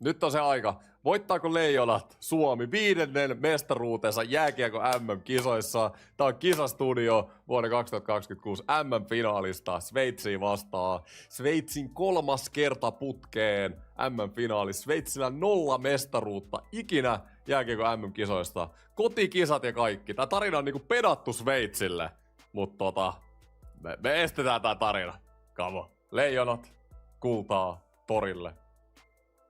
Nyt on se aika. Voittaako Leijonat Suomi 5. mestaruutensa jääkiekko MM-kisoissa? Tämä on Kisastudio vuonna 2026 MM-finaalista Sveitsiä vastaan. Sveitsin 3. kerta putkeen MM-finaalissa. Sveitsillä 0 mestaruutta ikinä jääkiekko MM-kisoista. Kotikisat ja kaikki. Tämä tarina on niinku pedattu Sveitsille. Mutta me estetään tää tarina. Come on. Leijonat, kultaa, torille.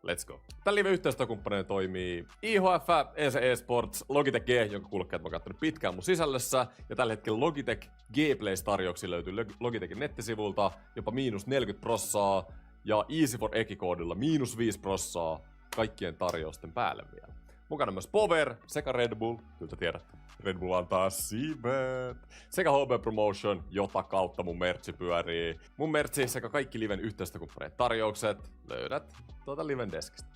Let's go. Tämän live-yhteistyökumppanina toimii IHF, EC Esports, Logitech G, jonka kuulokkeet mä oon kattonut pitkään mun sisällössä. Ja tällä hetkellä Logitech G-Plays-tarjouksia löytyy Logitechin nettisivulta jopa -40% ja Easy for Eki-koodilla -5% kaikkien tarjousten päälle vielä. Mukana myös Power sekä Red Bull, kyllä tiedät, Red Bull antaa siivet, sekä HB Promotion, jota kautta mun mertsi pyörii. Mun mertsi sekä kaikki liven yhteistyökumppaneiden tarjoukset löydät tuolta liven deskistä.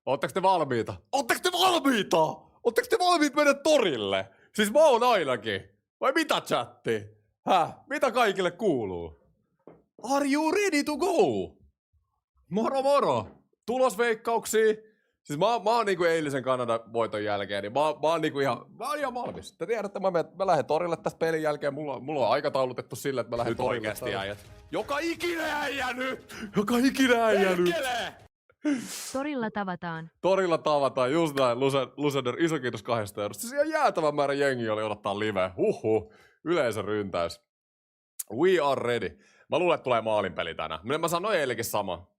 Ootteko te valmiita? Ootteko te valmiita? Ootteko te valmiit mennä torille? Siis mä oon ainakin. Vai mitä chatti? Mitä kaikille kuuluu? Are you ready to go? Moro moro! Tulosveikkauksia. Siis mä oon niinku eilisen Kanadan voiton jälkeen, niin mä oon ihan valmis. Te tiedätte, mä lähden torille tästä pelin jälkeen. Mulla on aikataulutettu sille, että mä lähden torille. Oikeesti äijät. Joka ikinen äijä nyt! Joka ikinen äijä nyt! Torilla tavataan. Torilla tavataan, just näin. Lusender, iso kiitos 2 eurosta. Siis ihan jäätävän määrä jengi oli odottaa live. Yleisön ryntäys. We are ready. Mä luulen, että tulee maalinpeli tänään. Mä sanoin eilenkin sama.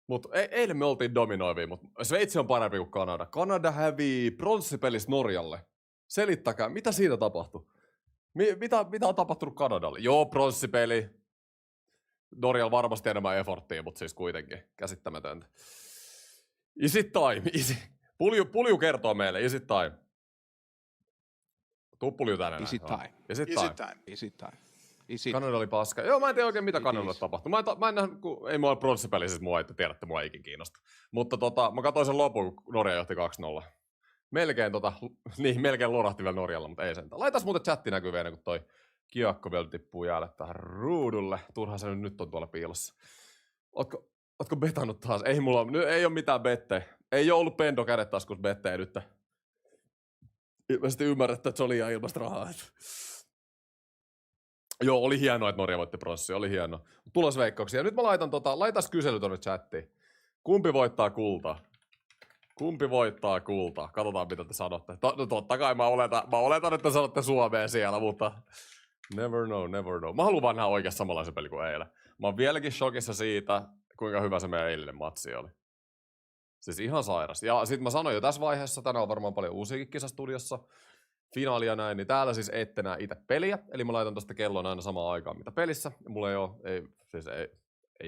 Mutta eilen me oltiin dominoivia, mutta Sveitsi on parempi kuin Kanada. Kanada hävii pronssipelissä Norjalle. Selittäkää, mitä siitä tapahtui? Mitä on tapahtunut Kanadalle? Joo, pronssipeli. Norjalla varmasti enemmän efforttia, mutta siis kuitenkin käsittämätöntä. Is it time? Pulju kertoo meille, is it time? Tuu Pulju tänään. Is it time? Is it time? Is it time? Kanada oli paska. Joo, mä en tiedä oikein mitä Kanadalle tapahtui. Mä en nähnyt, ei mua ole pronssipelissä, siis mua ette tiedätte, mua ei ikin kiinnosta. Mutta mä katsoin sen lopun, kun Norja johti 2-0. Melkein lorahti vielä Norjalla, mutta ei sentään. Laitas muuten chatti näkyveen, kun toi kiekko vielä tippuu jäälle tähän ruudulle. Turha se nyt on tuolla piilossa. Ootko betannut taas? Ei ole mitään bettejä. Ei ole ollut pendo kädet taskussa bettejä nyt. Ilmeisesti ymmärrätte, että se oli ihan ilmasta rahaa. Joo, oli hienoa, että Norja voitti pronssia, oli hienoa. Tulosveikkauksia. Nyt mä laitas kysely tonne chattiin. Kumpi voittaa kultaa? Kumpi voittaa kultaa? Katsotaan, mitä te sanotte. No totta kai mä oletan, että te sanotte Suomeen siellä, mutta never know. Mä haluan vaan nähdä oikeasti samanlaisen peli kuin eilen. Mä oon vieläkin shokissa siitä, kuinka hyvä se meidän eilinen matsi oli. Siis ihan sairas. Ja sit mä sanoin jo tässä vaiheessa, tänään on varmaan paljon uusiakin kisastudiossa, finaalia näin, niin täällä siis ette näe itse peliä, eli mä laitan tosta kellon aina samaan aikaan mitä pelissä, ja mulla ei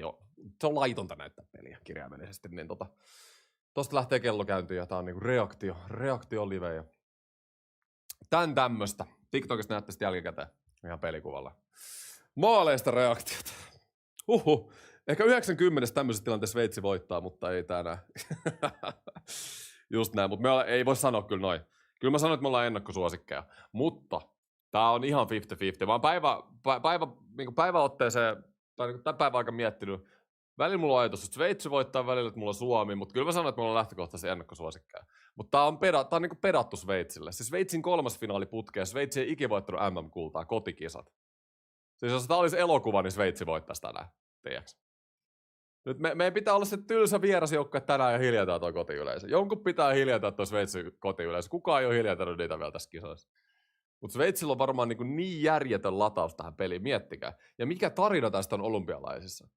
oo, se on laitonta näyttää peliä kirjaimellisesti, niin tosta lähtee kello käyntiin ja tää on niinku reaktio live ja tän tämmöstä. TikTokista näette sitten jälkikäteen ihan pelikuvalla. Maaleista reaktiot. Ehkä 90 tämmöisessä tilanteessa Sveitsi voittaa, mutta ei tänään. Just näin, mutta ei voi sanoa kyllä noin. Kyllä mä sanoin, että me ollaan ennakkosuosikkeja, mutta tää on ihan 50-50. Mä oon päiväotteeseen, tai niin tämän päivän aikana miettinyt, välillä mulla on ajatus, että Sveitsi voittaa, välillä, että mulla on Suomi, mutta kyllä mä sanoin, että me ollaan lähtökohtaisesti ennakkosuosikkeja. Mutta tää on niinku pedattu Sveitsille. Siis Sveitsin 3. finaali putkeen, Sveitsi ei ikinä voittanut MM-kultaa, kotikisat. Siis jos tää olisi elokuva, niin Sveitsi voittaisi tänään, tiiäks? Nyt meidän pitää olla se tylsä vierasjoukko tänään ja hiljentää toi kotiyleisö. Jonkun pitää hiljentää toi Sveitsin kotiyleisö. Kukaan ei ole hiljentänyt niitä vielä tässä kisoissa. Mutta Sveitsillä on varmaan niin järjetön lataus tähän peliin, miettikää. Ja mikä tarina tästä on olympialaisissa?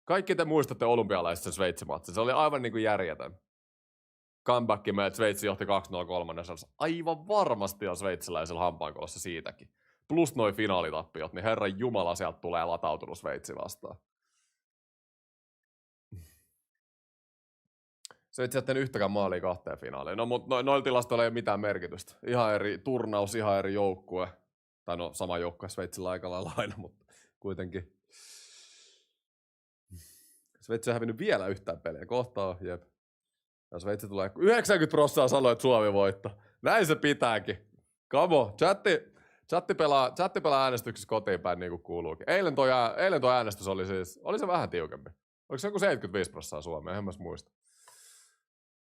Kaikki te muistatte olympialaisissa Sveitsi-matsin. Se oli aivan niin kuin järjetön. Comeback meidät Sveitsi johti 2-0 kolmannessa. Aivan varmasti on sveitsiläisellä hampaankolossa siitäkin. Plus noi finaalitappiot, niin herran jumala sieltä tulee latautunut Sveitsi vastaan. Sveitsi ei tehnyt yhtäkään maalia 2 finaaliin. No, mutta noilla tilastoilla ei ole mitään merkitystä. Ihan eri turnaus, ihan eri joukkue. Tai no, sama joukkue Sveitsillä aika lailla aina, mutta kuitenkin. Sveitsi on hävinnyt vielä yhtään peliä. Kohtaa, jep. Ja Sveitsi tulee 90% sanoo, että Suomi voittaa. Näin se pitääkin. Come on. Chatti pelaa äänestyksessä kotiin päin niin kuin kuuluukin. Eilen toi äänestys oli se vähän tiukempi. Oliko se joku 75% Suomea? En mä muista.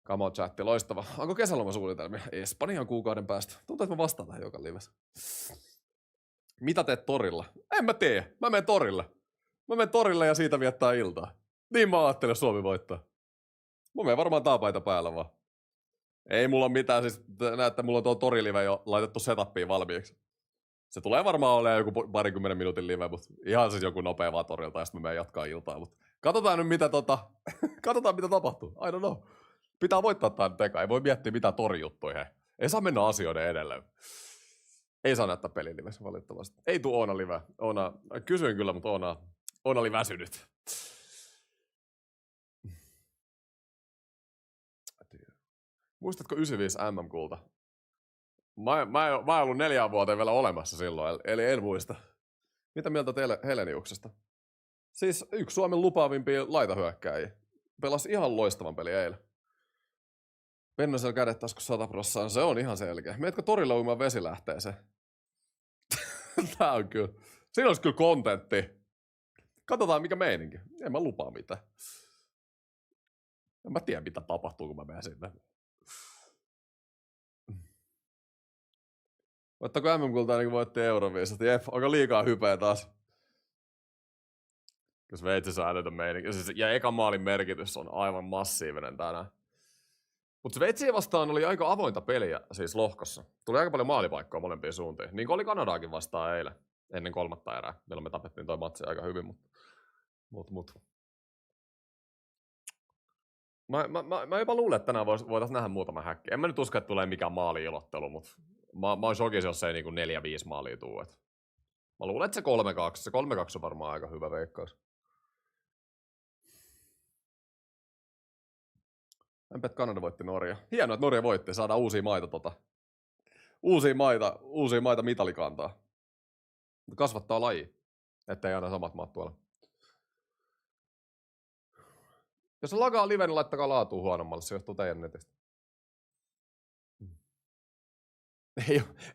Come on chatti, loistava. Onko kesälomasuunnitelmia? Espanjan kuukauden päästä. Tuntuu, että mä vastaan tähän joka livessä. Mitä teet torilla? En mä tee. Mä menen torille. Mä menen torille ja siitä viettää iltaa. Niin mä ajattelin, jos Suomi voittaa. Mä menen varmaan taapaita päällä vaan. Ei mulla mitään, siis näette, mulla on tuo torilive jo laitettu setupiin valmiiksi. Se tulee varmaan olemaan joku parikymmenen minuutin live, mutta ihan siis joku nopea vaan torilta ja sitten mä menen jatkaa iltaa. Mutta katsotaan nyt mitä katsotaan mitä tapahtuu. I don't know. Pitää voittaa tää nyt eka. Ei voi miettiä mitään torijuttuja. Ei saa mennä asioiden edelleen. Ei saa näyttää pelilivessä valitettavasti. Ei tuu Oona live. Oona, kysyin kyllä, mutta Oona oli väsynyt. Muistatko 95 MM-kulta? Mä en ollut 4 vuoteen vielä olemassa silloin, eli en muista. Mitä mieltä teille Heleniuksesta? Siis yksi Suomen lupaavimpia laitahyökkääjiä. Pelasi ihan loistavan peli eilen. Pennosella kädet taskussa 100%, se on ihan selkeä. Meetkö torille uimaan vesilähteeseen? Tää on kyllä. Siinä olisi kyllä kontentti. Katsotaan mikä meininki. En mä lupaa mitään. En mä tiedä mitä tapahtuu kun mä menen sinne. Voittako MM-kulta ainakin voitti Euroviisat? Jep, onko liikaa hypeä taas? Jos Sveitsi saa älytön meininki. Ja ekan maalin merkitys on aivan massiivinen tänään. Mutta Sveitsiä vastaan oli aika avointa peliä siis lohkossa. Tuli aika paljon maalipaikkoja molempiin suuntiin. Niin kuin oli Kanadaakin vastaan eilen. Ennen 3. erää. Milloin me tapettiin toi matsi aika hyvin, mutta. Mä jopa luulen, että tänään voitaisiin nähdä muutama häkki. En mä nyt usko, että tulee mikään maali-ilottelu, mutta mä oon shokissa, jos ei niinku 4-5 maalia tuu. Mä luulen, että se 3-2. Se 3-2 on varmaan aika hyvä veikkaus. Enpä, että Kanada voitti Norja. Hienoa, että Norja voitti. Saadaan uusia maita uusia maita mitalikantaa. Kasvattaa laji, ettei aina samat maat tuolla. Jos on lagaa live, niin laittakaa laatuun huonommalle. Se johtuu teidän netistä.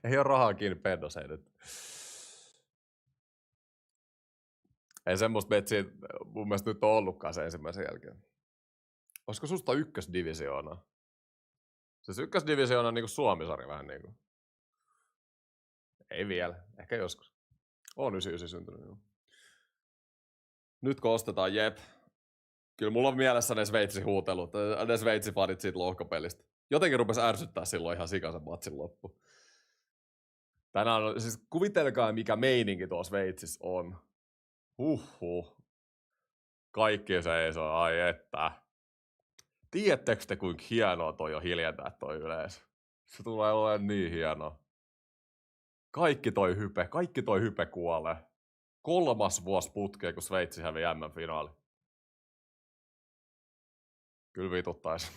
Ei ole rahaa kiinni pendossa nyt. Ei semmoista metsiä mun mielestä nyt ole ollutkaan se ensimmäisen jälkeen. Olisiko susta ykkösdivisioona? Siis ykkösdivisioona on niinku Suomi-sarja vähän niinku. Ei vielä, ehkä joskus. Oon 99 syntynyt. Nyt kun ostetaan jep. Kyllä mulla on mielessä ne Sveitsin huutelut, ne Sveitsin fanit siitä lohkopelistä. Jotenkin rupesi ärsyttää silloin ihan sikaisen matsin loppu. Tänään on, siis kuvitelkaa mikä meininki tuossa Sveitsissä on. Kaikki seisoo, ai että. Tiedättekö te kuinka hienoa toi on hiljentää toi yleisö? Se tulee olemaan niin hienoa. Kaikki toi hype kuolee. 3. vuosi putkeen, kun Sveitsi hävii MM-finaali. Kyllä vituttais.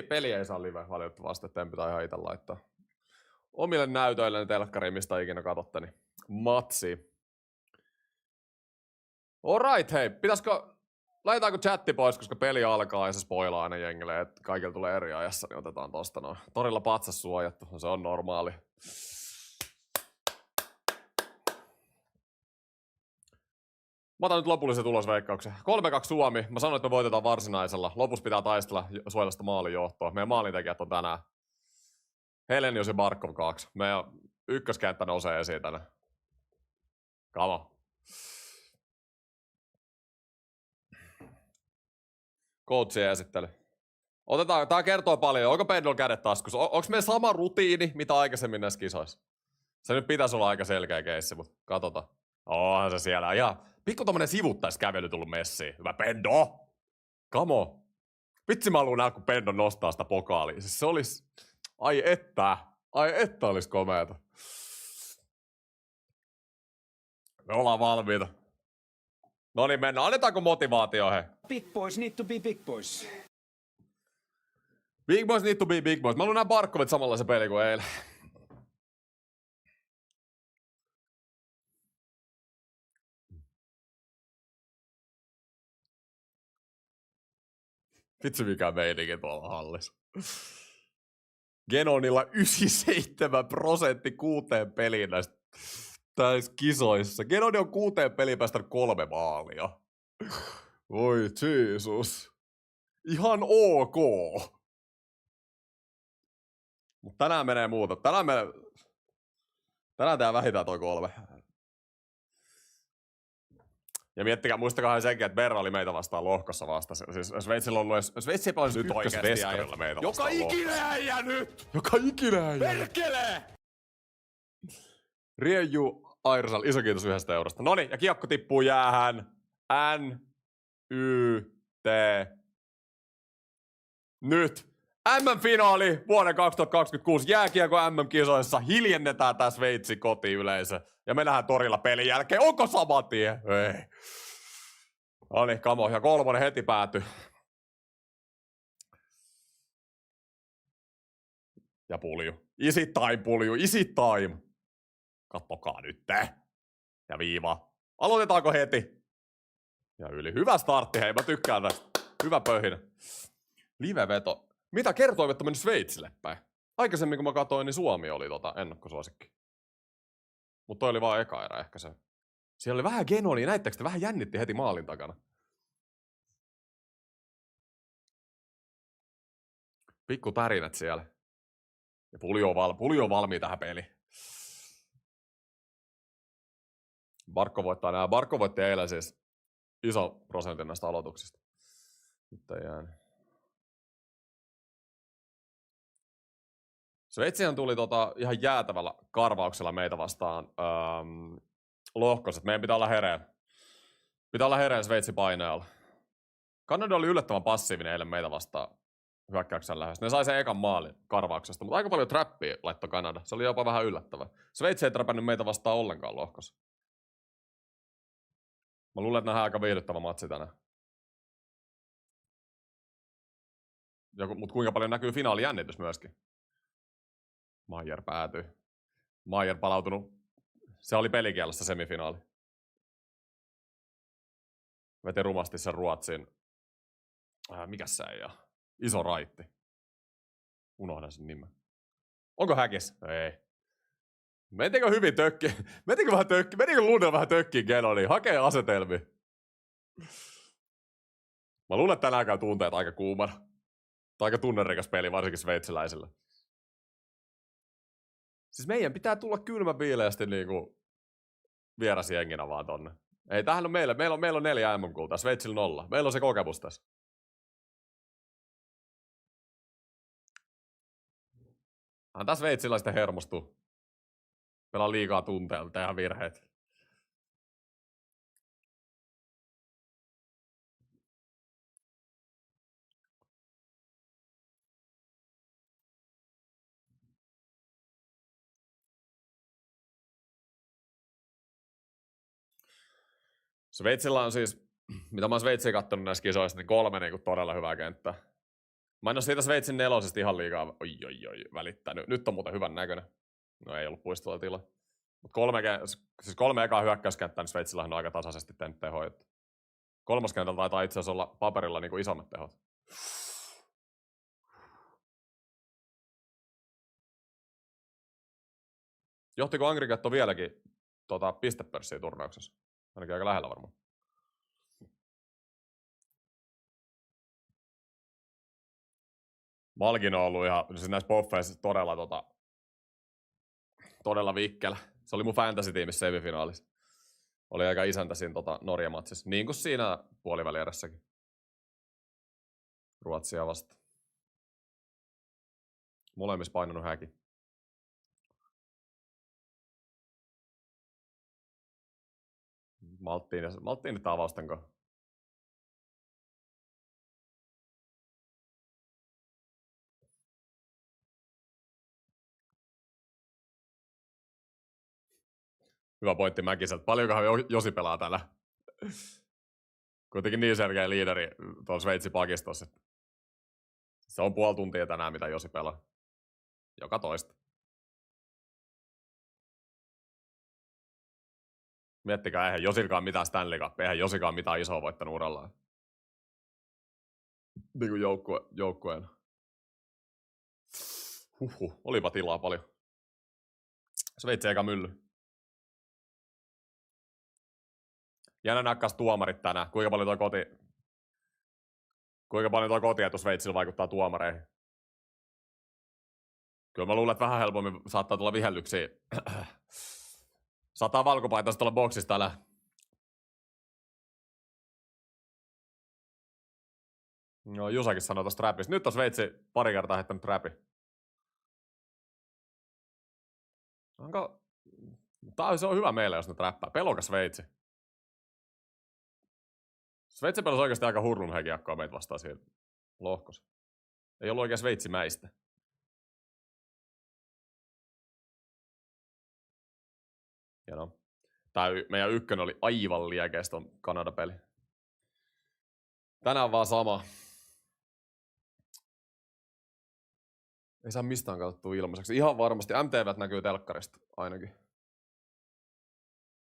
Peli ei saa live valitettavasti, että pitää ihan itse laittaa. Omille näytöille telkkariin, mistä ikinä katsotte, niin matsi. Alright, hei, laitetaanko chatti pois, koska peli alkaa ja se spoilaa aina jengille, että kaikilla tulee eri ajassa, niin otetaan tosta noin. Torilla patsas suojattu, se on normaali. Mä otan nyt lopullisen tulosveikkauksen. 3-2 Suomi. Mä sanoin, että me voitetaan varsinaisella. Lopussa pitää taistella suojella sitä maalinjohtoa. Meidän maalintekijät on tänään Helenius ja Barkov 2. Meidän ykköskenttä nousee esiin tänään. Come on. Coachien esittely. Otetaan, tää kertoo paljon. Onko Pendol kädet taskussa? Onko meillä sama rutiini, mitä aikaisemmin näissä kisoissa? Se nyt pitäisi olla aika selkeä keissi, mutta katsotaan. Onhan se siellä. Ja pikku tommonen sivuttaiskävely tullut messiin. Hyvä Pendo! Come on. Vitsi mä haluun nähdä, kun Pendo nostaa sitä pokaalia. Siis se olis... Ai että olis komeeta. Me ollaan valmiita. No niin, mennään. Annetaanko motivaatio, he? Big boys need to be big boys. Big boys need to be big boys. Mä haluun nähdä Barkovit samanlaisen peli kuin eilen. Vitsi mikä meininki tuolla hallissa. Genonilla 97% 6 peliin näistä kisoissa. Genoni on 6 peliin päästänyt 3 maalia. Voi Jeesus. Ihan ok. Mut tänään menee muuta. Tänään tää vähintään toi 3. Ja miettikää, muistakaa senkin, että Berra oli meitä vastaan lohkossa vasta. Siis Sveitsillä on ollut edes... Sveitsi ei pelasi nyt oikeesti äijä. Meitä Joka ikinen äijä nyt! Joka ikinen äijä! Perkele! Rieju Airsal, iso kiitos 1 eurosta. Noniin, ja kiekko tippuu jäähän. N-Y-T. Nyt. MM-finaali vuoden 2026 jääkiekko MM-kisoissa. Hiljennetään tää Sveitsi kotiyleisö. Ja me nähdään torilla pelin jälkeen. Onko sama tie? Ei. Noniin, kamo. Ja 3 heti päätyi. Ja pulju. Easy time pulju. Easy time. Kattokaa nyt. Ja viiva. Aloitetaanko heti? Ja yli. Hyvä startti, hei. Mä tykkään tästä. Hyvä pöhinä. Live-veto. Mitä kertoimet on mennyt Sveitsille päin? Aikaisemmin kun mä katsoin, niin Suomi oli ennakkosuosikki. Mutta toi oli vaan eka erä ehkä se. Siellä oli vähän Genonia, näittekö te? Vähän jännitti heti maalin takana. Pikku tärinät siellä. Ja Pulju on valmiin tähän peliin. Barkko voittaa nää. Barkko voitti eilen siis iso prosentin näistä aloituksista. Nyt ei jäänyt. Sveitsihän tuli ihan jäätävällä karvauksella meitä vastaan lohkossa. Meidän pitää olla hereillä. Pitää olla hereillä Sveitsin paineella. Kanada oli yllättävän passiivinen eilen meitä vastaan hyökkäyksen lähes. Ne sai sen ekan maalin karvauksesta, mutta aika paljon trappia laittoi Kanada. Se oli jopa vähän yllättävä. Sveitsi ei trapannut meitä vastaan ollenkaan lohkossa. Mä luulen, että nähdään aika viihdyttävä matsi tänään. Mutta kuinka paljon näkyy finaalijännitys myöskin. Maier päätyi. Maier palautunut. Se oli pelikielossa semifinaali. Veti rumasti sen Ruotsin. Mikäs se ei ole? Iso raitti. Unohdan sen nimen. Onko häkis? Ei. Mentikö hyvin tökki? Mentikö vähän tökki? Mentikö Lundell vähän tökkiin Genoniin? Hakee asetelmia. Mä luulen, että tänään käy tunteet aika kuumana. Tämä on aika tunnerikas peli, varsinkin sveitsiläisillä. Siis meidän pitää tulla kylmäpiileästi niinku vierasjenginä vaan tonne. Ei, tämähän on meillä. Meillä on 4 MM-kultaa, Sveitsillä 0. Meillä on se kokemus tässä. Antaa sveitsiläistä hermostua. Meillä on liikaa tunteella, tehdään virheet. Sveitsillä on siis, mitä mä oon Sveitsiä kattonut näissä kisoissa, niin 3 niinku todella hyvää kenttää. Mä en oo siitä Sveitsin 4 ihan liikaa välittänyt. Nyt on muuten hyvän näköinen. No ei ollut puistolla tila. Mutta 3 ekaa hyökkäyskenttää, niin Sveitsillä on aika tasaisesti tehnyt tehoja. 3. kentällä taitaa itse asiassa olla paperilla niinku isommat tehot. Johtiko Angrigetto vieläkin pistepörssiä turnauksessa? Ainakin aika lähellä varmaan. Malkin on ollut ihan, siis näissä boffeissa todella vikkelä. Se oli mun fantasy-tiimissä semifinaalissa. Oli aika isäntä siinä Norja-matsissa. Niin kuin siinä puolivälierässäkin. Ruotsia vasta. Molemmissa painanut häki. Malttiin nyt avausten kanssa. Hyvä pointti Mäkiseltä. Paljonkohan Josi pelaa täällä? Kuitenkin niin selkeä liideri tuolla Sveitsin pakistossa. Se on puoli tuntia tänään, mitä Josi pelaa. Joka toista. Miettikää, eihän Josilkaan mitään Stanley Cup, eihän Josikaan mitään isoa voittanut urallaan. Niin kuin joukkueena. Olipa tilaa paljon. Sveitsi eka mylly. Jännä näkkäs tuomarit tänään. Kuinka paljon toi kotietu Sveitsillä vaikuttaa tuomareihin? Kyllä mä luulen, että vähän helpommin saattaa tulla vihellyksiä. Saattaa valkopaitaista tuolla boksista älä. No Jusakin sanoi tosta räpistä. Nyt on Sveitsi pari kertaa heittänyt räpi. Onko... Se on hyvä meille, jos ne räppää. Pelokas Sveitsi. Sveitsi pelasi oikeasti aika hurlum kiekkoa meitä vastaan siinä lohkossa. Ei ollut oikein sveitsimäistä. Hienoa. Tää meidän ykkönen oli aivan liekeis ton Kanada-peli. Tänään vaan sama. Ei saa mistään katsottua ilmaiseksi. Ihan varmasti. MTVt näkyy telkkarista ainakin.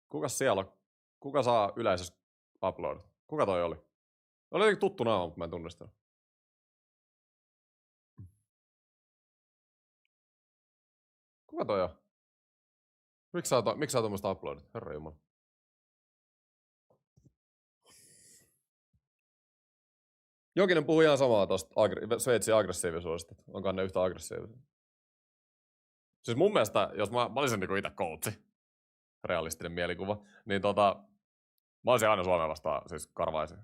Kukas siellä on? Kuka saa yleisössä uploadit? Kuka toi oli? Oli jotenkin tuttu naama, mutta mä en tunnista. Kuka toi on? Miksi sä tuommoista uploadit? Herra jumala. Jokinen puhuu ihan samaa tosta Sveitsin aggressiivisuudesta. Onkohan ne yhtä aggressiivisia? Siis mun mielestä, jos mä olisin niinku ite coachi, realistinen mielikuva, niin mä olisin aina Suomea vastaan siis karvaisin.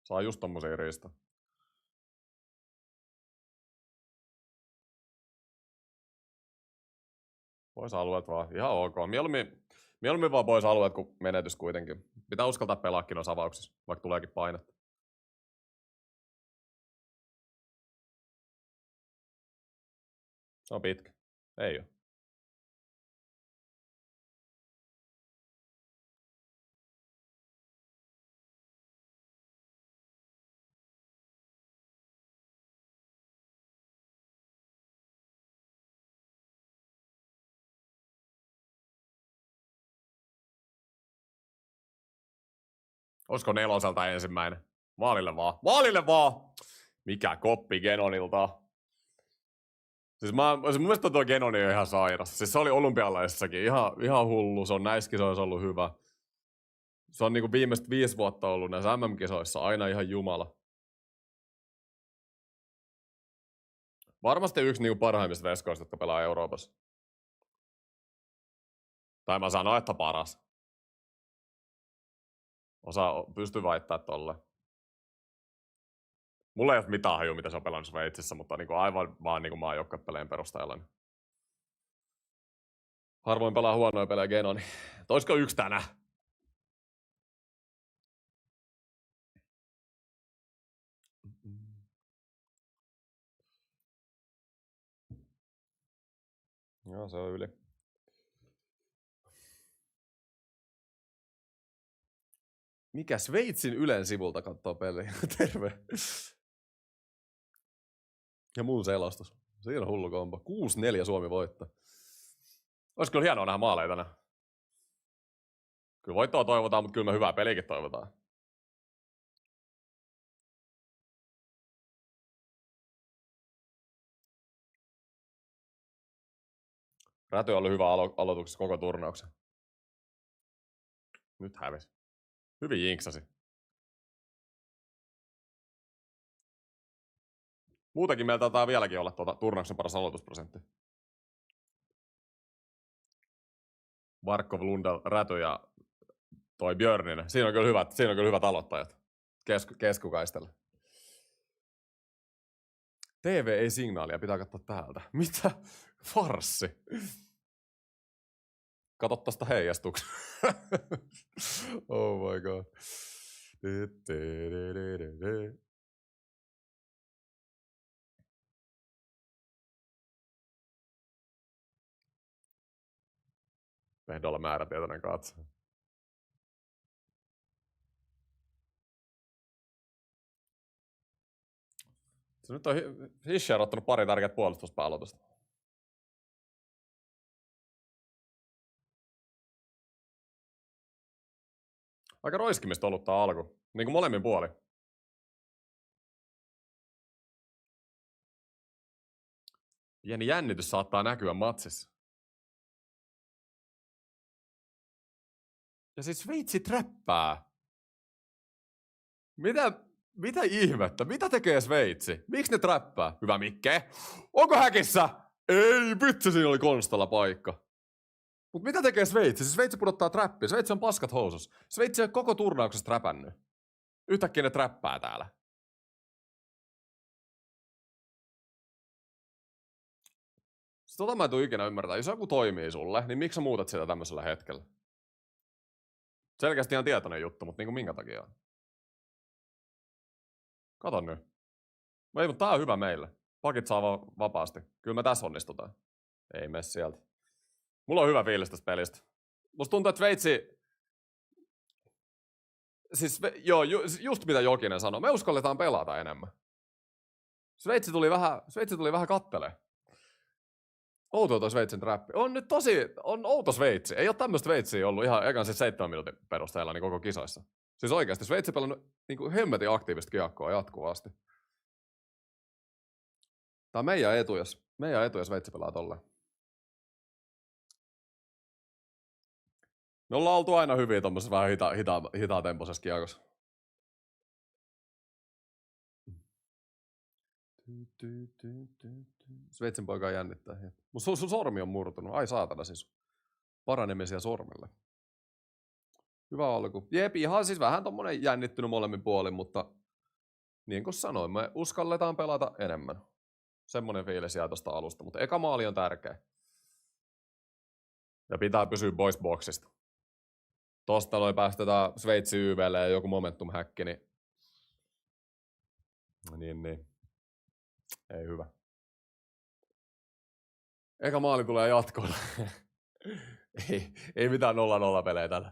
Saa just tommosia riistä. Pois alueet vaan. Ihan ok. Mieluummin vaan pois alueet kuin menetys kuitenkin. Pitää uskaltaa pelaakin noissa avauksissa, vaikka tuleekin painetta. Se on pitkä. Ei oo. Olisiko neloselta ensimmäinen? Maalille vaan. Maalille vaan! Mikä koppi Genonilta. Siis mun mielestä tuo Genoni on ihan sairas. Siis se oli olympialaisessakin ihan hullu. Se on näissä kisoissa ollut hyvä. Se on niinku viimeiset 5 vuotta ollut näissä MM-kisoissa aina ihan jumala. Varmasti yksi niinku parhaimmista veskoista, jotka pelaa Euroopassa. Tai mä sanon, että paras. Pystyy väittämään tolleen. Mulla ei ole mitään hajua, mitä se on pelannut Sveitsissä, mutta niinku aivan vaan niinku maajoukkuepeleen perusteella. Niin. Harvoin pelaa huonoja pelejä Genoni. Olisiko yksi tänään? Joo, se on yli. Mikä Sveitsin Ylen sivulta katsoo peliä? Terve. Ja muun selostus. Siinä on hullu kombo. 6-4 Suomi voittaa. Olisi kyllä hienoa nähdä maaleja tänään. Kyllä voittoa toivotaan, mutta kyllä me hyvää peliäkin toivotaan. Räty on ollut hyvä aloituksessa koko turnauksen. Nyt hävisi. Hyvin jinksasi. Muutenkin meillä taitaa vieläkin olla turnauksen paras aloitusprosentti. Barkov, Lundell, Räty ja toi Björninen. Siinä on kyllä hyvät aloittajat. Keskukaistella. TV ei signaalia, pitää katsoa täältä. Mitä? Farssi. Kato tosta heijastuksen. Oh my god. Pehdolla määrätietoinen katso. Se nyt on Hischer ottanut pari tärkeät puolustuspääaloitusta. Aika roiskimista ollut tää alku. Niinku molemmin puoli. Pieni jännitys saattaa näkyä matsissa. Ja siis Sveitsi träppää. Mitä ihmettä? Mitä tekee Sveitsi? Miksi ne träppää? Hyvä Mikke. Onko häkissä? Ei, vitsi, siinä oli Konstalla paikka. Mut mitä tekee Sveitsi? Siis Sveitsi pudottaa träppiä. Sveitsi on paskat housus. Sveitsi on koko turnauksessa träpännyt. Yhtäkkiä ne träppää täällä. Tota mä en tuu ikinä ymmärtää. Jos joku toimii sulle, niin miksi sä muutat sitä tämmöisellä hetkellä? Selkeästi ihan tietoinen juttu, mutta niinku minkä takia on? Kato nyt. Ei, mutta tää on hyvä meille. Pakit saa vapaasti. Kyllä me tässä onnistutaan. Ei mene sieltä. Mulla on hyvä fiilis tästä pelistä. Musta tuntuu, että Sveitsi... Siis joo, just mitä Jokinen sanoi. Me uskalletaan pelata enemmän. Sveitsi tuli vähän kattelee. Outoa toi Sveitsin trappi. On outo Sveitsi. Ei oo tämmöstä Sveitsiä ollut ihan ekan siis 7 minuutin perusteella niin koko kisoissa. Siis oikeasti Sveitsi pelannut niin hemmetin aktiivista kiekkoa jatkuvasti. Tää on meidän etu, jos Sveitsi pelaa tolleen. Me ollaan oltu aina hyviä tommosessa vähän hitaatempoisessa kiekossa. Sveitsin poikaa jännittää. Mut sun sormi on murtunut. Ai saatana siis. Paranemisia sormelle. Hyvä alku. Jep, ihan siis vähän tommonen jännittynyt molemmin puolin, mutta niin kuin sanoin, me uskalletaan pelata enemmän. Semmonen fiilis jää tosta alusta, mutta eka maali on tärkeä. Ja pitää pysyä boys boxista. Tosta noin päästetään Sveitsi YVlle ja joku momentum-häkki, niin. Ei hyvä. Eka maali tulee jatkoilla. ei mitään 0-0 pelejä tällä.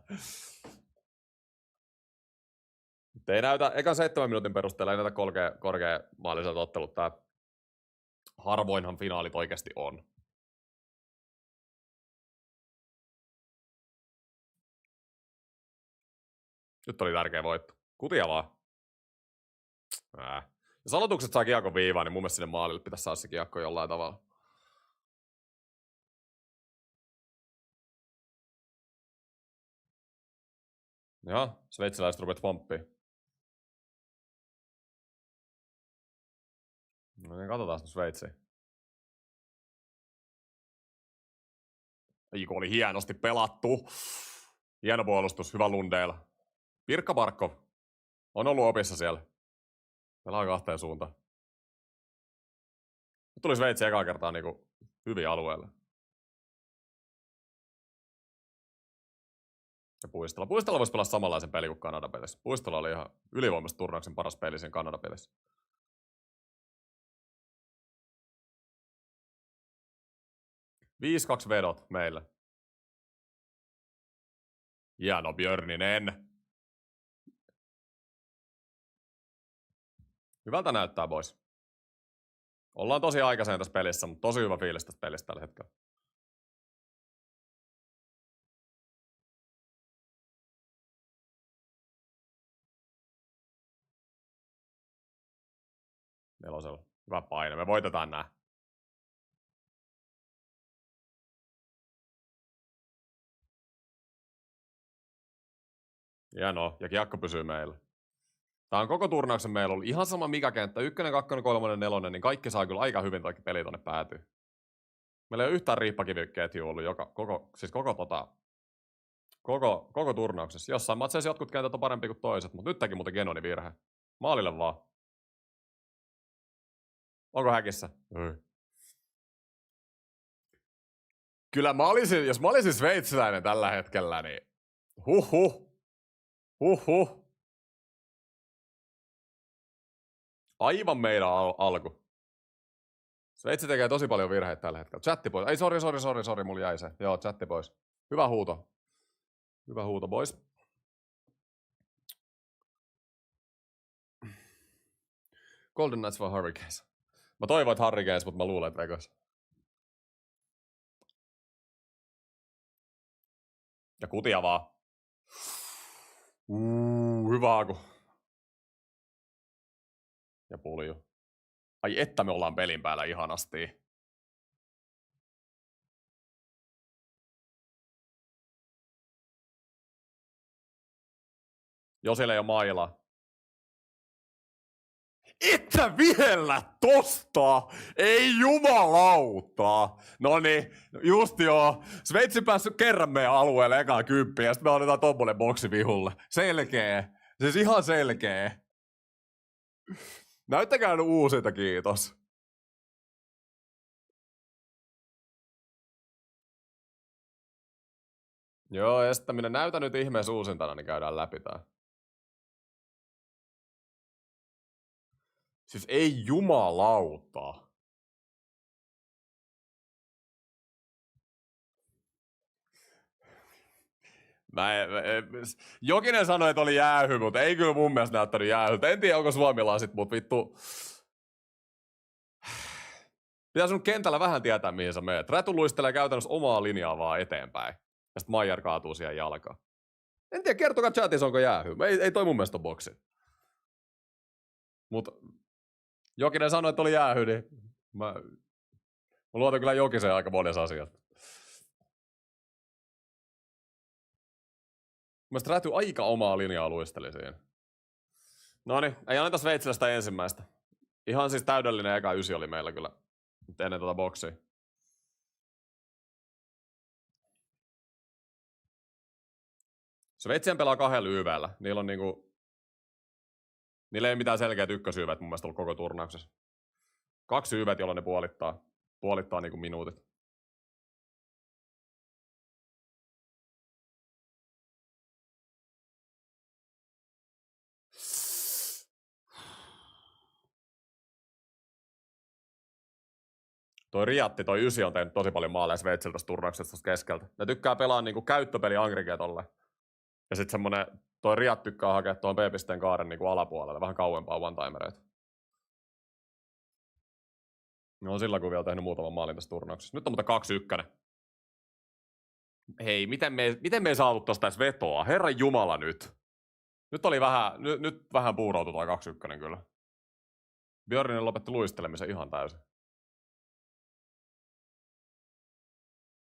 Ei näytä, ekan 7 minuutin perusteella ei näytä korkea maaliselta ottelut. Tää harvoinhan finaalit oikeasti on. Nyt oli tärkeä voitto. Kutia vaan. Jos aloitukset saa kiekon viivaan, niin mun mielestä sinne maalille pitäisi saada se kiekko jollain tavalla. Joo, sveitsiläiset rupet pomppiin. No niin, katsotaan nyt Sveitsiä. Iko oli hienosti pelattu. Hieno puolustus, hyvä Lundell. Pirkka Barkov on ollut opissa siellä. Pelaa kahteen suuntaan. Nyt tuli Sveitsi ekaa kertaa niinku hyvin alueelle. Ja Puistola. Puistola voisi pelaa samanlaisen peli kuin Kanadan pelissä. Puistola oli ihan ylivoimaisesti turnauksen paras peli siinä Kanadan pelissä. ...5-2 vedot meille. Hieno Björninen. Hyvältä näyttää, boys. Ollaan tosi aikaisen tässä pelissä, mutta tosi hyvä fiilis tästä pelistä tällä hetkellä. Nelosella. Hyvä paine. Me voitetaan nää. Hienoa. Ja kiekko pysyy meillä. Tää on koko turnauksen meillä ollut ihan sama mikä kenttä. 1, 2, 3, 4, niin kaikki saa kyllä aika hyvin kaikki peli tonne päätyy. Meillä ei ole yhtään riippakiviketjua ollut koko turnauksessa. Jossain matseissa jotkut kentät on parempi kuin toiset, mutta nyt teki muuten Genoni virhe. Maalille vaan. Onko häkissä? Kyllä jos mä olisin sveitsiläinen tällä hetkellä, niin huhhuh. Aivan meidän alku. Sveitsi tekee tosi paljon virheitä tällä hetkellä. Chatti pois. Ei, sori, mulla jäi se. Joo, chatti pois. Hyvä huuto. Hyvä huuto, boys. Golden Knights for Hurricanes. Mä toivon, että Hurricanes, mutta mä luulen, että Vegas. Ja kutia vaan. Hyvä Aku. Ja pulju. Ai että me ollaan pelin päällä ihanasti. Josille ei ole mailaa. Että vielä tosta! Ei jumalauta! Noniin, just joo. Sveitsi päässyt kerran meidän alueelle ekaan kymppiin ja sit me annetaan tommonen boksi vihulle. Selkee. Siis ihan selkee. Näyttäkää nyt uusinta, kiitos. Joo, estäminen. Näytä nyt ihmeessä uusintana, niin käydään läpi tää. Siis ei jumalauta. Jokinen sanoi, että oli jäähy, mutta ei kyllä mun mielestä näyttänyt jäähyltä. En tiedä, onko suomalaiset, mutta vittu. Pitäisi sun kentällä vähän tietää, mihin sä meet. Räty luistelee käytännössä omaa linjaa vaan eteenpäin. Ja sit Maijar kaatuu siihen jalkaan. En tiedä, kertokaa chatissa, onko jäähy. Ei toi mun mielestä ole boksi. Mut Jokinen sanoi, että oli jäähy, niin mä luotan kyllä Jokiseen aika monessa asiassa. Mielestäni Räty aika omaa linjaa luisteli siinä. Noniin, ei anneta Sveitsille sitä ensimmäistä. Ihan siis täydellinen eka 9 oli meillä kyllä ennen tota boksia. Sveitsien pelaa 2 YV:llä. Niillä on niinku... Niillä ei mitään selkeät ykkösyyvät mun mielestä ollut koko turnauksessa. 2 YVät, jolloin ne puolittaa niinku minuutit. Toi Riatti, toi 9 on tehnyt tosi paljon maaleja Sveitsiltä tässä turnauksessa keskeltä. Ne tykkää pelaa niinku käyttöpeli Angrikea tolleen. Ja sit semmonen, toi Riat tykkää hakea tuon B-pisteen kaaren niinku alapuolelle, vähän kauempaa one-timereita. Ne on sillä kun vielä tehnyt muutaman maalin tässä turnauksessa. Nyt on muuten 2-1. Hei, miten me ei saatu tosta edes vetoa? Herran jumala nyt. Nyt oli nyt vähän puuroutui toi 2-1 kyllä. Björninen lopetti luistelemisen ihan täysin.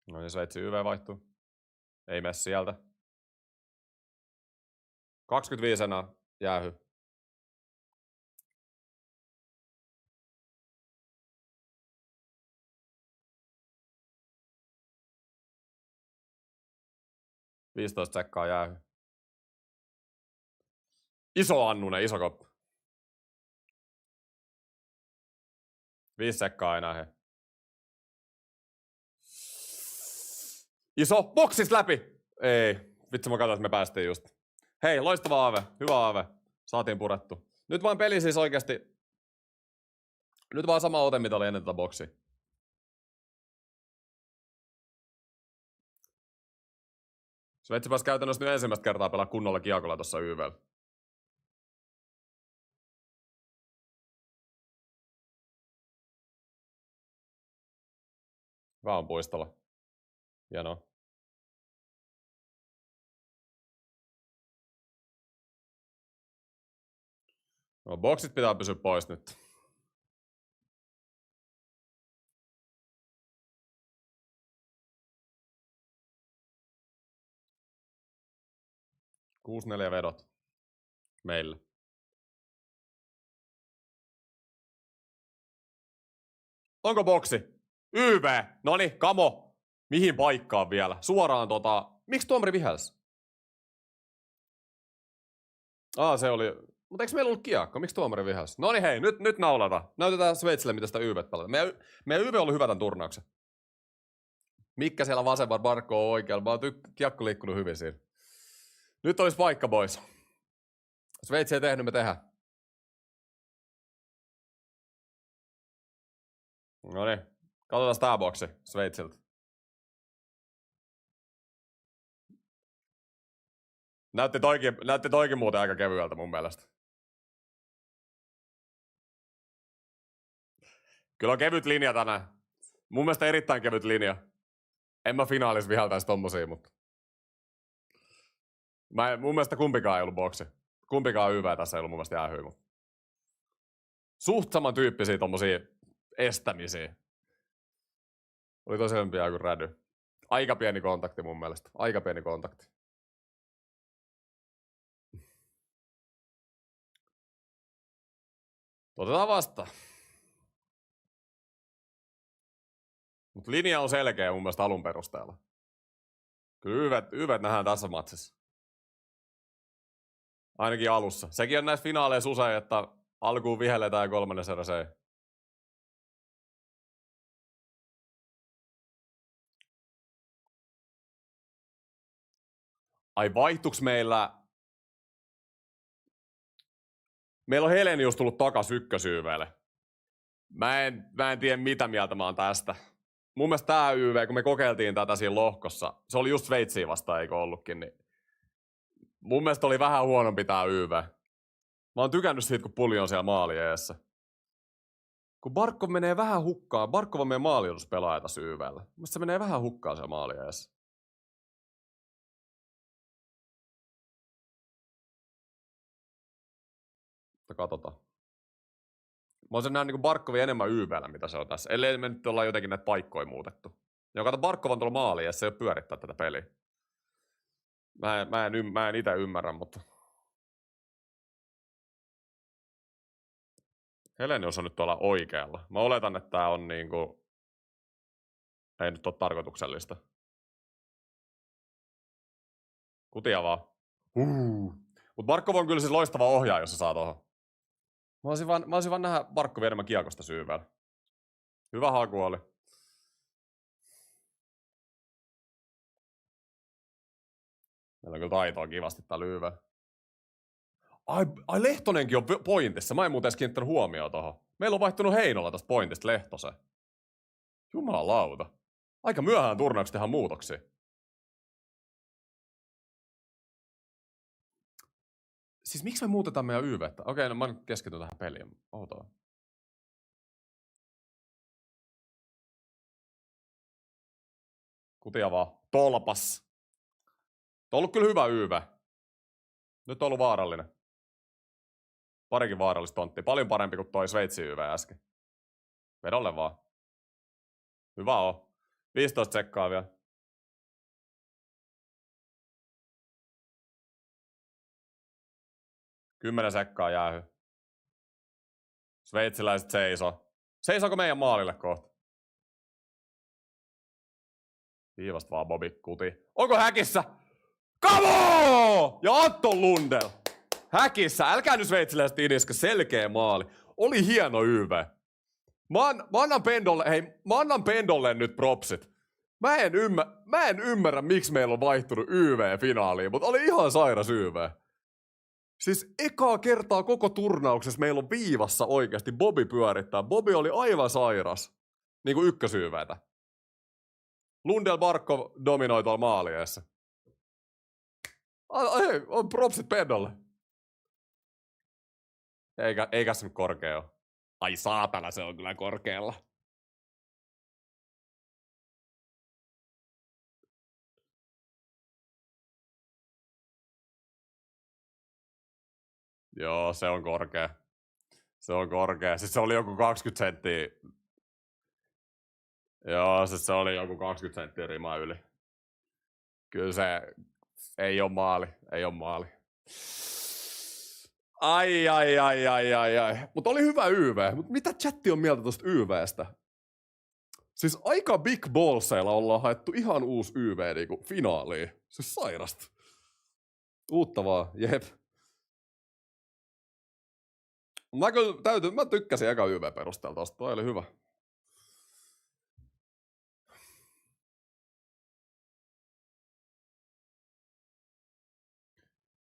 No niin, Sveitsi YV vaihtuu. Ei mene sieltä. 25 enää jäähy. – 15 sekkaa jäähy. Iso Annunen, iso koppi. 5 sekkaa enää he. Iso, boksis läpi! Ei, vitsi mä katsoin, että me päästiin just. Hei, loistava aave, hyvä aave. Saatiin purettu. Nyt vaan peli siis oikeesti. Nyt vaan sama ote, mitä oli ennen tätä boksia. Sveitsi pääsi käytännössä nyt ensimmäistä kertaa pelaa kunnolla kiekolla tossa YV:llä. Hyvä on Puistola. Hienoa. No, boksit pitää pysyä pois nyt. Kuusi 4 vedot. Meille. Onko boksi? YV! Noni, kamo! Mihin paikkaan vielä? Suoraan Miksi tuomari vihelsi? Se oli... Mutta eikö meillä ollut kiekko? Miksi tuomari vihelsi? Noni hei, nyt naulata. Näytetään Sveitsille, mitä sitä YV:t pelata. Meidän YV on ollut hyvä tämän turnauksen. Mikkä siellä vasemmalla, Barkko on oikealla. Mä oon kiekko liikkunut hyvin siinä. Nyt olisi paikka, boys. Sveitsi ei tehnyt, me tehdään. Noniin, katsotaan tää boksi Sveitsiltä. Näytti toikin muuten aika kevyeltä mun mielestä. Kyllä on kevyt linja tänään. Mun mielestä erittäin kevyt linja. En mä finaalissa viheltäisi tommosia, mutta... Mun mielestä kumpikaan ei ollut boksi. Kumpikaan YV tässä ei ollut mun mielestä jäähyy. Suht samantyyppisiä tommosia estämisiä. Oli tosiaan pian kuin rädy. Aika pieni kontakti mun mielestä. Aika pieni kontakti. Otetaan vastaan. Mut linja on selkeä mun mielestä alun perusteella. Kyllä YVt nähdään tässä matsissa. Ainakin alussa. Sekin on näissä finaaleissa usein, että alkuun vihelletään ja kolmannes eräs ei. Ai vaihtuks meillä... Meillä on Helenius tullut takas ykkösYVlle. Mä en tiedä mitä mieltä mä oon tästä. Mun mielestä tää YV, kun me kokeiltiin tätä siinä lohkossa, se oli just Sveitsiä vastaan, eikö ollutkin, niin mun mielestä oli vähän huonompi tää YV. Mä oon tykännyt siitä, kun Pulli on siellä maali eessä. Kun Barkov menee vähän hukkaan, Barkov on meidän maaliutuspelaaja tässä YVllä. Mun mielestä se menee vähän hukkaan siellä maali eessä. Mutta katsotaan. Mä olisin nähnyt niin Barkovia enemmän YVllä, mitä se on tässä. Ellei me nyt ollaan jotenkin näitä paikkoja muutettu. Ja kato, Barkov on tuolla maali ja se ei ole pyörittää tätä peliä. Mä en itse ymmärrä, mutta... Helenius on nyt tuolla oikealla. Mä oletan, että tää on niinku... Ei nyt ole tarkoituksellista. Kutia vaan. Mut Barkov on kyllä siis loistava ohjaaja, jos se saa tohon. Mä olisin vaan nähdä Barkovia enemmän kiekosta syyvällä. Hyvä haku oli. Meillä on kyllä taitoa kivasti tää lyyvä. Ai Lehtonenkin on pointissa. Mä en muuten edes kiinnittänyt huomioon tohon. Meillä on vaihtunut Heinola tästä pointista Lehtoseen. Jumalauta. Aika myöhään turnauksessa tehdään muutoksia. Siis miksi me muutetaan meidän YV:tä? Okei, no mä nyt keskityn tähän peliin. Outoa. Kutia vaan. Tolpas. Tuo on ollut kyllä hyvä YV. Nyt on ollut vaarallinen. Parikin vaarallista tonttia. Paljon parempi kuin toi Sveitsin YV äsken. Vedolle vaan. Hyvä on. 15 sekkaa vielä. Kymmenen sekkaa jäähy. Sveitsiläiset seiso. Seisoako meidän maalille kohta? Viivasta vaan Bobby kuti. Onko häkissä? Kamo! Ja Anton Lundell. Häkissä. Älkää nyt sveitsiläiset iniska. Selkeä maali. Oli hieno YV. Mä annan Pendolle nyt propsit. Mä en ymmärrä, miksi meillä on vaihtunut YV-finaaliin, mutta oli ihan sairas YV. Siis ekaa kertaa koko turnauksessa meillä on viivassa oikeasti Bobby pyörittää. Bobby oli aivan sairas. Niinku ykkösyyveitä. Lundell Barkov dominoi tuolla maalieessa. Hei, on propsit Pendolle. Eikä se nyt korkea ole. Ai saatana, se on kyllä korkealla. Joo, se on korkea. Se on korkea. Siis se oli joku 20 senttiä. Joo, siis se oli joku 20 senttiä rimaa yli. Kyllä se ei ole maali. Ei ole maali. Ai. Mutta oli hyvä YV. Mutta mitä chatti on mieltä tosta YVstä? Siis aika big ballseilla ollaan haettu ihan uusi YV niinku finaaliin. Siis sairasta. Uutta vaan, jep. Mä tykkäsin eka YV perusteella tosta. Toi oli hyvä.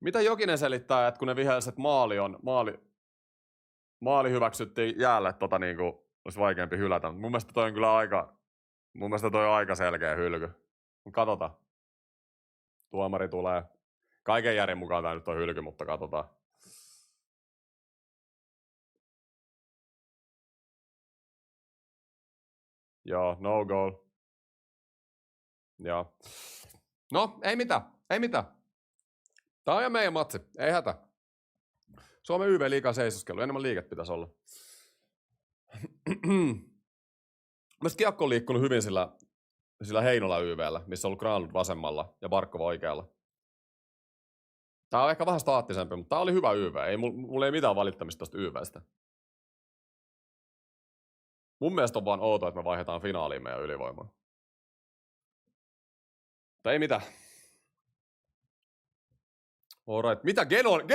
Mitä Jokinen selittää, että kun ne vihelsi, että maali hyväksyttiin jäälle, niinku, olisi vaikeampi hylätä. Mun mielestä toi on kyllä aika selkeä hylky. Mut katsotaan. Tuomari tulee. Kaiken järjen mukaan tää nyt on hylky, mutta katsotaan. Joo, no goal. Joo. No, ei mitään. Tää on ihan meidän matsi. Ei hätä. Suomen YV liikaa seisoskelu. Enemmän liiket pitäisi olla. Mielestäni kiekko on liikkunut hyvin sillä Heinola YVllä, missä on ollut Granlund vasemmalla ja Barkova oikealla. Tää on ehkä vähän staattisempi, mutta tää oli hyvä YV. Mulla ei mitään valittamista tosta YVstä. Mun mielestä on vaan outoa, että me vaihdetaan finaaliin meidän ylivoimaa. Mutta ei mitään. Alright. Mitä Genoni?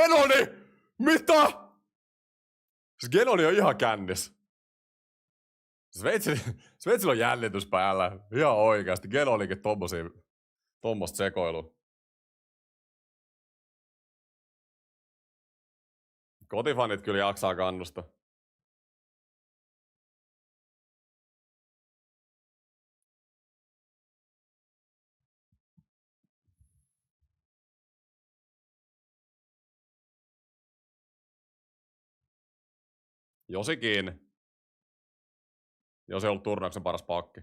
Mitä? Siis Genoni on ihan kännis. Sveitsillä on jännitys päällä. Ihan oikeasti. Genonikin tommosta sekoilua. Kotifanit kyllä jaksaa kannusta. Josi kiinni. Josi on ollut turnauksen paras pakki.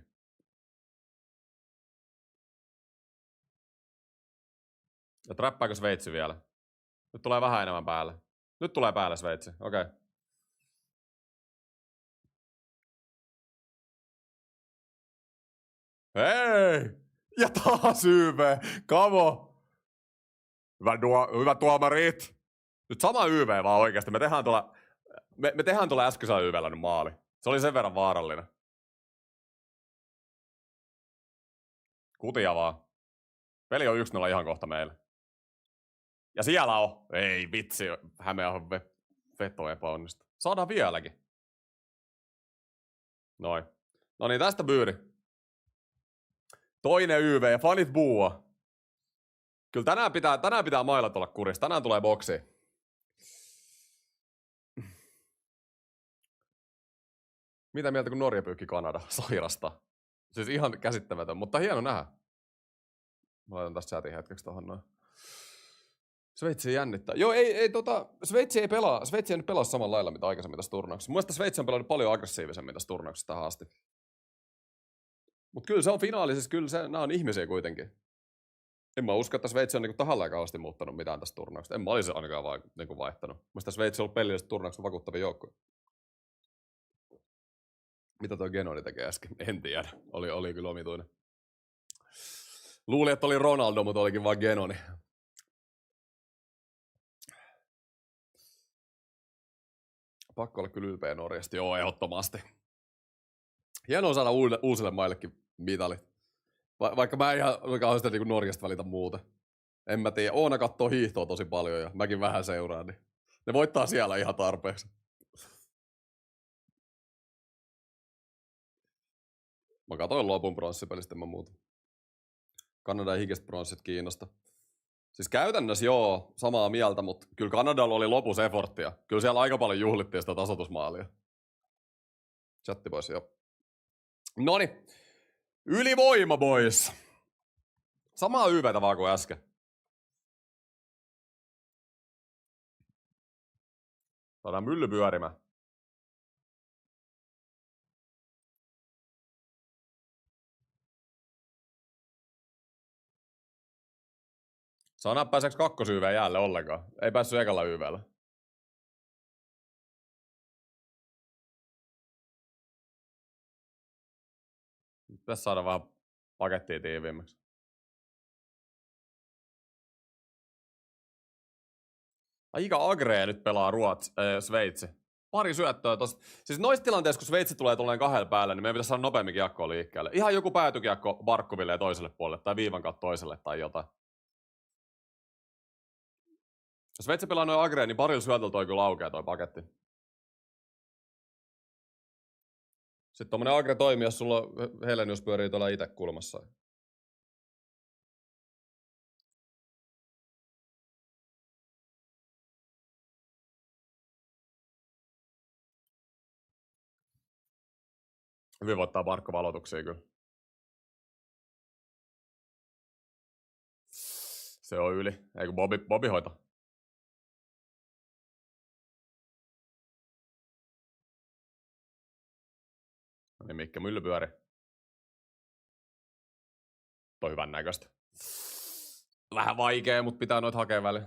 Ja träppääkö Sveitsi vielä? Nyt tulee vähän enemmän päälle. Nyt tulee päälle Sveitsi, okei. Okay. Hei! Ja taas YV! Kamo! Hyvä tuomarit! Nyt sama YV vaan oikeasti. Me tehdään tuolla äskeisellä YVllä nyt maali. Se oli sen verran vaarallinen. Kutia vaan. Peli on 1-0 ihan kohta meille. Ja siellä on. Ei vitsi, Hämeenaho veto epäonnistu. Saadaan vieläkin. Noin. No niin, tästä byyri. Toinen YV ja fanit buua. Kyllä tänään pitää mailat olla kurissa. Tänään tulee boksi. Mitä mieltä kun Norja pyykki Kanada? Sairasta. Siis ihan käsittämätön, mutta hieno nähdä. Mä laitan tästä chatin hetkeksi tohon noin. Sveitsi jännittää. Joo, Sveitsi ei nyt pelaa samalla lailla mitä aikaisemmin tässä turnauksessa. Mun mielestä Sveitsi on pelannut paljon aggressiivisemmin tässä turnauksessa tähän asti. Mut kyllä se on finaalisessa, kyllä nämä on ihmisiä kuitenkin. En mä usko, että Sveitsi on niinku tahallaan kauheasti muuttanut mitään tästä turnauksesta. En mä olisi ainakaan niinku vaihtanut. Musta Sveitsi on ollut pelillisestä turnauksesta vakuuttavia joukkoja. Mitä toi Genoni tekee äsken? En tiedä. Oli kyllä omituinen. Luulin, että oli Ronaldo, mutta olikin vaan Genoni. Pakko olla kyllä ylpeä Norjasta. Joo, ehdottomasti. Hienoa saada uusille maillekin mitalit. Vaikka mä en ihan kauheasti niin Norjasta välitä muuta. En mä tiedä. Oona kattoo hiihtoa tosi paljon ja mäkin vähän seuraan. Niin ne voittaa siellä ihan tarpeeksi. Mä katoin lopun pronssipelistä, en mä muuta. Kanada ei hikestä pronssit kiinnosta. Siis käytännössä joo, samaa mieltä, mutta kyllä Kanadalla oli lopussa efforttia. Kyllä siellä aika paljon juhlittiin sitä tasoitusmaalia. Chatti pois, joo. Noniin. Ylivoima, boys. Samaa YVtä vaan kuin äsken. Saadaan mylly pyörimään. Sana pääseekö kakkosyyveen jäälle ollenkaan? Ei päässyt ekalla YVllä. Pitäisi saada vähän pakettia tiiviimmäksi. Aika agree nyt pelaa Sveitsi. Pari syöttöä tossa. Siis noissa tilanteissa, kun Sveitsi tulee tuolleen kahdella päälle, niin meidän pitäisi saada nopeammin kiekkoa liikkeelle. Ihan joku päätykiekko Barkoville ja toiselle puolelle, tai viivan kautta toiselle tai jotain. Jos Sveitsi pelaa noin agree, niin parilla syötöllä toi kyllä aukeaa toi paketti. Sitten tommonen agre toimii, jos sulla Helenius pyörii tuolla itse kulmassa. Hyvin voittaa Barkko valotuksia kyllä. Se on yli. Eikö Bobby hoita? No niin, Mikke mylly pyöri. Toi hyvän näköistä. Vähän vaikee, mutta pitää noita hakea väliin.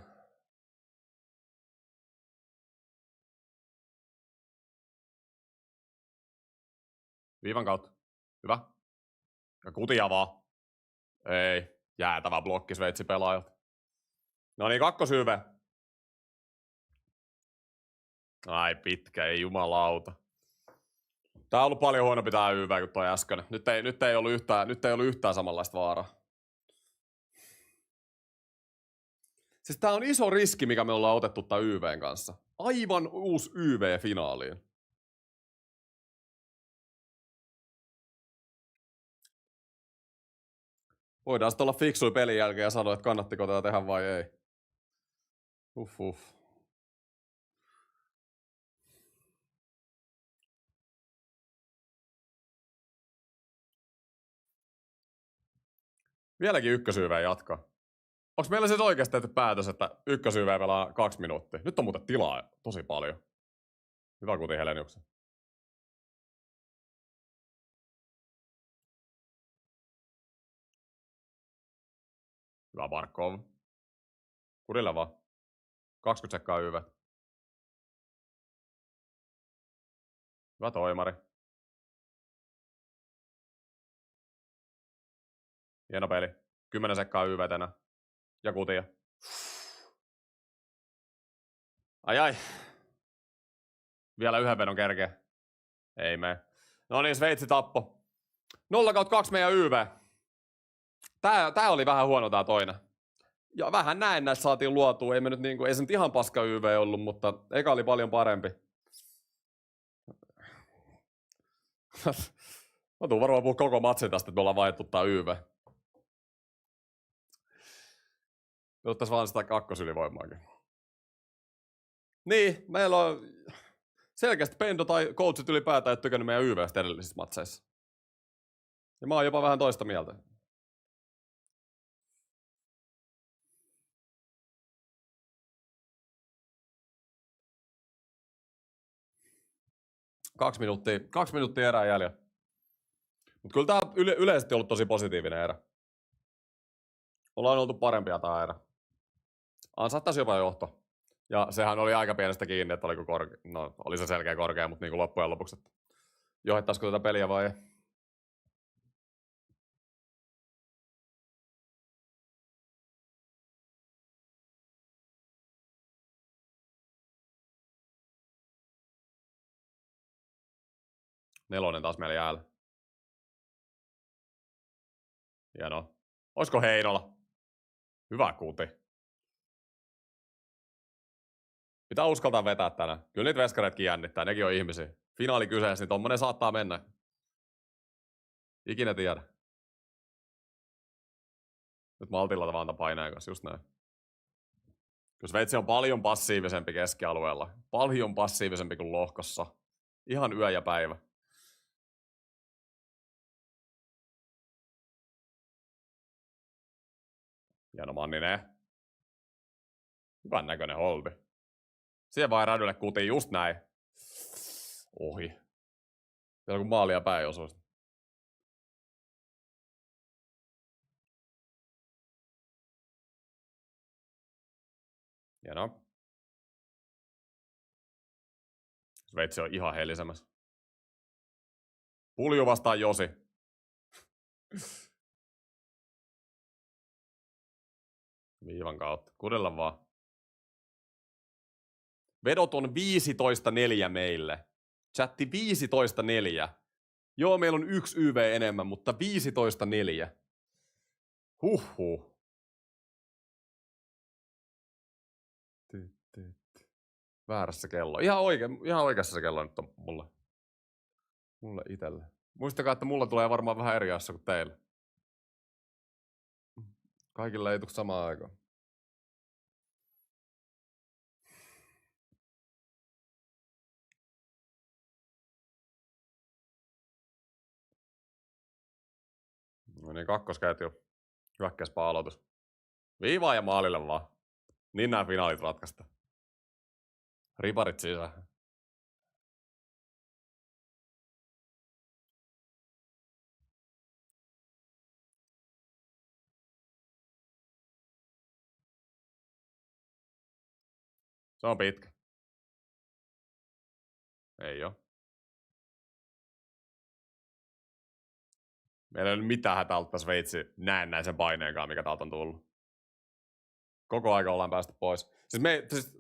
Viivan kautta. Hyvä. Ja kutia vaan. Ei. Jäätävä blokki Sveitsi pelaajalta. No niin, kakkosyyve. Ai pitkä, ei jumalauta. Tää on ollut paljon huonompi tää YV kuin toi äsken. Nyt ei ollut yhtään samanlaista vaaraa. Siis tää on iso riski, mikä me ollaan otettu tää YVn kanssa. Aivan uusi YV finaaliin. Voidaan sitten olla fiksui pelin jälkeen ja sanoa, että kannattiko tätä tehdä vai ei. Uff. Vieläkin ykkösyyveen jatkaa. Onks meillä siis oikeasti tehty päätös, että ykkösyyveen pelaa 2 minuuttia? Nyt on muuten tilaa tosi paljon. Hyvä kuti Heleniuksen. Hyvä Barkov. Kurille vaan. 20 sekkaa YV. Hyvä toimari. Hieno peli. 10 sekkaa YV tänään. Ja kutia. Ai. Vielä yhden vedon kerkeä. Ei mene. No niin, Sveitsi tappo. 0/2 meidän YV. Tää oli vähän huono tää toinen. Ja vähän näin näissä saatiin luotua. Ei se nyt ihan paska YV ollut, mutta eka oli paljon parempi. Mä tuun varmaan puhua koko matsin tästä, että me ollaan vaihdettu tää YV. Me ottais vaan sitä kakkosylivoimaakin. Niin, meillä on selkeästi Pendo tai coachit ylipäätään et tykännyt meidän YVstä edellisissä matseissa. Ja mä oon jopa vähän toista mieltä. Kaksi minuuttia erää jäljellä. Mut kyllä tää yleisesti ollut tosi positiivinen erä. Ollaan oltu parempia tää erä. Ansattais jopa johto. Ja sehän oli aika pienestä kiinni, että oliko oli se selkeä korkea, mutta niin kuin loppujen lopuksi, että johdetaisiko tätä peliä vai ei. Nelonen taas meillä jäällä. Hienoa. Oisko Heinola? Hyvä kuti. Pitää uskaltaa vetää tänään. Kyllä niitä veskareetkin jännittää, nekin on ihmisiä. Finaali kyseessä, niin tommonen saattaa mennä. Ikinä tiedä. Nyt maltilla vaan paineen kanssa, just näin. Kyllä Sveitsi on paljon passiivisempi keskialueella. Paljon passiivisempi kuin lohkossa. Ihan yö ja päivä. Hieno Manninen. Hyvän näköinen holdi. Siihen vaan radulle kutiin, just näin. Ohi. Vielä kun maalia päin osuisi. Hienoa. Sveitsi on ihan helisemässä. Pulju vastaan Josi. Viivan kautta. Kudella vaan. Vedot on 15-4 meille. Chatti 15-4. Joo, meillä on 1 YV enemmän, mutta 15-4. Huhhuh. Väärässä kello. Ihan oikeassa se kello nyt on mulle. Mulle itelle. Muistakaa, että mulla tulee varmaan vähän eri asia kuin teille. Kaikille ei tule samaan aikaan. No niin, kakkosketju. Hyökkäispä aloitus. Viivaa ja maalille vaan. Niin nämä finaalit ratkaista. Riparit sisään. Se on pitkä. Ei oo. Meillä ei ole mitään hätää ollut tässä Sveitsi näennäisen paineenkaan, mikä täältä on tullut. Koko aika ollaan päästy pois. Siis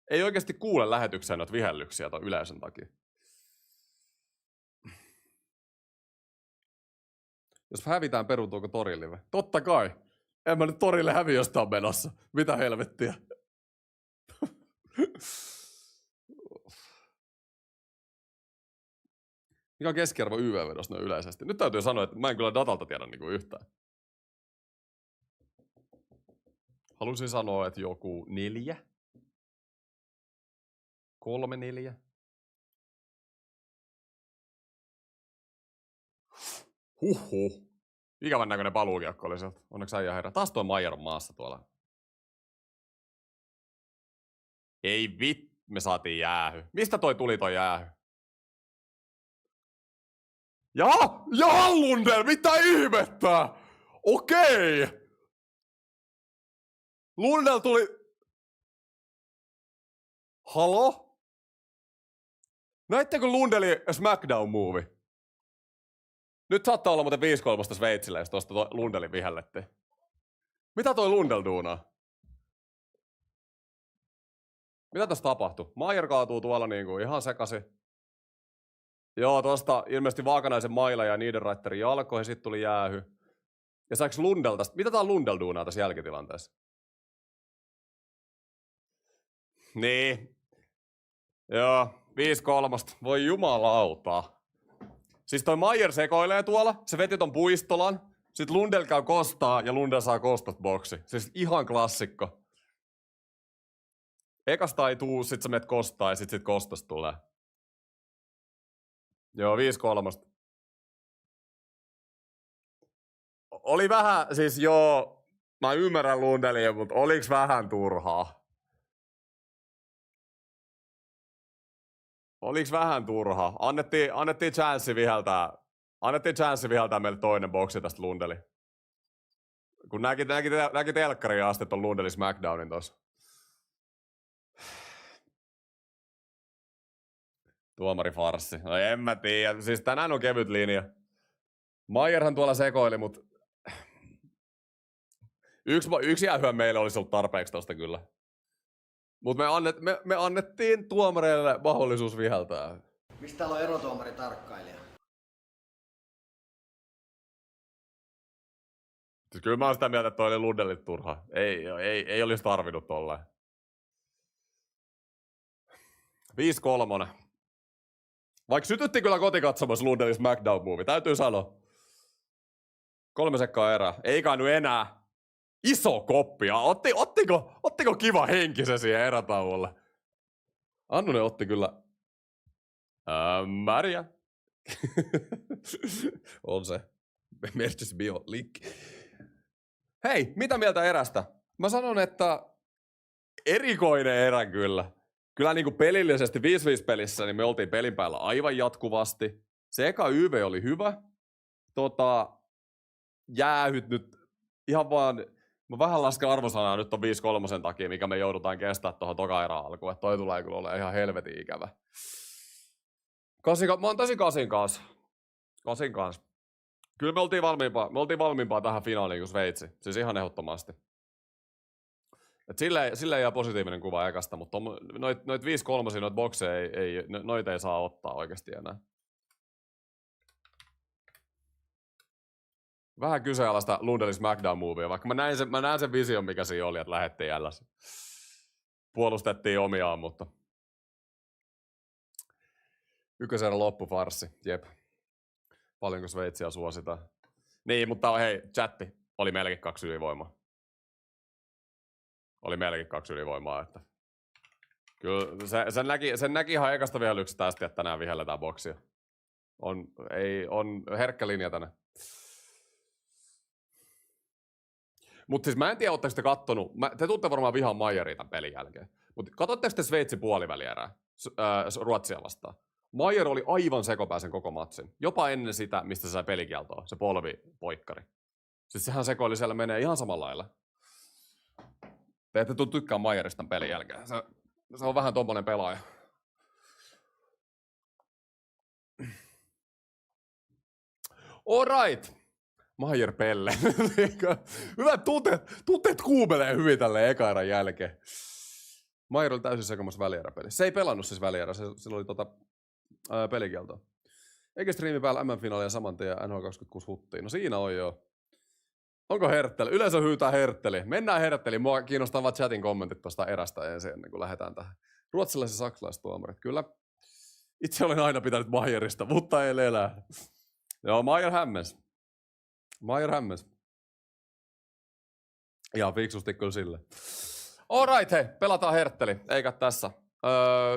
ei oikeasti kuule lähetykseen noita vihellyksiä ton yleisön takia. Jos hävitään, peruuntuuko torille? Totta kai. En mä nyt torille hävi, jos tää on menossa. Mitä helvettiä? Mikä on keskiarvo YV-vedossa noin yleisesti? Nyt täytyy sanoa, että mä en kyllä datalta tiedä niinku yhtään. Haluaisin sanoa, että joku 4. 3, 4. Huhhuh. Ikävän näköinen paluukiekko oli sieltä. Onneksi äijä herra. Taas toi Maier on maassa tuolla. Ei me saatiin jäähy. Mistä toi tuli toi jäähy? Ja Lundell, mitä ihmettä? Okei. Lundell tuli... Halo? Näittekö Lundellin SmackDown-movie? Nyt saattaa olla muuten 5-3 Sveitsille, jos tuosta Lundellin vihellettiin. Mitä toi Lundell duunaa? Mitä tässä tapahtui? Maier kaatuu tuolla niinku ihan sekaisin. Joo, tosta ilmeisesti Vaakanaisen maila ja Niederreiterin jalkoihin, sit tuli jäähy. Ja saiko Lundell tästä? Mitä tää Lundell duunaa tässä jälkitilanteessa? Niin. Joo, 5-3. Voi jumalauta. Siis toi Maier sekoilee tuolla, se veti ton puistolan, sit Lundell käy kostaa ja Lundell saa kostot boksi. Siis ihan klassikko. Ekasta ei tuu, sit sä menet kostaa ja sit kostosta tulee. Joo, 5-3. Oli vähän, siis joo, mä ymmärrän Lundellia, mutta oliks vähän turhaa? Oliks vähän turhaa? Annettiin chanssi viheltää meille toinen boksi tästä Lundeli. Kun näki telkkariin asti ton Lundeli SmackDownin tossa. Tuomari farssi. No en mä tiedä. Siis tänään on kevyt linja. Maierhan tuolla sekoili, mut... Yksi jäähyä meille olisi ollut tarpeeksi tosta kyllä. Mut me annettiin tuomareille mahdollisuus viheltää. Mistä täällä on erotuomaritarkkailija? Siis kyllä mä oon sitä mieltä, että toi oli Lundellit turha. Ei olisi tarvinnut tolleen. 5-3. Vaikka sytytti kyllä kotikatsomus Lundellin SmackDown-movie, täytyy sanoa. 3 sekkaa erää. Ei kai nyt enää. Iso koppia. Ottiko kiva henkisen siihen erätauolle? Annunen otti kyllä. Märiä. On se. Merchis bio linkki. Hei, mitä mieltä erästä? Mä sanon, että erikoinen erä kyllä. Kyllä niin kuin pelillisesti 5-5 pelissä niin me oltiin pelin päällä aivan jatkuvasti. Se eka YV oli hyvä. Jäähyt nyt ihan vaan... Mä vähän lasken arvosanaa nyt on 5-3 takia, mikä me joudutaan kestämään tuohon toka erään alkuun. Että toi tulee kyllä olemaan ihan helvetin ikävä. Mä oon tosi kasin kanssa. Kyllä me oltiin valmiimpaa tähän finaaliin kuin Sveitsi. Siis ihan ehdottomasti. Et sille jää positiivinen kuva ekasta, mutta noit 5-3, noit bokseja noita ei saa ottaa oikeasti enää. Vähän kyseenalaista Lundellin SmackDown-movia, vaikka mä näen sen vision, mikä siinä oli, että lähdettiin jälleen. Puolustettiin omiaan, mutta... Ykköserä loppufarssi, jep. Paljonko Sveitsiä suositaan. Niin, mutta hei, chatti, oli melkein 2 ylivoimaa. Että... Kyllä sen näki ihan ekasta vihellyksestä asti, että tänään vihelletään boksia. On herkkä linja tänään. Mutta siis mä en tiedä, ootteko te kattonut, te tuutte varmaan vihaan Maieria tämän pelin jälkeen. Mutta katsotteko te Sveitsin puolivälierää Ruotsia vastaan? Maier oli aivan sekopääsen koko matsin. Jopa ennen sitä, mistä se sai pelikieltoa, se polvipoikkari. Siis sehän sekoili siellä menee ihan samalla lailla. Te ette tule tykkää Maierista tämän pelin jälkeen. Se on vähän tommonen pelaaja. Alright. Maier Pelle. Hyvä, tunteet kuumelee hyvin tälleen eka erän jälkeen. Maier oli täysin sekamassa välieräpelissä. Se ei pelannut siis välierä, sillä oli pelikieltoa. Eikä striimi päällä MM-finaalia saman tien NHL 26 huttiin. No siinä on jo. Onko Hertteli? Yleensä hyytää Hertteli. Mennään Hertteliin. Mua kiinnostaa vaan chatin kommentit tuosta erästä ensin, ennen kuin lähdetään tähän. Ruotsalaiset ja saksalaiset tuomarit. Kyllä. Itse olen aina pitänyt Maierista, mutta ei elää. Joo, Maier hämmes. Ihan fiksusti kyllä sille. Alright, hei, pelataan Hertteli. Eikä tässä.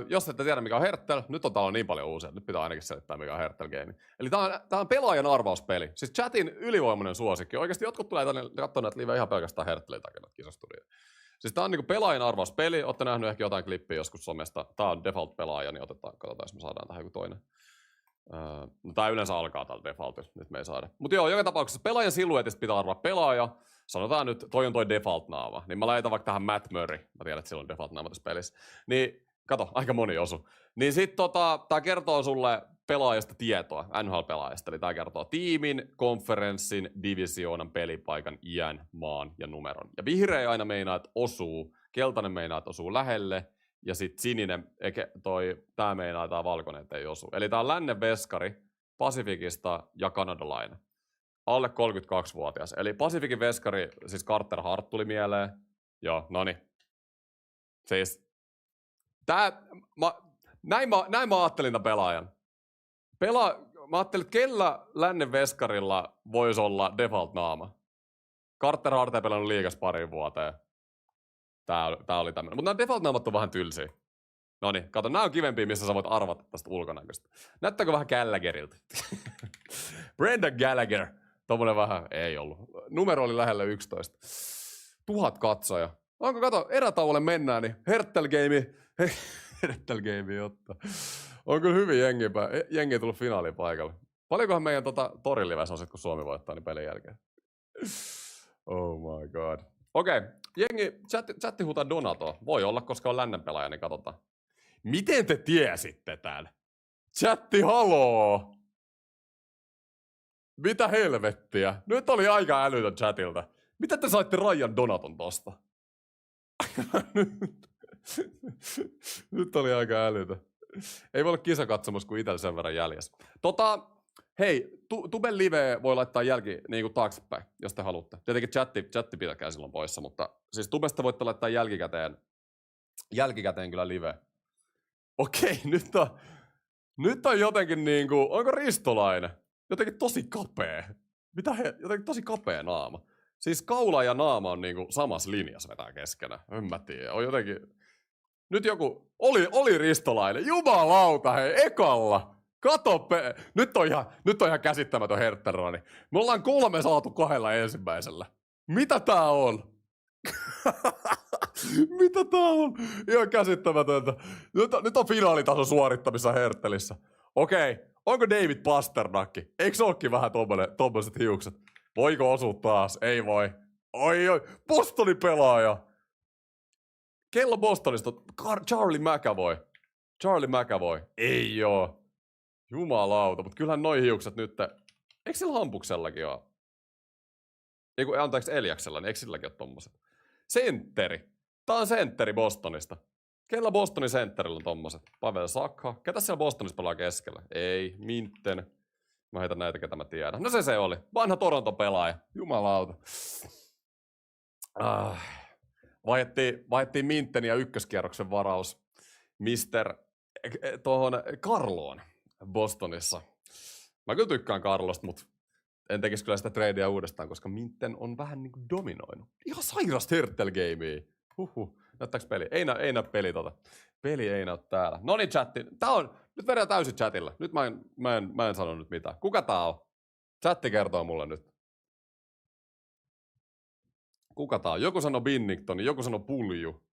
Jos ette tiedä mikä on Herttel, nyt on täällä niin paljon uusia, nyt pitää ainakin selittää mikä on Herttel Game. Eli tää on pelaajan arvauspeli. Siis chatin ylivoimainen suosikki. Oikeasti jotkut tulee tänne katsomaan näitä live ihan pelkästään Herttelin takia kisastudioon. Siis tää on niinku pelaajan arvauspeli. Ootte nähnyt ehkä jotain klippiä joskus somesta. Tää on default pelaaja, niin katsotaan jos me saadaan tähän joku toinen. No tää yleensä alkaa tällä defaultilla, nyt me ei saada. Mut joo, joka tapauksessa pelaajan siluetista pitää arvaa pelaaja. Sanotaan nyt, toi on toi default-naama. Niin mä laitan vaikka tähän Matt Murray. Mä tiedän, että sillä on default-naama tässä pelissä. Niin, kato, aika moni osu. Niin sit tää kertoo sulle pelaajasta tietoa, NHL-pelaajasta. Eli tää kertoo tiimin, konferenssin, divisioonan, pelipaikan, iän, maan ja numeron. Ja vihreä aina meinaa, että osuu, keltainen meinaa, että osuu lähelle. Ja sit sininen, tää meinaa, tää valkoinen, että ei osu. Eli tää on lännen veskari, Pasifikista ja kanadalainen. Alle 32-vuotias. Eli Pasifikin veskari, siis Carter Hart tuli mieleen. Joo, noni. Siis, näin mä ajattelin tämän pelaajan. Mä ajattelin, että kellä lännen veskarilla voisi olla default-naama. Carter Hart ei pelannut liigas pariin vuoteen. Tää oli tämmönen. Mutta nämä default-naamat on vähän tylsiä. Noniin, kato, nämä on kivempiä, missä sä voit arvata tästä ulkonäköistä. Näyttääkö vähän Gallagherilta? Brendan Gallagher. Tommonen vähän, ei ollut. Numero oli lähellä 11. 1000 katsoja. Onko, kato, erätauolle mennään, niin Herttel Game ottaa. On kyllä hyvin jengi tullut finaaliin paikalle. Paljonkohan meidän torilives on sit, kun Suomi voittaa, niin pelin jälkeen? Oh my god. Okei, jengi, chatti huutaa Donato. Voi olla, koska on lännen pelaaja, niin katsotaan. Miten te tiesitte tän? Chatti, haloo! Mitä helvettiä? Nyt oli aika älytön chatilta. Mitä te saitte Ryan Donaton tosta? Nyt oli aika älytön. Ei voi olla kisakatsomus, kun itsellä sen verran jäljessä. Hei, Tuben live voi laittaa niinku taaksepäin, jos te haluatte. Tietenkin chatti pitäkää silloin poissa, mutta siis Tubesta voitte laittaa jälkikäteen kyllä live. Okei, nyt on jotenkin niinku, onko Ristolainen? Jotenkin tosi kapea. Jotenkin tosi kapea naama. Siis kaula ja naama on niinku samassa linjassa vetää keskenään. En mä tiedä. On jotenkin... Nyt joku... Oli Ristolainen. Jumalauta, hei, ekalla. Kato, nyt on ihan käsittämätön hertterani. Me ollaan 3 saatu 2 ensimmäisellä. Mitä tää on? Mitä tää on? Ihan käsittämätöntä. Nyt on finaalitason suorittamissa Herttelissä. Okei, onko David Pasternakki? Eikö se ookin vähän tommoset hiukset? Voiko osua taas? Ei voi. Oi, Bostonin pelaaja. Kello Bostonista? Charlie McAvoy. Ei oo. Jumalauta, mutta kyllähän noi hiukset nyt... Eikö sillä Hampuksellakin oo? Anteeksi, Eliaksella, niin eikö silläkin oo tommoset? Sentteri. Tää on sentteri Bostonista. Kellä Bostonin sentterillä on tommoset? Pavel Sakha. Ketä siellä Bostonissa pelaa keskellä? Ei, Minten. Mä heitän näitä, ketä mä tiedän. No se oli. Vanha Toronto-pelaaja. Jumalauta. Vaihdettiin Minten ja ykköskierroksen varaus tuohon Carloon Bostonissa. Mä kyllä tykkään Carlosta, mutta en tekisi kyllä sitä tradea uudestaan, koska Minten on vähän niinku dominoinut. Ihan sairas Herttel-gamea. Näyttääks peli? Ei näy peli Peli ei näy täällä. Noniin chatti. Nyt vedään täysin chatilla. Nyt mä en sano nyt mitään. Kuka tää on? Chatti kertoo mulle nyt. Kuka tää on? Joku sanoo Binnington, joku sanoo Pulju.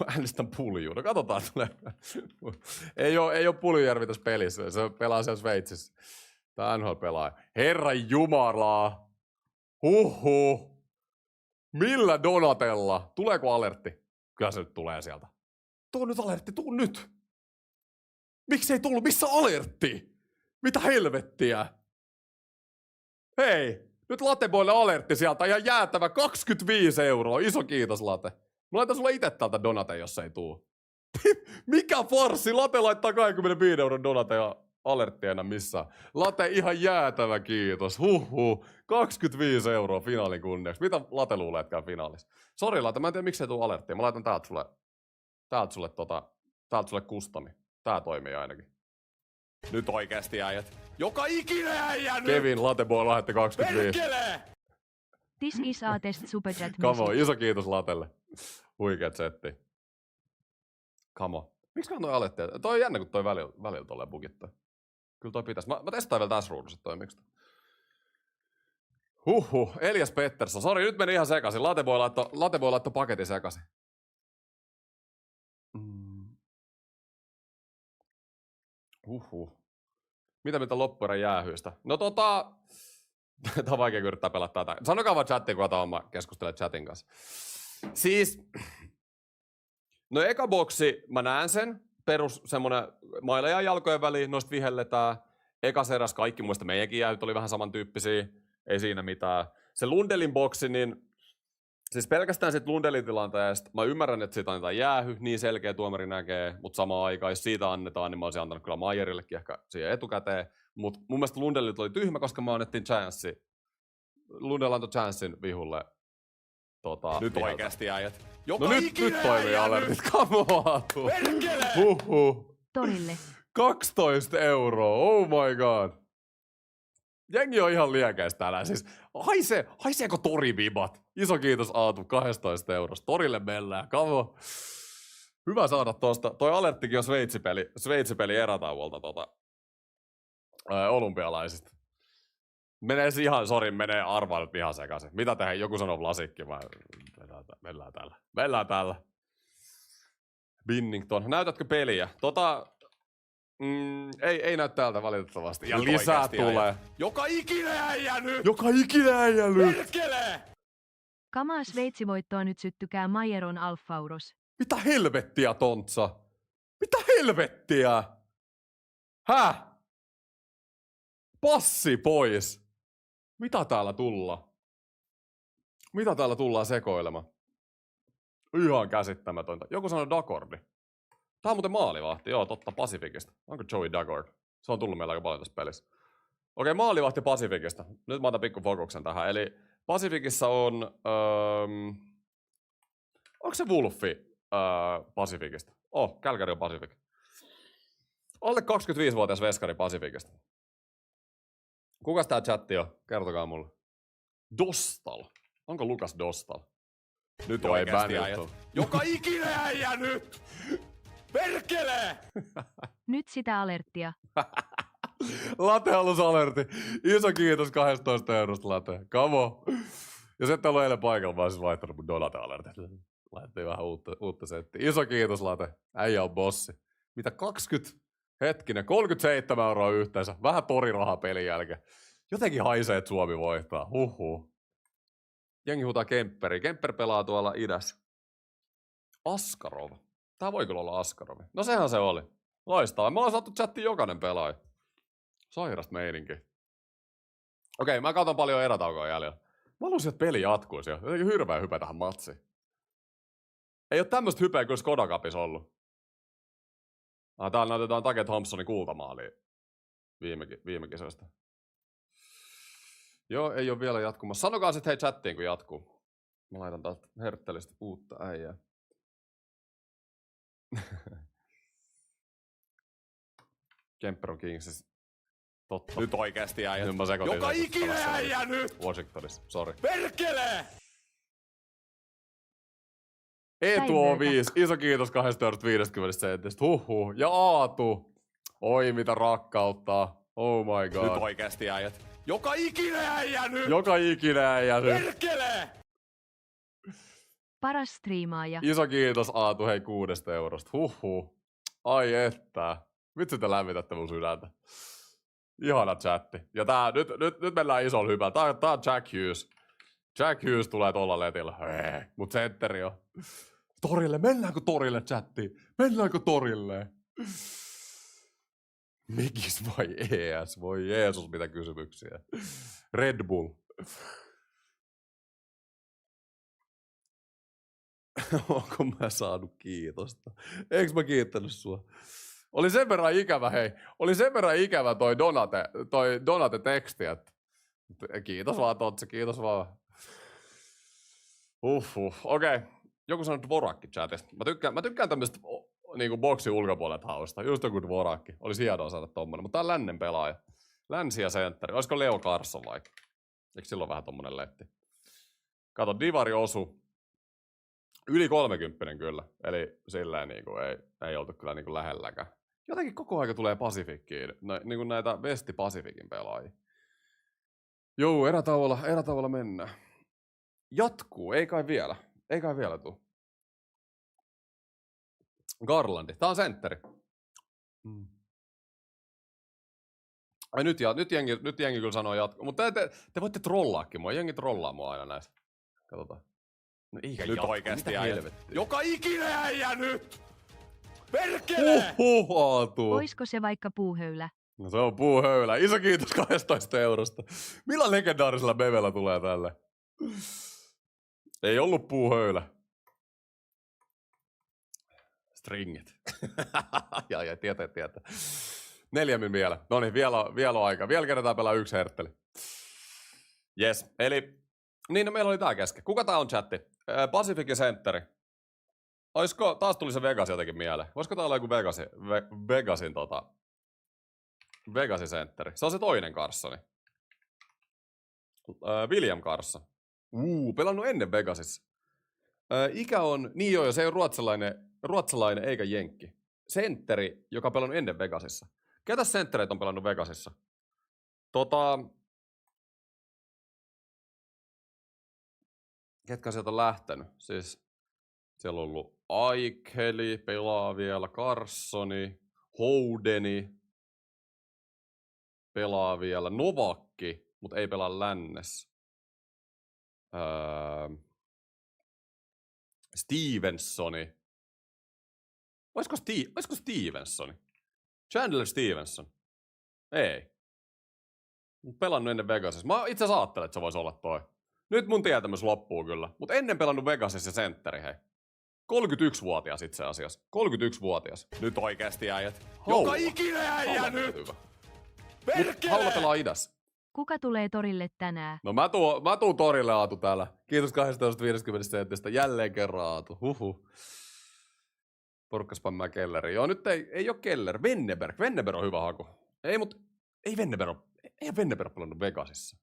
Äänestän Pulju. No katsotaan tulee. ei oo Puljujärvi tässä pelissä. Se pelaa siellä Sveitsissä. Tää NHL-pelaaja. Herran jumalaa. Huhhuh. Millä Donatella? Tuleeko alertti? Kyllä se nyt tulee sieltä. Tuu nyt alertti, tuu nyt! Miksi ei tullut? Missä alertti? Mitä helvettiä? Hei! Nyt Lateboille alertti sieltä, ihan jäätävä 25 €. Iso kiitos, Late. Mä laitan sulle itse täältä donate, jos ei tuu. Mikä farssi? Late laittaa 25 € donate ja alertti enää missään. Late ihan jäätävä kiitos. Huhhuh. 25 € finaalin kunniaksi. Mitä Late luulee, että käy finaalissa? Sori Late, mä en tiedä miksei tuu alerttia. Mä laitan täältä sulle custami. Tää toimii ainakin. Nyt oikeesti äijät. Joka ikinen äijä nyt! Kevin Lateboy lähetti 25. Perkele! This is a test superchat Come on, message. iso kiitos Latelle. Huikeet setti. Come on. Miksi mä toi alettiin? Toi on jännä, kun toi välillä tolleen bugittaa. Kyllä toi pitäis. Mä testaan vielä tässä ruudussa, että toimiks toi. Huhhuh, Elias Pettersson. Sori, nyt meni ihan sekaisin. Lateboy laittoi paketin sekaisin. Huhhuh. Mitä loppuerän jäähyistä? No tää on vaikea yrittää pelata tätä. Sanokaa vaan chattiin, kun mä keskustelen chatin kanssa. Siis, no eka boksi, mä näen sen. Perus semmonen mailla ja jalkojen väliin, noista vihelletään. Ekas eräs kaikki, muista meidänkin jäähyt oli vähän samantyyppisiä. Ei siinä mitään. Se Lundelin boksi, niin siis pelkästään sit Lundelin tilanteesta, mä ymmärrän, että siitä annetaan jäähy, niin selkeä tuomari näkee, mutta samaan aikaan, jos siitä annetaan, niin mä olisin antanut kyllä Maijerillekin ehkä siihen etukäteen. Mutta mun mielestä Lundelit oli tyhmä, koska me annettiin chanssi. Lundell antoi chanssin vihulle. Nyt oikeesti äijät. No nyt toimii alertit, come on! Perkele! Huhhuh. Torille. 12 €, oh my god. Jengi on ihan liekeistä täällä. Siis haiseeko torivibat? Iso kiitos Aatu, 12 €. Torille mennään, come on. Hyvä saada tosta. Toi alerttikin on Sveitsi-peli erätauolta olympialaisista. Menee ihan, menee arvailut ihan sekaisin. Mitä tehdään? Joku sanoo Vlasikki vai? Mennään täällä. Binnington. Näytätkö peliä? Ei näy täältä valitettavasti. Ja Nyt lisää oikeesti tulee. äijät. Joka ikinen äijä nyt! Joka ikinen äijä nyt! Perkele! Kamaa Sveitsi-voittoa nyt syttykää Maieron Alfauros. Mitä helvettiä, Tontsa? Mitä helvettiä? Häh? Passi pois. Mitä täällä tullaan sekoilemaan? Ihan käsittämätöntä. Joku sanoi Dakordi. Tää on muuten maalivahti. Joo, totta, Pacificista. Onko Joey Dagord? Se on tullut meillä aika paljon tässä pelissä. Okei, maalivahti Pacificista. Nyt mä otan pikku fokuksen tähän. Eli Pacificissa on... onko se Wolfi Pacificista? Calgary on Pacific. Alle 25-vuotias veskari Pacificista. Kukas tää chatti on? Kertokaa mulle. Dostal. Onko Lukas Dostal? Nyt on ei bännitty. Joka ikinen äijä nyt! Perkele! Nyt sitä alerttia. Late halus alertti. Iso kiitos 12 € Late. Come on. Ja sitten ollut eilen paikalla, mä oon siis vaihtanut mun donate-alertit. Laitettiin vähän uutta settiä. Iso kiitos Late. Äijä on bossi. Mitä 37 € yhteensä. Vähän torirahaa pelin jälkeen. Jotenkin haisee, että Suomi voittaa. Huhhuh. Jengi huutaa Kempperi. Kemper pelaa tuolla idässä. Askarov. Tää voi kyllä olla Askarov. No sehän se oli. Loistavaa. Me ollaan saatu chattiin jokainen pelaaja. Sairast meininki. Okei, mä katson paljon erätaukoa jäljellä. Mä haluaisin, että peli jatkuisi jo. Jotenkin hirveä hype tähän matsiin. Ei oo tämmöstä hypeä kyllä Skoda Cupissa ollut. Täällä näytetään Tage Thompsonin kultamaalia viime kisoista. Joo, ei oo vielä jatkumassa. Sanokaa sit hei chattiin, kun jatkuu. Mä laitan täältä herttelistä uutta äijää. Kemper on Kingsissä. Totta. Nyt oikeesti äijät. Nyt mä sekoitin Joka sen, ikinen se oli äijä nyt! Washingtonissa, sori. Perkele! Eetu on 5. Iso kiitos 2,50 sentistä. Huhhuh. Ja Aatu. Oi mitä rakkautta. Oh my god. Nyt oikeesti äijät. Joka ikinen äijä nyt! Joka ikinen äijä nyt. Perkele! Paras striimaaja. Iso kiitos Aatu hei 6 €. Huhhuh. Ai että. Vitsi te lämmitätte mun sydäntä. Ihana chatti. Ja nyt mennään isolla hypällä. Tää on Jack Hughes. Jack Hughes tulee tuolla letillä. Mut sentteri on. Torille, mennäänkö torille chattiin? Mennäänkö torille? Mikis vai ES? Voi Jeesus, mitä kysymyksiä. Red Bull. Onko mä saanut kiitosta? Eikö mä kiittänyt sua? Oli sen verran ikävä, hei. Oli sen verran ikävä toi Donate-teksti, että kiitos vaan Totsi, kiitos vaan. Okei. Joku sanoi Dvorakki chatista. Mä tykkään tämmöistä niinku boksin ulkopuolelta hausta. Just joku Dvorakki. Olisi hienoa saada tommonen. Mutta tää on lännen pelaaja. Länsi ja sentteri. Olisiko Leo Carson vaikka? Eikö silloin vähän tommonen letti? Kato, Divari osu. Yli 30 kyllä. Eli silleen niinku ei oltu kyllä niinku lähelläkään. Jotenkin koko aika tulee Pacificiin. Niinku näitä Vesti Pacificin pelaajia. Joo, erätauolla mennään. Jatkuu, ei kai vielä tuu. Garlandi, tää on sentteri. Ai nyt jengi kyllä sanoo jatkuu. Mutta te voitte trollaakin mua, jengi trollaa mua aina näistä. Katsotaan. No eikä Nyt jatkuu, oikeesti mitä äijät. helvettiä. Joka ikinen äijä nyt! Perkele! Aatuu. Oisko se vaikka puuhöylä? No se on puuhöylä. Iso kiitos 12 eurosta. Millä legendaarisella bevellä tulee tälle? Ei ollut puuhöylä. Stringit. ja tietää. 4 min vielä. Noniin, vielä on aika. Vielä kerätään pelaa 1 hertteli. Jes, eli niin, no meillä oli tää kesken. Kuka tää on chatti? Pacific Centeri. Oisko, taas tuli se Vegas jotenkin mieleen. Voisiko tää olla joku Vegasin sentteri? Se on se toinen Carsoni. William Carson. Pelannut ennen Vegasissa. Ikä on, niin joo, se ei ole ruotsalainen eikä jenkki. Sentteri, joka on pelannut ennen Vegasissa. Ketä senttereitä on pelannut Vegasissa? Ketkä sieltä on lähtenyt? Siis siellä on ollut Aikeli, pelaa vielä, Carsoni, Houdeni, pelaa vielä, Novakki, mutta ei pelaa lännessä. Stevensoni. Olisiko Stevensoni? Chandler Stevenson. Ei. Pelannut ennen Vegasissa. Mä itse asiassa ajattelin, että se voisi olla toi. Nyt mun tietämys loppuu kyllä. Mutta ennen pelannut Vegasissa sentteri, hei. 31-vuotias itse asiassa. 31-vuotias. Nyt oikeesti äijät. Haula. Joka ikinen äijä nyt! Hyvä. Perkele! Haula pelaa idässä. Kuka tulee torille tänään? No mä tuun torille Aatu täällä. Kiitos 250 sentistä. Jälleen kerran Aatu. Porukka spämmää kelleriin. Joo, nyt ei oo keller. Venneberg. Venneberg on hyvä haku. Ei Venneberg pelannut Vegasissa.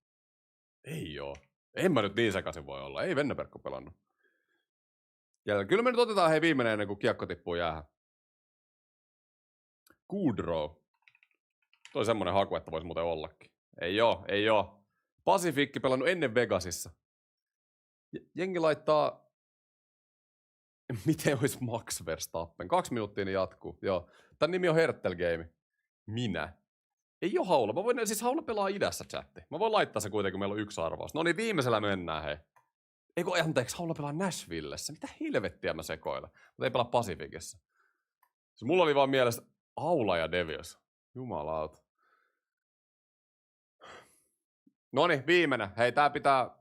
Ei oo. En mä nyt niin sekaisin voi olla. Ei Venneberg ole pelannut. Ja kyllä me nyt otetaan hei viimeinen ennen kuin kiekko tippuu jäähän. Goodrow. Toi semmonen haku, että vois muuten ollakin. Ei oo. Pacific pelannut ennen Vegasissa. Jengi laittaa... Miten olisi Max Verstappen? 2 minuuttia niin jatkuu. Joo. Tän nimi on Hertelgame. Minä. Ei oo Haula. Haula pelaa idässä chatti. Mä voin laittaa se kuitenkin, kun meillä on 1 arvaus. No niin, viimeisellä mennään hei. Eikö anteeksi, Haula pelaa Nashvillessä. Mitä helvettiä mä sekoilen? Mutta ei pelaa Pacificissa. Siis mulla oli vaan mielessä Haula ja Devils. Jumalauta. Noniin, viimeinen. Hei, tää pitää...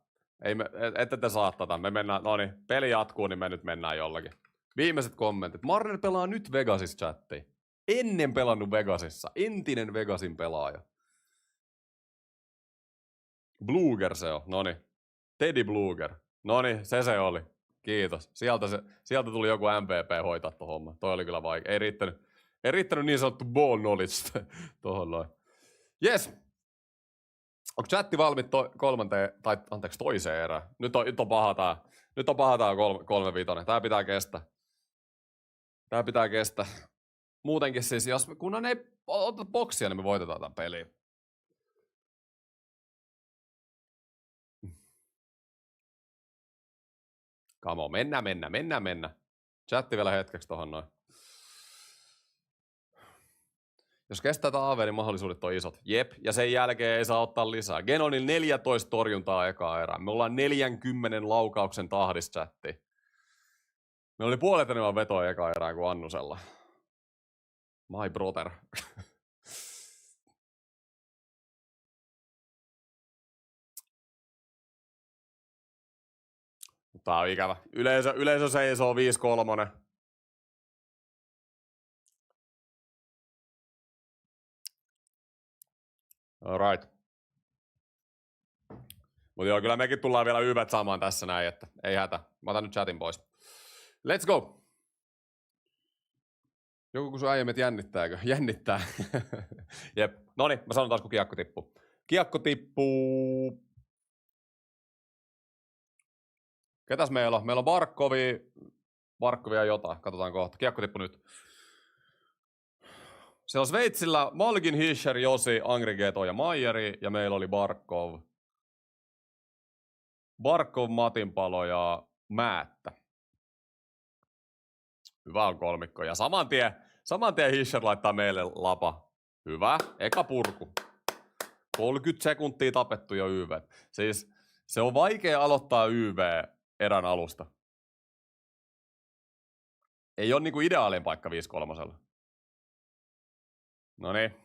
Ette te saa tätä. Me mennään, noniin, peli jatkuu, niin me nyt mennään jollakin. Viimeiset kommentit. Marner pelaa nyt Vegasissa chattiin. Ennen pelannut Vegasissa. Entinen Vegasin pelaaja. Bluger se on, noniin. Teddy Bluger. Noniin, se oli. Kiitos. Sieltä tuli joku MVP hoitaa tuon homman. Toi oli kyllä vaikea. Ei riittänyt niin sanottu ball knowledge tohon noin. Jes. Onko chatti valmiit toiseen erään? Nyt on paha tää. Nyt on paha tää 3-5. Tää pitää kestää. Muutenkin siis, kunhan ei ota boksia, niin me voitetaan tämän peliin. Come on, mennään. Chatti vielä hetkeksi tohon noin. Jos kestää tää AV, niin mahdollisuudet on isot. Jep, ja sen jälkeen ei saa ottaa lisää. Genonil 14 torjuntaa ekaa erää. Me ollaan 40 laukauksen tahdissa chatti. Me oli puolet enemmän vetoa ekaa erää kuin Annusella. My brother. Tää on ikävä. Yleisö seisoo 5-3. Alright. Mut joo, kyllä mekin tullaan vielä YVt saamaan tässä näin, että ei hätä. Mä otan nyt chatin pois. Let's go! Joku kysyi aiemmin, että jännittääkö? Jännittää. Jep. Noniin, mä sanon taas, kun kiekko tippuu. Kiekko tippuu. Ketäs meillä on? Meillä on Barkovia jotain. Katsotaan kohta. Kiekko tippuu nyt. Siellä on Sveitsillä Malgin, Hischer, Josi, Angrigeto ja Maieri. Ja meillä oli Barkov, Matinpalo ja Määttä. Hyvä on kolmikko. Ja saman tien Hischer laittaa meille lapa. Hyvä. Eka purku. 30 sekuntia tapettu jo YV. Siis se on vaikea aloittaa YV erän alusta. Ei ole niinku ideaalin paikka 5-3. Noniin.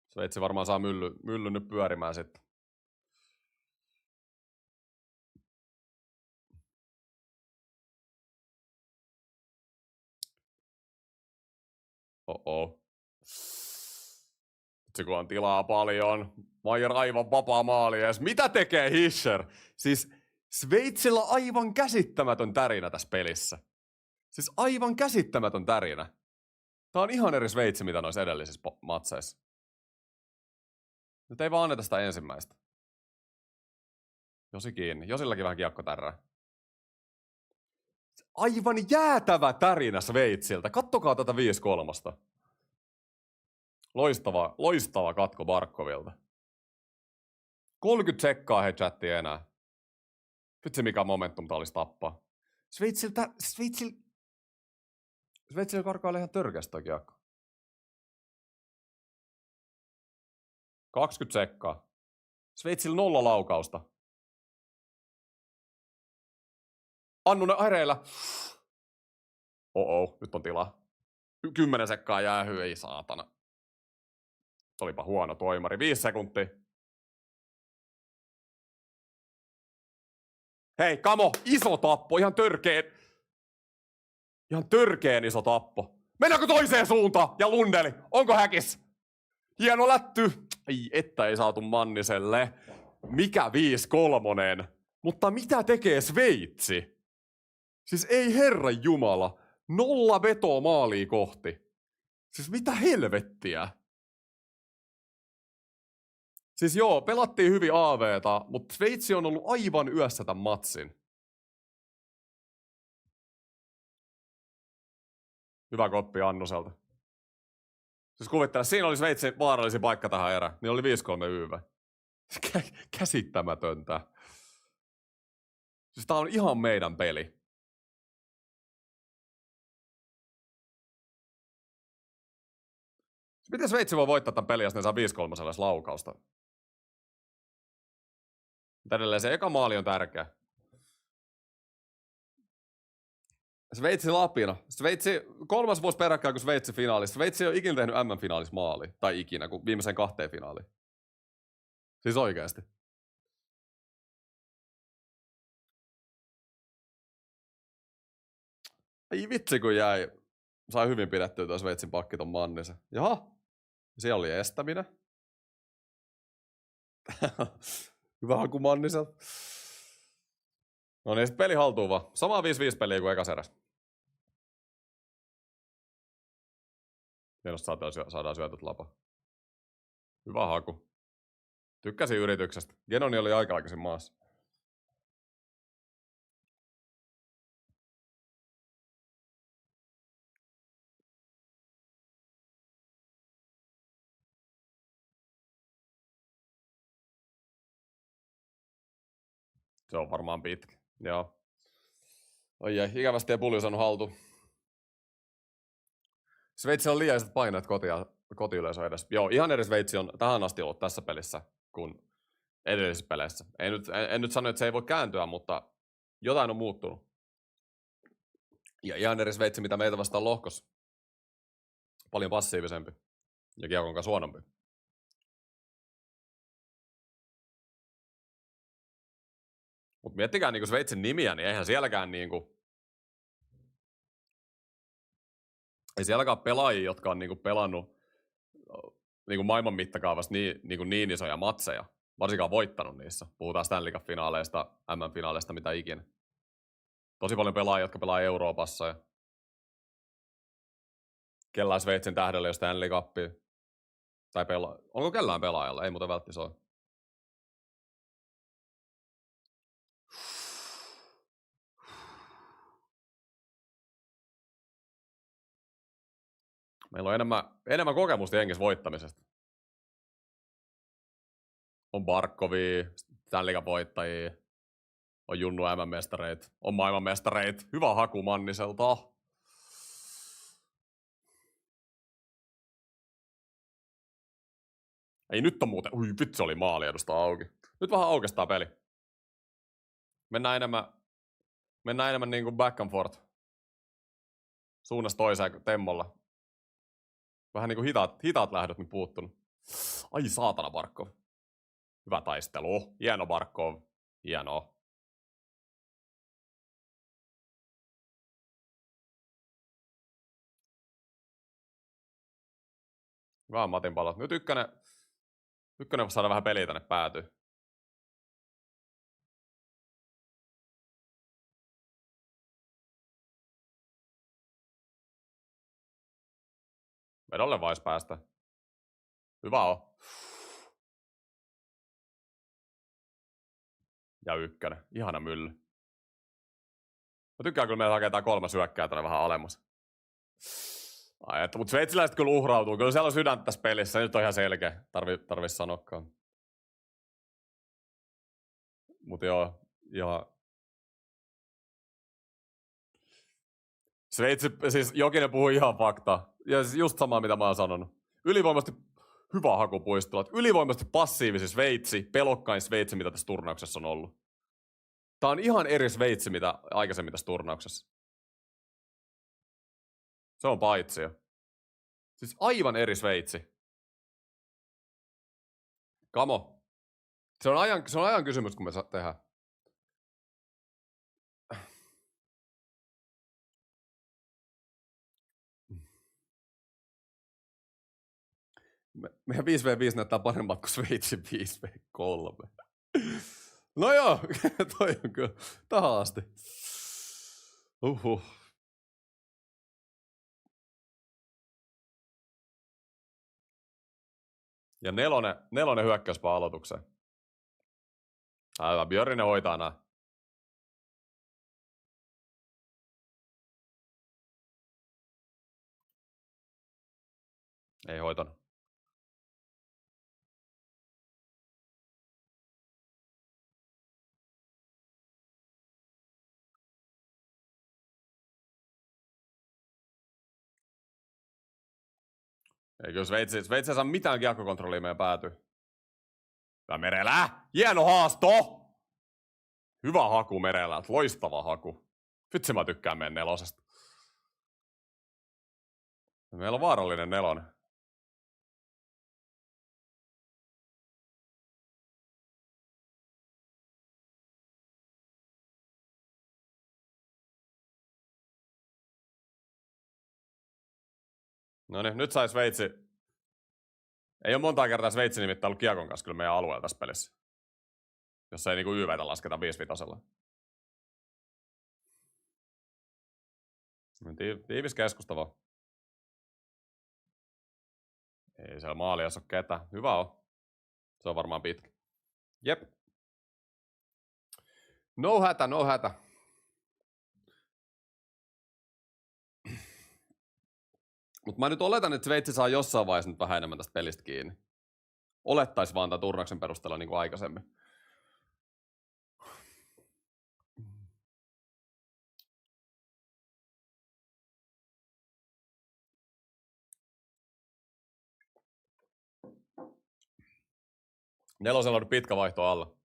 Sveitsi varmaan saa mylly nyt pyörimään sitten. Se kun on tilaa paljon. Maier aivan vapaa maali edes. Mitä tekee Hischer? Siis Sveitsillä aivan käsittämätön tärinä tässä pelissä. Siis aivan käsittämätön tärinä. Tää on ihan eri Sveitsi, mitä noissa edellisissä matseissa. Nyt ei vaan anneta sitä ensimmäistä. Josi kiinni. Josillakin vähän kiekko tärrää. Aivan jäätävä tärinä Sveitsiltä. Kattokaa tätä 5-3. Loistava katko Barkovilta. 30 sekkaa he chatti enää. Vitsi mikä momentum tää olisi tappaa. Sveitsillä karkailee ihan törkeästi toi kiekko. 20 sekkaa. Sveitsillä 0 laukausta. Annunen hereillä. Nyt on tilaa. 10 sekkaa jäähy, ei saatana. Olipa huono toimari. 5 sekuntia. Hei, kamo, iso tappo, ihan törkeen iso tappo. Mennäänkö toiseen suuntaan? Ja Lundeli, onko häkis? Hieno lätty. Ei, että ei saatu Manniselle. Mikä 5-3? Mutta mitä tekee Sveitsi? Siis ei herran jumala. 0 vetoa maalia kohti. Siis mitä helvettiä? Siis joo, pelattiin hyvin AV:ta, mutta Sveitsi on ollut aivan yössä tämän matsin. Hyvä koppi Annuselta. Siis kuvittele, siinä oli Sveitsin vaarallisin paikka tähän erään. Niin oli 5-3 YV. Käsittämätöntä. Siis tää on ihan meidän peli. Miten Sveitsi voi voittaa tämän pelin, jos ne saa 5-3 laukausta? Mutta edelleen se eka maali on tärkeä. Sveitsi Lapina. Sveitsi 3. vuosi peräkkäin kuin Sveitsi finaalissa. Sveitsi ei ole ikinä tehnyt MM-finaalissa maali. Tai ikinä, kuin viimeisen 2 finaaliin. Siis oikeasti. Ei vitsi kun sai hyvin pidettyä tuo Sveitsin pakki ton Mannisen. Jaha. Siellä oli estäminen. Hyvä haku Manniselta. No niin, sit peli haltuun vaan. Samaa 5-5 peliä kuin ekas eräs. Hienosti saadaan syötöt lapa. Hyvä haku. Tykkäsin yrityksestä. Genoni oli aika aikaisin maassa. Se on varmaan pitkä. Joo. Oi ei, ikävästi ei pulju saanut haltuun. Sveitsi on liialliset paineet kotiyleisö edes. Joo, ihan eri Sveitsi on tähän asti ollut tässä pelissä kuin edellisissä peleissä. En nyt sano, että se ei voi kääntyä, mutta jotain on muuttunut. Ja ihan eri Sveitsi, mitä meitä vastaan lohkos. Paljon passiivisempi. Ja kiekon kanssa huonompi. Mut miettikää niinku Sveitsin nimiä, niin eihän sielläkään niinku... Ei sielläkään pelaajia, jotka on niinku pelannut niinku maailman mittakaavassa niin isoja matseja. Varsinkaan voittanut niissä. Puhutaan Stanley Cup-finaaleista, MM-finaaleista, mitä ikinä. Tosi paljon pelaajia, jotka pelaa Euroopassa. Ja kellään Sveitsin tähdellä jo Stanley Cupia. Tai onko kellään pelaajalla? Ei muuten välttämättä ole. Meillä on enemmän kokemusta jengissä voittamisesta. On Barkovia, Stanley Cup-voittajia, on Junnu MM-mestareita, on maailmanmestareita. Hyvä haku Manniselta. Ei nyt on muuten, vitsi oli maali edusta auki. Nyt vähän aukestaa peli. Mennään enemmän niin kuin back and forth. Suunnasta toiseen temmolla. Vähän niin kuin hitaat lähdöt nyt puuttunut. Ai saatana Barkov. Hyvä taistelu. Hieno Barkov. Hienoa. Hyvä Matin palot. Nyt ykkönen voisi saada vähän peliä tänne päätyy. Vedolle vais päästä. Hyvä on. Ja ykkönen. Ihana mylly. Mä tykkään kyllä meillä hakee 3 syökkää tänne vähän alemmas. Ai että, mut sveitsiläiset kyllä uhrautuu. Kyllä siellä on sydäntä tässä pelissä. Nyt on ihan selkeä. Tarvi sanoakaan. Mut joo. Ja... Sveitsi, siis Jokinen puhuu ihan faktaa. Ja siis just samaa mitä mä oon sanonut. Ylivoimasti hyvä haku puistolla. Ylivoimasti passiivisi Sveitsi, pelokkain Sveitsi, mitä tässä turnauksessa on ollut. Tää on ihan eri Sveitsi, mitä aikaisemmin tässä turnauksessa. Se on paitsi jo. Siis aivan eri Sveitsi. Kamo. Se on ajan kysymys, kun me tehdään. Meidän 5v5 näyttää paremmat kuin Sveitsin 5v3. No joo, toi on kyllä tähän asti. Ja nelonen hyökkäyspää aloitukseen. Aivan, Björninen hoitaa nää. Ei hoitanut. Ei kyllä Sveitsi ei saa mitään kiekkokontrollia meidän päätyy. Tää Merelä! Hieno haasto! Hyvä haku Merelä, loistava haku. Vitsi mä tykkään meidän nelosesta. Meillä on vaarallinen nelonen. No niin, nyt sai Sveitsi. Ei ole montaa kertaa Sveitsi nimittäin ollut kiekon kanssa kyllä meidän alueella tässä pelissä. Jos ei niinku YVtä lasketa 5-5. Tiivis keskustava. Ei siellä maaliassa ole ketään. Hyvä on. Se on varmaan pitkä. Jep. No hätä. Mutta mä nyt oletan, että Sveitsi saa jossain vaiheessa nyt vähän enemmän tästä pelistä kiinni. Olettais vaan tämän turnauksen perusteella niin kuin aikaisemmin. Nelosella on pitkä vaihto alla.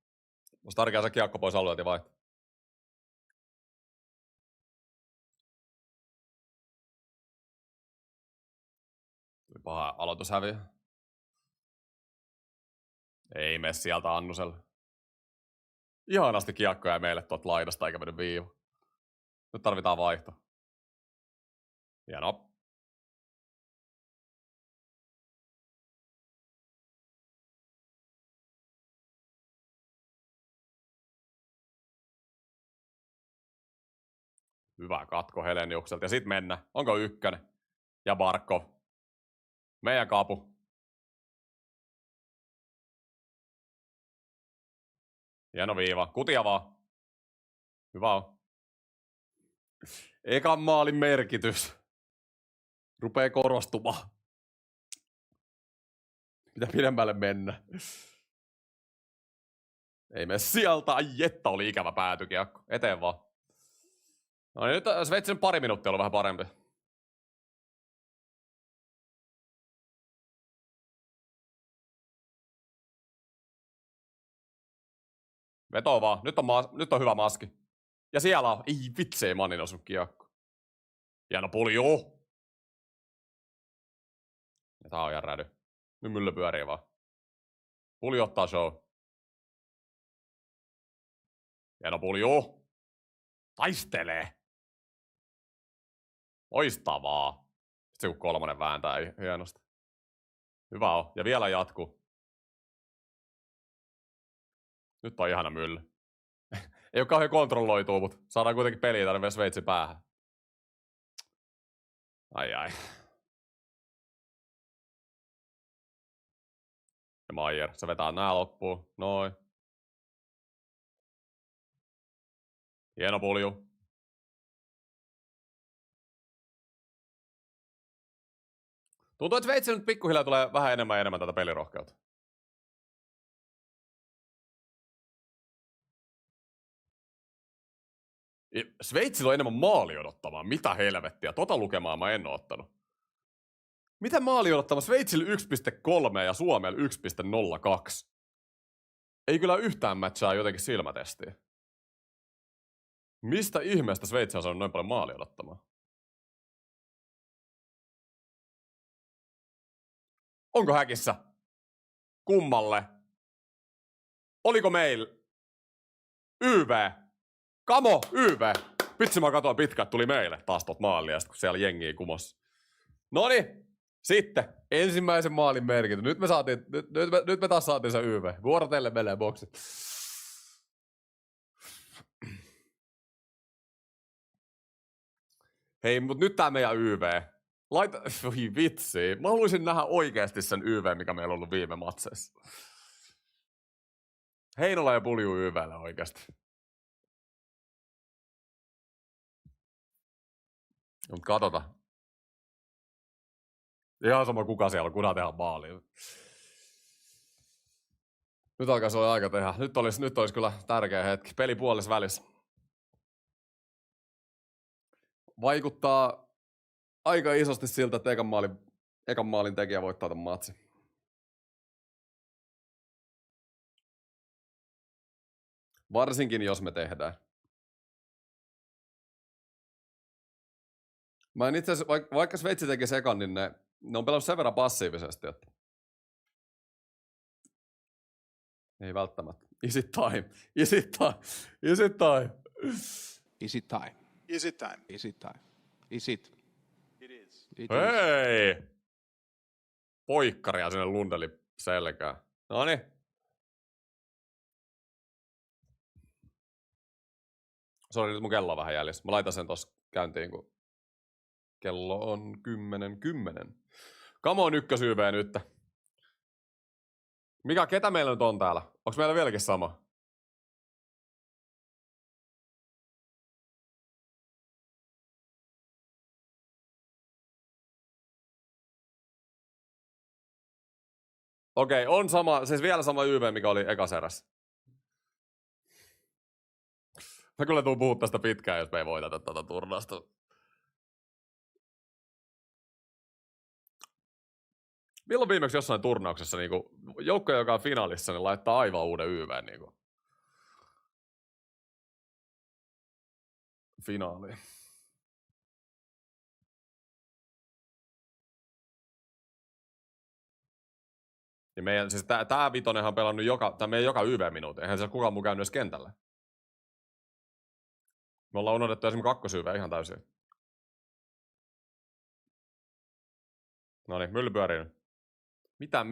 Olisi tärkeää se kiekko pois alueelta ja vaihto. Tuli paha aloitushäviö. Ei mene sieltä Annuselle. Ihanasti kiekko jäi meille tuolta laidasta eikä mennyt viiva. Nyt tarvitaan vaihto. Hienoa. Hyvä katko Heleniukselta. Ja sit mennä. Onko ykkönen? Ja Barkov. Meidän kapu. Hieno viiva. Kutia vaan. Hyvä on. Ekan maalin merkitys. Rupee korostumaan. Mitä pidemmälle mennä. Ei mene sieltä. Ai jetta, oli ikävä päätykiekko. Eteen vaan. No niin, nyt Sveitsin pari minuuttia ollut vähän parempi. Vetoo vaan. Nyt on hyvä maski. Ja siellä on. Ei vitsi, ei Manin osunut kiekko. Hieno pulju. Ja tää on ihan rädy. Nyt mylly pyörii vaan. Pulju ottaa show. Hieno pulju. Taistelee. Loistavaa. Sitten kun kolmonen vääntää hienosti. Hyvä on. Ja vielä jatkuu. Nyt on ihana mylly. Ei ole kauhean kontrolloitua, mutta saadaan kuitenkin peliä tänne Sveitsin päähän. Ai. Ja Maier, se vetää nää loppuun. Noin. Hieno pulju. Tuntuu, että Sveitsi nyt pikkuhiljaa tulee vähän enemmän tätä pelirohkeutta. Sveitsillä on enemmän maali odottamaan. Mitä helvettiä? Tota lukemaa mä en oo ottanut. Miten maali odottama? Sveitsillä 1.3 ja Suomella 1.02. Ei kyllä yhtään matchaa jotenkin silmätestiä. Mistä ihmeestä Sveitsi on saanut noin paljon maali odottamaan? Onko häkissä? Kummalle? Oliko meillä? YV. Kamo, YV. Vitsi mä katsoin pitkään, että tuli meille taas tuot maalia, kun siellä jengiä kumossa. Noniin, sitten ensimmäisen maalin merkitys. Nyt me taas saatiin se YV. Vuorotelle menee boksi. Hei, mut nyt tää meidän YV. Laita, oi vitsi. Mä haluaisin nähdä oikeasti sen YV, mikä meillä on ollut viime matseissa. Heinola ja Pulju YVllä oikeasti. Mut katsotaan. Ihan sama kuka siellä on, kunhan tehdään maali. Nyt alkaisi olla aika tehdä. Nyt olisi kyllä tärkeä hetki. Peli puolessa välissä. Vaikuttaa aika isosti siltä, että ekan maalin tekijä voittaa tämän matsin. Varsinkin jos me tehdään. Mä en itse asiassa, vaikka Sveitsi teki sekan, niin ne on pelannut sen verran passiivisesti, että ei välttämättä. Is it time? Is it time? Is it time? Is it time? Is it time? Is it time? Is it? It is. It is. Hei! Poikkaria sinne Lundeli selkään. Noniin. Sori, nyt mun kello on vähän jäljessä. Mä laitan sen tossa käyntiin, kun kello on 10:10. Come on ykkösyyveen nyt. Ketä meillä nyt on täällä? Onks meillä vieläkin sama? Okei, on sama, siis vielä sama YV, mikä oli ekas erässä. Mä kyllä tuun puhua tästä pitkään, jos me ei voiteta tätä turnausta. Milloin viimeksi jossain turnauksessa niin joukko, joka on finaalissa, niin laittaa aivan uuden YV niin finaaliin? Ja meidän, siis tää vitonenhan on pelannut meidän joka YV-minuutin. Eihän siellä kukaan muu käynyt edes kentällä. Me ollaan unohdettu esimerkiksi kakkosyyveä ihan täysin. Noniin, mylly pyörii nyt. Mitä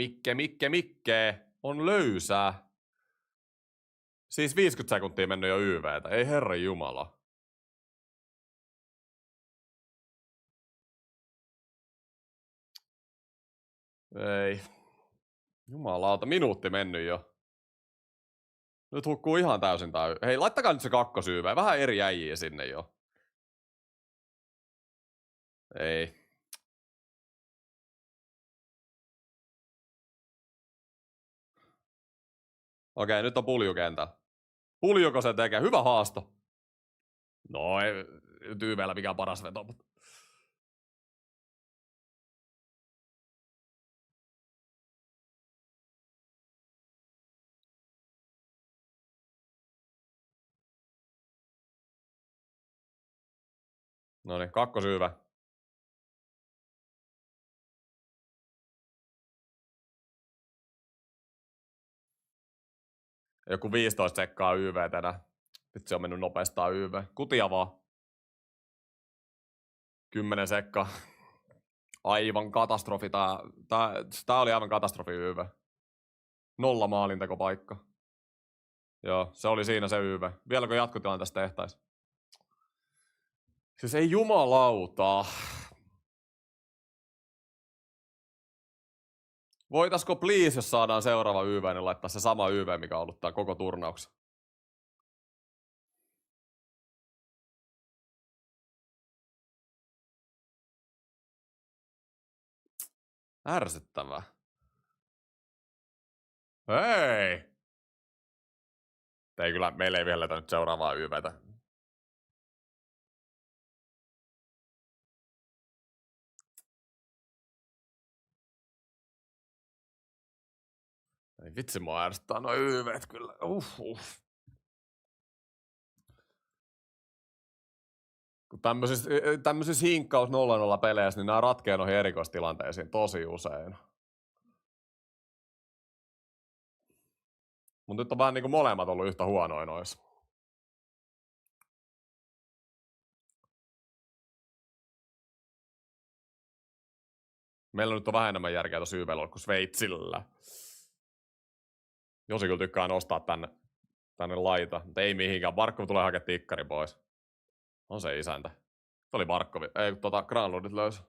Mikke? On löysää. Siis 50 sekuntia mennyt jo YVtä. Ei herran jumala. Ei. Jumalauta, minuutti mennyt jo. Nyt hukkuu ihan täysin tää. Hei, laittakaa nyt se kakkosyyvä. Vähän eri äijiä sinne jo. Ei. Okei, nyt on pulju kentällä. Puljuko se tekee? Hyvä haasto. No ei YVllä mikään paras veto, mutta... Noniin, kakkosyyvä. Joku 15 sekkaa YV tänään. Nyt se on mennyt nopeastaan YV. Kutia vaan. 10 sekkaa. Aivan katastrofi. Tää oli aivan katastrofi YV. 0 maalintekopaikka. Joo, se oli siinä se YV. Vieläkö jatkotilanteesta tehtäis? Siis ei jumalauta. Voitaisko please, jos saadaan seuraava YV, niin laittaa se sama YV, mikä on ollut tää koko turnauksen? Ärsyttävää. Hei! Ei kyllä, meille ei vihelletä nyt seuraavaa YVtä. Ei vitsi, mua ärsyttää noi YVt kyllä. Kun tämmöisissä hinkkaus 0-0 peleissä, niin nämä ratkeaa noihin erikoistilanteisiin tosi usein. Mut nyt on vähän niinku molemmat ollut yhtä huonoja noissa. Meillä nyt on vähän enemmän järkeä tossa YV:llä kuin Sveitsillä. Josi kyllä tykkää nostaa tänne laita, mutta ei mihinkään. Barkov tulee hakemaan tikkari pois. On se isäntä. Se oli Barkovi. Ei, Granlundit löysi.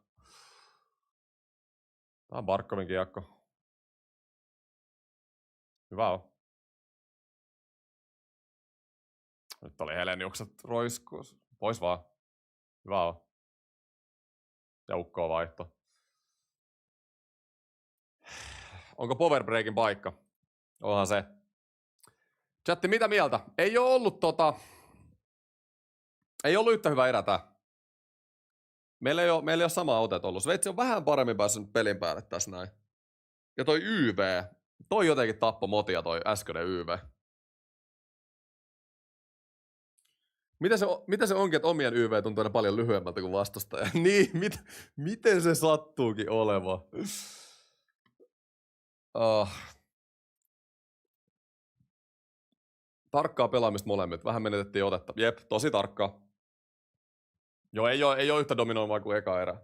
Tää on Barkovin kiekko. Hyvä on. Nyt oli Heleniukset roiskuus. Pois vaan. Hyvä on. Ja ukkoa vaihto. Onko power breakin paikka? Onhan se. Chatti, mitä mieltä? Ei oo ollut ei ollut yhtä hyvä erä tää. Meillä ei ole samaa otet ollut. Sveitsi on vähän paremmin päässyt pelin päälle tässä näin. Ja toi YV. Toi jotenkin tappoi motia toi äskeinen YV. Mitä se onkin, että omien YV tuntuu aina paljon lyhyemmältä kuin vastustaja? Niin, miten se sattuukin olemaan? Tarkkaa pelaamista molemmit. Vähän menetettiin otetta. Jep, tosi tarkkaa. Joo, ei ole yhtä dominoivaa kuin eka erä.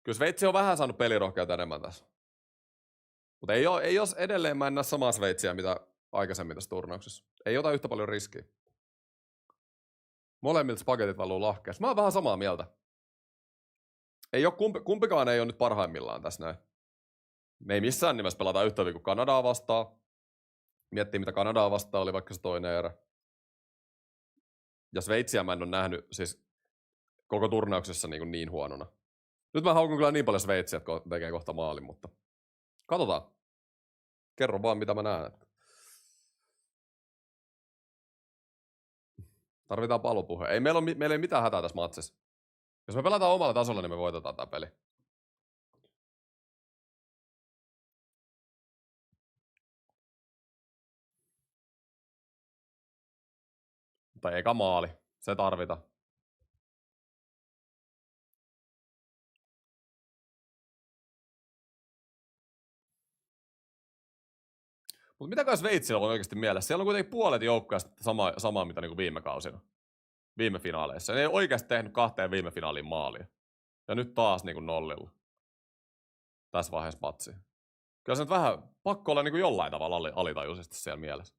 Kyllä Sveitsi on vähän saanut pelirohkeutta enemmän tässä. Mutta ei ole edelleen, mä en näe samaa Sveitsiä, mitä aikaisemmin tässä turnauksessa. Ei ota yhtä paljon riskiä. Molemmilta spagetit valuu lahkeessa. Mä oon vähän samaa mieltä. Ei ole, kumpikaan ei ole nyt parhaimmillaan tässä näin. Me ei missään nimessä pelata yhtä hyvin kuin Kanadaa vastaan. Miettii, mitä Kanadaa vastaan oli vaikka se toinen erä. Ja Sveitsiä mä en ole nähnyt siis koko turnauksessa niin huonona. Nyt mä haukun kyllä niin paljon Sveitsiä, että tekee kohta maalin, mutta katsotaan. Kerro vaan, mitä mä näen. Tarvitaan palopuhe. Ei meillä ei mitään hätää tässä matsissa. Jos me pelataan omalla tasolla, niin me voitetaan tää peli. Tai eka maali. Se tarvitaan. Mutta mitä kai Sveitsillä on oikeasti mielessä? Siellä on kuitenkin puolet joukkueesta samaa mitä niinku viime kausina. Viime finaaleissa. Ne ei oikeasti tehnyt 2 viime finaaliin maalia. Ja nyt taas niinku nollilla. Tässä vaiheessa matsia. Kyllä se nyt vähän pakko olla niinku jollain tavalla alitajuisesti siellä mielessä.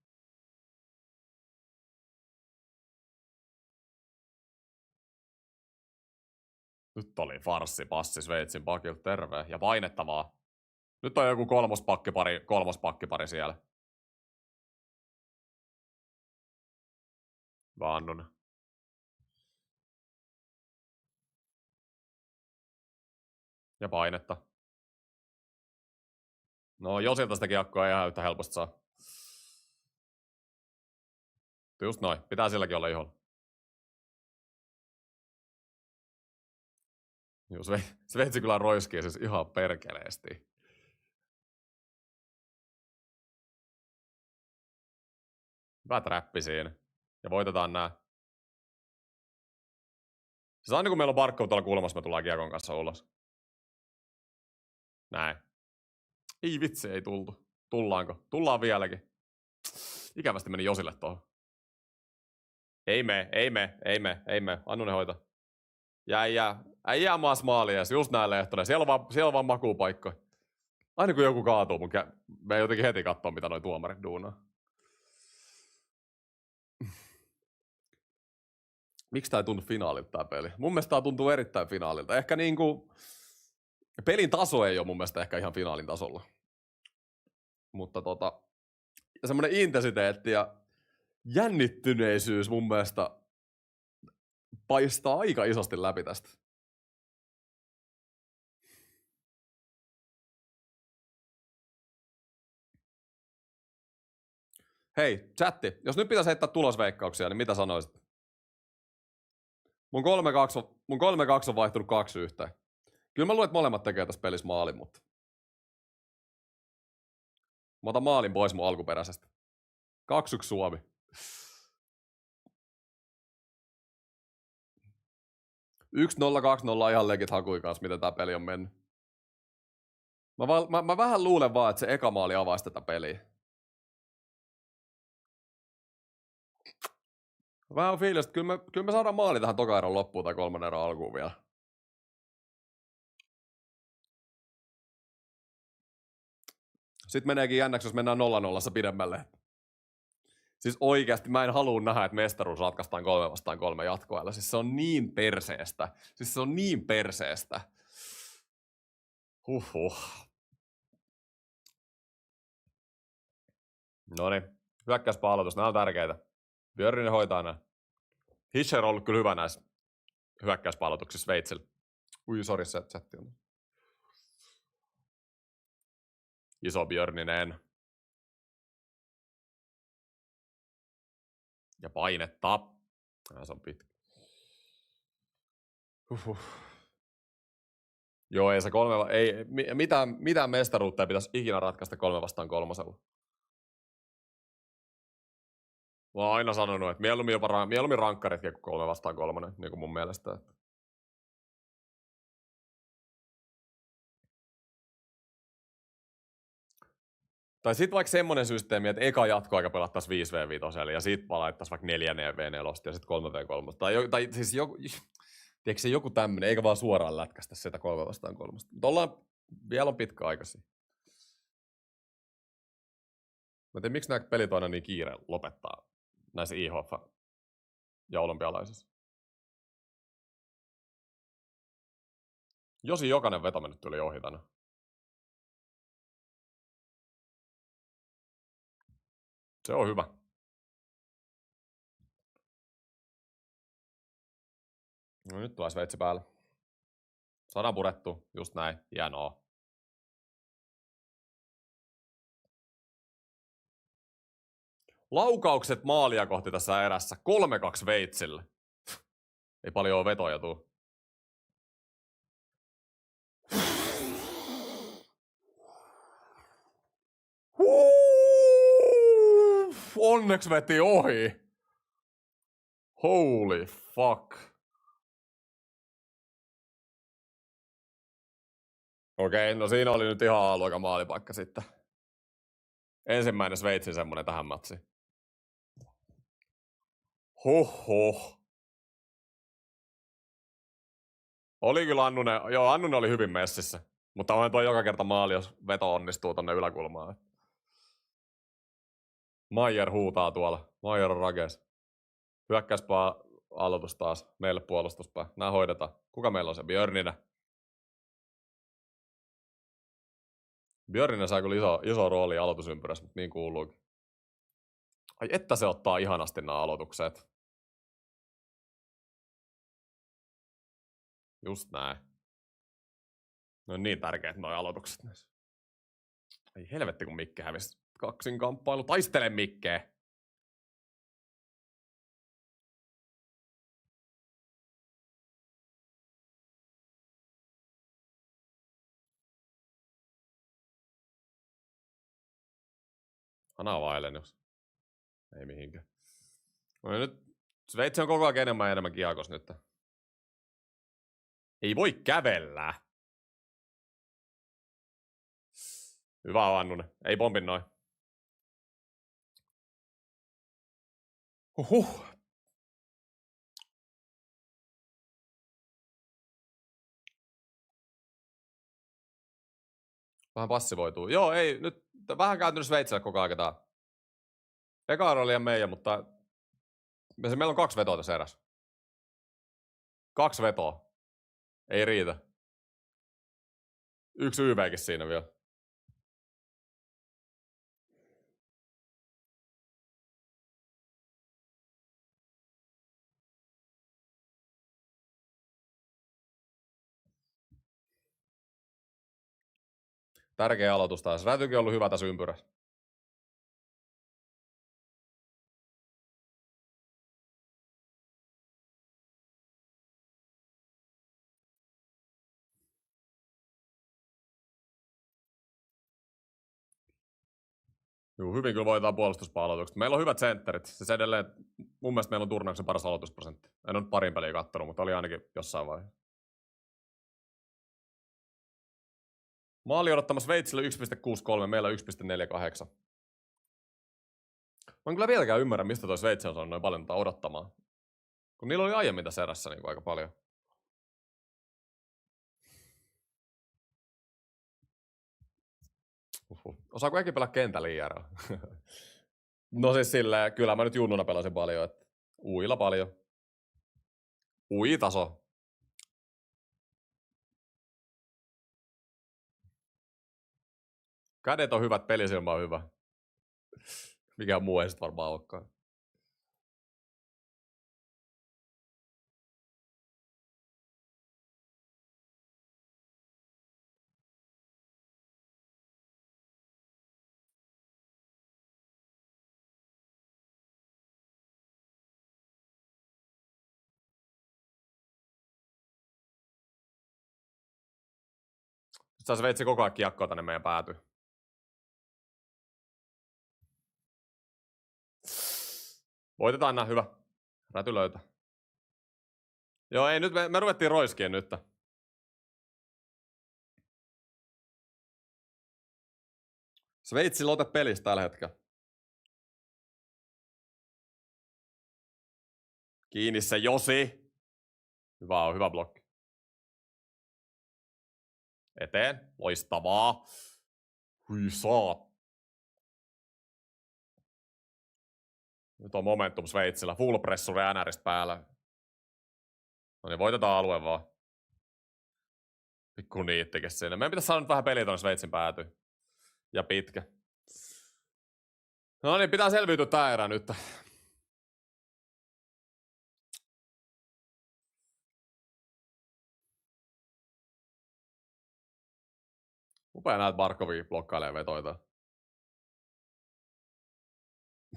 Nyt oli farssi passi Sveitsin pakilta, terve. Ja painettavaa. Nyt on joku kolmospakkipari siellä. Vannunen. Ja painetta. No Josilta sitä kiekkoa ei ihan yhtä helposti saa. Just noin. Pitää silläkin olla iholla. Joo, Sveitsi kyllä roiskii siis ihan perkeleesti. Hyvä trappi siinä. Ja voitetaan nää. Siis aina kun meillä on Barkov tuolla kulmassa, me tullaan kiekon kanssa ulos. Näin. Ei vitsi, ei tultu. Tullaanko? Tullaan vieläkin. Ikävästi meni Josille tuohon. Ei me. Annunen hoita. Äijää maas maaliin, just näin Lehtonen. Siellä on vaan makuupaikkoja. Aina kun joku kaatuu, me ei jotenkin heti katsoa, mitä noi tuomarit duunaa. Miksi tää ei tunnu finaalilta tää peli? Mun mielestä tää tuntuu erittäin finaalilta. Ehkä niinku... Pelin taso ei ole mun mielestä ehkä ihan finaalin tasolla. Mutta semmonen intensiteetti ja jännittyneisyys mun mielestä paistaa aika isosti läpi tästä. Hei, chatti, jos nyt pitäisi heittää tulosveikkauksia, niin mitä sanoisit? Mun 3-2 on vaihtunut 2-1. Kyllä mä luulen, että molemmat tekee tässä pelissä maalin, mutta... Mä otan maalin pois mun alkuperäisestä. 2-1 Suomi. 1-0, 2-0 ihan legit hakuin kanssa, miten tää peli on mennyt. Mä vähän luulen vaan, että se eka maali avaisi tätä peliä. Vähän on fiilis, että kyllä me saadaan maali tähän toka erän loppuun tai 3. erän alkuun vielä. Sitten meneekin jännäksi, jos mennään 0-0 pidemmälle. Siis oikeasti mä en halua nähdä, että mestaruus ratkaistaan 3-3 jatkoajalla. Siis se on niin perseestä. Huhhuh. Noniin, hyökkäyspalautus, nämä on tärkeitä. Björninen hoitaa nämä. Hischer on ollut kyllä hyvä näissä hyökkäyspalautuksissa Sveitsillä. Ui, sori, se chatti on. Iso Björninen. Ja painetta. Se on pitkä. Joo, ei se mitään mestaruutta ei pitäisi ikinä ratkaista 3-3. Mä oon aina sanonut, että mieluummin rankkaritkin kuin 3-3, niin kuin mun mielestä. Tai sit vaikka semmonen systeemi, että eka jatkoaika pelattaisiin 5v5 ja sit palaittaisiin vaikka 4v4 ja sit 3v3. Tai siis tiedätkö se joku tämmönen, eikä vaan suoraan lätkästä sitä 3-3. Mutta vielä on pitkä aika siinä. Mä tiedän, miksi nämä pelit on aina niin kiire lopettaa näissä IHF ja olympialaisissa. Josi jokainen veto mennyt tuli ohi tänään. Se on hyvä. No nyt tulee Sveitsi päälle. Saadaan purettua, just näin, hienoa. Laukaukset maalia kohti tässä erässä. 3-2 Sveitsille. Ei paljon vetoja tuu. Onneksi veti ohi. Holy fuck. Okei, no siinä oli nyt ihan A-luokan maalipaikka sitten. ensimmäinen Sveitsin semmonen tähän matsiin. Hoho. Oli kyllä Annunen, joo Annunen oli hyvin messissä. Mutta onhan toi joka kerta maali, jos veto onnistuu tonne yläkulmaan. Maier huutaa tuolla. Maier on rakees. Hyökkäyspää aloitus taas. Meille puolustuspää. Nää hoidetaan. Kuka meillä on se? Björninen. Björninen saa kyllä iso rooli aloitusympyrässä, mutta niin kuuluukin. Ai että se ottaa ihanasti nämä aloitukset. Just näin. Ne on niin tärkeät noi aloitukset näissä. Ai helvetti kun Mikke hävisi. Kaksinkamppailu. Taistele Mikke! Ana Vailenius. Ei mihinkään. No nyt Sveitsi on koko ajan enemmän ja enemmän kiekos nyt. Ei voi kävellä. Hyvä on Annunen. Ei pompin noin. Huhhuh. Vähän passivoituu. Joo, ei. Nyt vähän kääntynyt Sveitsille koko ajan tää. Eka on liian meidän, mutta meillä on 2 vetoa tässä erässä. 2 vetoa. Ei riitä. 1 YVkin siinä vielä. Tärkeä aloitus taas. Rätykin on ollut hyvä tässä ympyrässä. Joo, hyvin kyllä voitetaan puolustuspalautukset. Meillä on hyvät sentterit. Siis edelleen, mun mielestä meillä on turnauksen paras aloitusprosentti. En ole nyt parin peliä kattonut, mutta oli ainakin jossain vaiheessa. Maali odottamassa Sveitsille 1.63, meillä 1.48. Mä en kyllä vieläkään ymmärrä, mistä toi Sveitsi on saanut noin paljon odottamaan. Kun niillä oli aiemmin tässä erässä niin aika paljon. Osaako äkki pelaa kentällä IRL? No siis silleen, kyllä mä nyt junnuna pelasin paljon, että uilla paljon. Ui-taso. Kädet on hyvät, pelisilmä on hyvä. Mikään muu ei sit varmaan olekaan. Sitten Sveitsi koko ajan kiekkoa tänne meidän päätyy. Voitetaan nää, hyvä. Räty löytää. Joo, ei nyt, me ruvettiin roiskien nyt. Sveitsi lote pelissä tällä hetkellä. Kiinni se Josi. Hyvä on, hyvä blokki. Eteen, loistavaa. Hyi saat. Nyt on momentum Sveitsillä. Full pressure NRistä päällä. No niin, voitetaan alue vaan. Pikku niittikin sinne. Meidän pitäisi saada nyt vähän peliä tuonne Sveitsin päätyyn. Ja pitkä. No niin, pitää selviytyä tää erä nyt. Upea näet Barkovia blokkailee vetoita.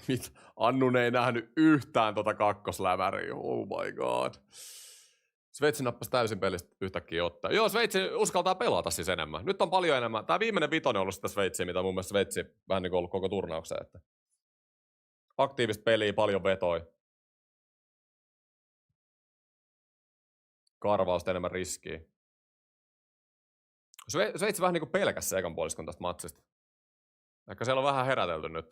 Mit? Annun ei nähnyt yhtään tota kakkoslämäriä. Oh my god. Sveitsi nappasi täysin pelistä yhtäkkiä ottaa. Joo, Sveitsi uskaltaa pelata siis enemmän. Nyt on paljon enemmän. Tää viimeinen vitonen on ollut sitä Sveitsiä, mitä mun mielestä Sveitsi vähän niin kuin ollut koko turnaukseen. Että aktiivista peliä, paljon vetoi. Karvausta enemmän riskiä. Sveitsi vähän niin kuin pelkäsi se ekan puoliskon tästä matsista. Ehkä siellä on vähän herätelty nyt.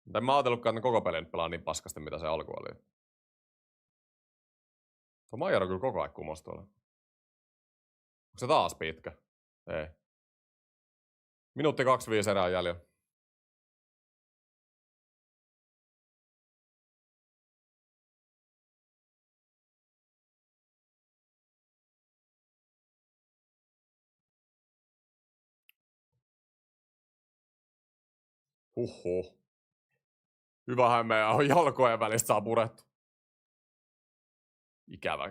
Mutta en mä ajatellutkaan, että ne koko pelin pelaa niin paskasti, mitä se alku oli. Tuo Maier on kyllä koko ajan kumos tuolla. Onko se taas pitkä? Ei. Minuutti 25 erää jäljellä. Huhhuh. Hyvähän meidän on jalkojen välistä saa purettu. Ikävä.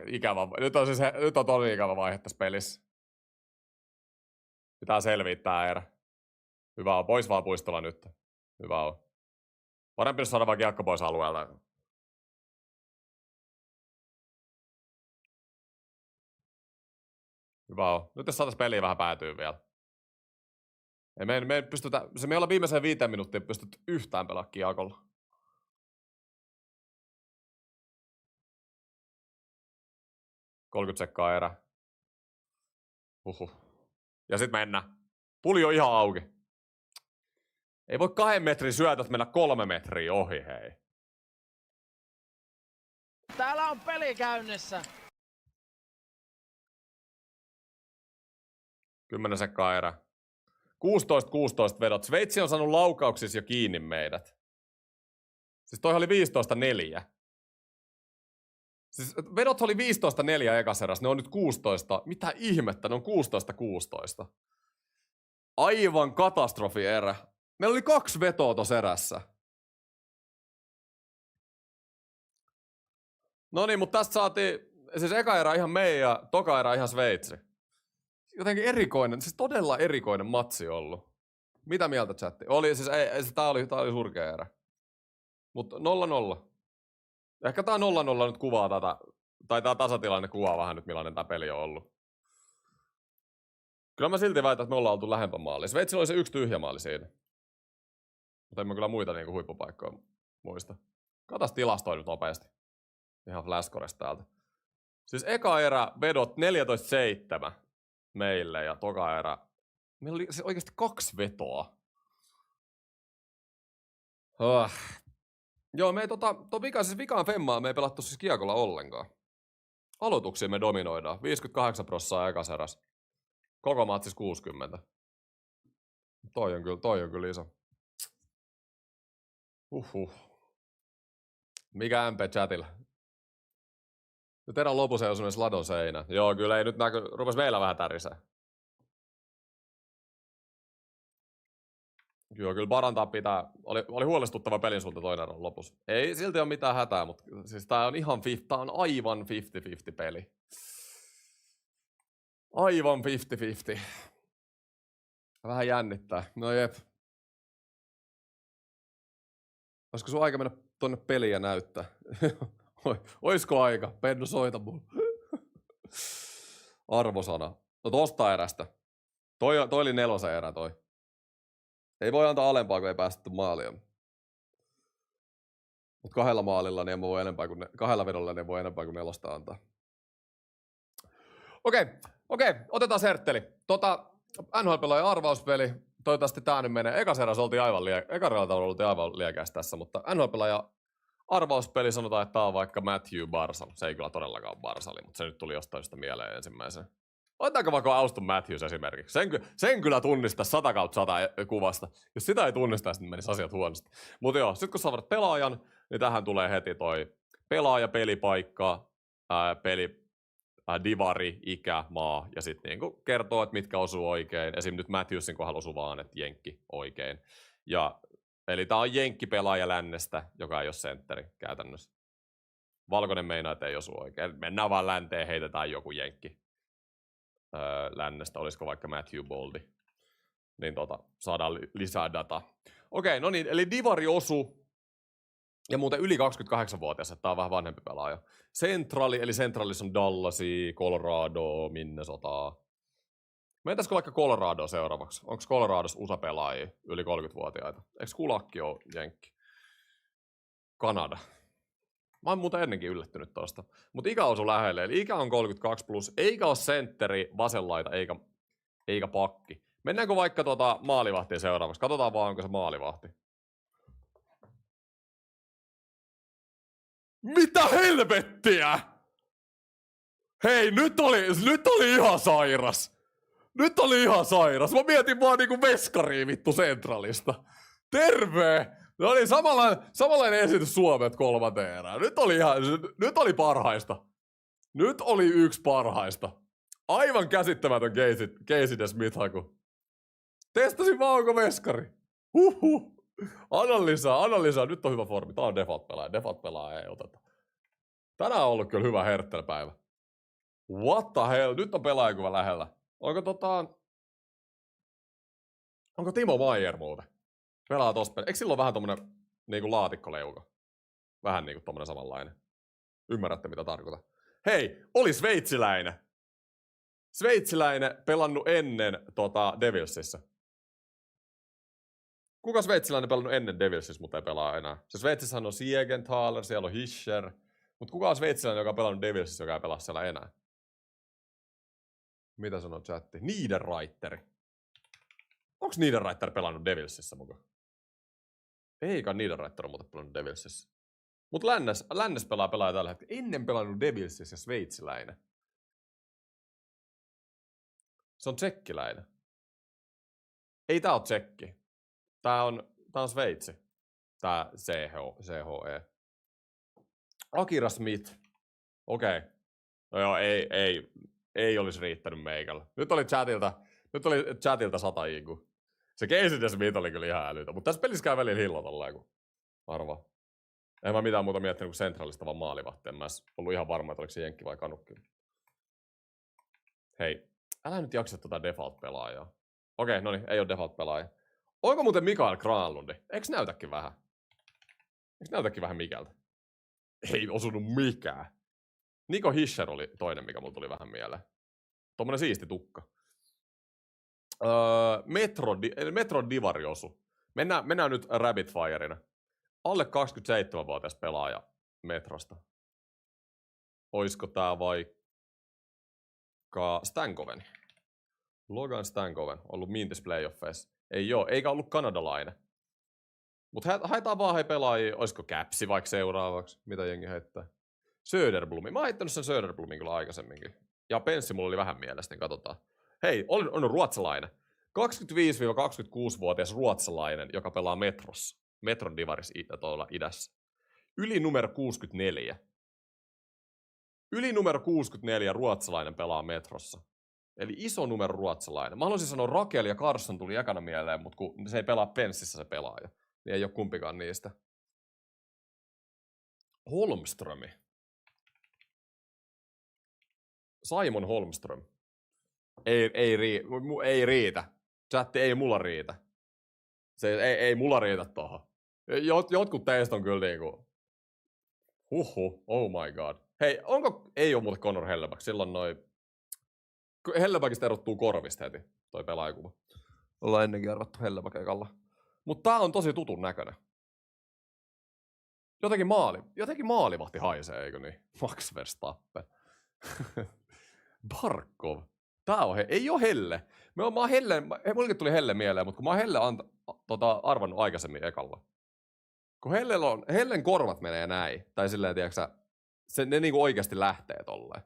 Nyt on tosi ikävä vaihe tässä pelissä. Pitää selvittää erä. Hyvä on. Pois vaan puistolla nyt. Hyvä on. Parempi saada vaan kiekko pois alueelta. Hyvä on. Nyt jos saatais peliä vähän päätyy vielä. Ei me ei pystytä, se me ei olla viimeiseen 5 minuuttia pystytty yhtään pelaa kiekolla. $30 erä. Huhhuh. Ja sit mennään. Puli on ihan auki. Ei voi 2 metrin syötöt mennä 3 metriä ohi, hei. Täällä on peli käynnissä. 10 sekkaa erä. 16-16 vedot. Sveitsi on saanut laukauksissa jo kiinni meidät. Siis toi oli 15-4. Siis vedot oli 15-4 ekas eräs. Ne on nyt 16. Mitä ihmettä? Ne on 16-16. Aivan katastrofi erä. Meillä oli 2 vetoa tossa erässä. Noniin, mutta tästä saatiin siis eka erä ihan meidän ja toka erä ihan Sveitsi. Jotenkin erikoinen, siis todella erikoinen matsi ollut. Mitä mieltä chatti? Oli, siis tää oli surkea erä. Mut 0-0. Ehkä tää 0-0 nyt kuvaa tätä, tai tää tasatilanne kuvaa vähän nyt millainen tää peli on ollut. Kyllä mä silti väitän, että me ollaan oltu lähempä maaliin. Sveitsillä oli se 1 tyhjä maali siinä. Mutta en mä kyllä muita niinku huippupaikkoja muista. Katas tilastoin nyt nopeasti. Ihan flashcoresta täältä. Siis eka erä vedot 14-7 meille ja toka erä. Meillä oli siis oikeasti 2 vetoa. Joo, me ei vikaan femmaa me ei pelattu siis kiekolla ollenkaan. Aloituksia me dominoidaan. 58% ekas eräs. Koko matsis 60. Toi on kyllä iso. Mikä MP chatilla? Nyt erän lopussa ei osunut ladon seinä. Joo, kyllä ei nyt rupes meillä vähän tärisee. Joo, kyllä parantaa pitää. Oli huolestuttava pelin sulta toinen erän lopussa. Ei silti ole mitään hätää, mutta siis tää on aivan 50-50 peli. Aivan 50-50. Vähän jännittää. No jep. Olisiko sun aika mennä tonne peliin ja näyttää? Oisko aika? Pennu, soita mulle. Arvosana. No tosta erästä. Toi oli 4 erä toi. Ei voi antaa alempaa, kun ei päästetty maalia. Mut 2 maalilla niin voi enempää kuin 2 vedolla niin voi enempää kuin 4 antaa. Okei, otetaan sertteli. NHL-pelaajan arvauspeli. Toivottavasti tää nyt menee. Ekas eräs oltiin aivan liekäs tässä, mutta NHL-pelaajan arvauspeli sanotaan, että tää on vaikka Matthew Barzal. Se ei kyllä todellakaan ole Barzali, mutta se nyt tuli jostain sitä mieleen ensimmäisenä. Otetaanko vaikka Auston Matthews esimerkiksi? Sen kyllä tunnistaa 100/100 kuvasta. Jos sitä ei tunnista, niin menisi asiat huonosti. Mutta joo, sit kun saavat pelaajan, niin tähän tulee heti toi pelaaja, pelipaikka, divari, ikä, maa ja sitten niinku kertoo, että mitkä osuu oikein. Esim. Nyt Matthewsin kohdalla osuu vaan, että jenkki oikein. Eli tää on jenkki-pelaaja lännestä, joka ei ole sentteri käytännössä. Valkoinen meinaa, että ei osu oikein. Mennään vaan länteen, heitetään joku jenkki lännestä. Olisiko vaikka Matthew Boldy. Niin saadaan lisää dataa. Okei, no niin, eli divari osu. Ja muuten yli 28-vuotias, että tää on vähän vanhempi pelaaja. Centrali, eli Centralissa on Dallasi, Colorado, Minnesota. Mentäisikö vaikka Colorado seuraavaksi? Onko Coloradossa USA-pelaajia yli 30-vuotiaita? Eikö Kulakki ole jenkki? Kanada. Mä oon muuten ennenkin yllättynyt tosta. Mutta ikä osu lähelle, eli ikä on 32+, eikä ole sentteri, vasenlaita, eikä eikä pakki. Mennäänkö vaikka maalivahtia seuraavaksi? Katsotaan vaan, onko se maalivahti. Mitä helvettiä? Hei, nyt oli ihan sairas. Nyt oli ihan sairas. Mä mietin vaan niinku veskaria vittu Centralista. Terve! No niin, samanlainen esitys Suomet 3. erää. Nyt oli parhaista. Nyt oli yksi parhaista. Aivan käsittämätön Casey Smith-haku. Testasin vaan, onko veskari. Huhhuh. Anna lisää. Nyt on hyvä formi. Tää on default-pelaaja. Ei oteta. Tänään on ollut kyllä hyvä herttelpäivä. What the hell? Nyt on pelaajakuva lähellä. Onko Timo Maier muuten? Pelaa tossa peli. Eikö sillä ole vähän tommonen niinku laatikkoleuka? Vähän niinku tommonen samanlainen. Ymmärrätte mitä tarkoitan. Hei, oli sveitsiläinen. Sveitsiläinen pelannut ennen Devilsissä. Kuka sveitsiläinen pelannut ennen Devilsissä, mutta ei pelaa enää? Se Sveitsissä on Siegenthaler, siellä on Hischer. Mutta kuka on sveitsiläinen, joka on pelannut Devilsissä, joka ei pelaa siellä enää? Mitä sanoo chatti? Niederreiteri. Onks Niederreiter pelannut Devilsissä mukaan? Eikä Niederreiter on muuten pelannut Devilsissä. Mut Lännes pelaa tällä hetkellä. Ennen pelannut Devilsissä ja sveitsiläinen. Se on tsekkiläinen. Ei tää oo tsekki. Tää on Sveitsi. Tää CHE. Akira Smith. Okei. No joo, ei olisi riittänyt meikällä. Nyt oli chatilta 100 IQ. Se Casey Smith oli kyllä ihan älytä. Mutta tässä pelissä käy välillä hillo tolleen, kun arvaa. En mä mitään muuta miettinyt kuin Centralista vaan maalivahti. En mä ollut ihan varma, että oliko se jenkki vai kanukki. Hei, älä nyt jaksa tota default-pelaajaa. Okei, no niin, ei oo default-pelaaja. Onko muuten Mikael Granlundi? Eiks näytäkin vähän? Eiks näytäkin vähän Mikältä? Ei osunut mikään. Nico Hischer oli toinen, mikä mulla tuli vähän mieleen. Tommonen siisti tukka. Metro Divari osu. Mennään nyt rapid fireina. Alle 27-vuotias pelaaja Metrosta. Oisko tää vaikka Stankoven? Logan Stankoven. Ollut Mintis playoffeissa. Ei oo, eikä ollut kanadalainen. Mut haetaan vaan pelaajia. Oisko Capsi vaikka seuraavaksi? Mitä jengi heittää? Söderblumi. Mä oon heittänyt sen Söderblumin kyllä aikaisemminkin. Ja Penssi mulla oli vähän mielestä, niin katsotaan. Hei, on ruotsalainen. 25-26-vuotias ruotsalainen, joka pelaa Metrossa. Metron divaris tuolla idässä. Yli numero 64. Yli numero 64 ruotsalainen pelaa Metrossa. Eli iso numero ruotsalainen. Mä haluaisin sanoa Rakel ja Carson tuli ekana mieleen, mutta kun se ei pelaa Penssissä se pelaaja. Niin ei oo kumpikaan niistä. Holmströmi. Simon Holmström. Ei riitä. Chatti, ei mulla riitä. Ei mulla riitä tohon. Jotkut teistä on kyllä niinku... oh my god. Hei, ei oo muuten Conor Helleback. Silloin Hellebackista erottuu korvista heti, toi pelaajakuva. Ollaan ennenkin arvattu Helleback ekalla. Mut tää on tosi tutun näköinen. Jotenkin maalivahti haisee, eikö niin? Max Verstappen. Barkov. Tää on ei oo Helle. Mullekin tuli Helle mieleen, mutta kun mä oon Helle arvannut aikaisemmin ekalla. Kun Hellen korvat menee näin, tai silleen, tiiäksä, ne niinku oikeasti lähtee tolleen.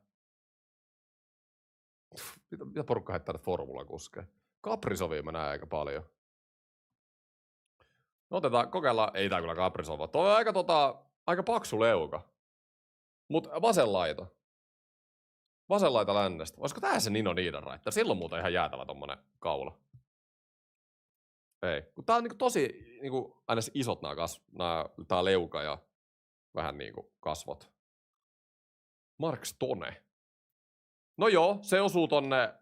Mitä porukka heittää näitä formulakuskeja? Kaprisovia mä näen aika paljon. No kokeillaan, ei tää kyllä Kaprisova. Toi on aika paksu leuka. Mut vasen laita. Vasen laita lännestä. Olisiko tää se Nino Niederreiter? Silloin muuten ihan jäätävä tommonen kaula. Ei. Kun tää on niinku tosi niinku aina isot tää leuka ja vähän niinku kasvot. Mark Stone. No joo, se osuu tonne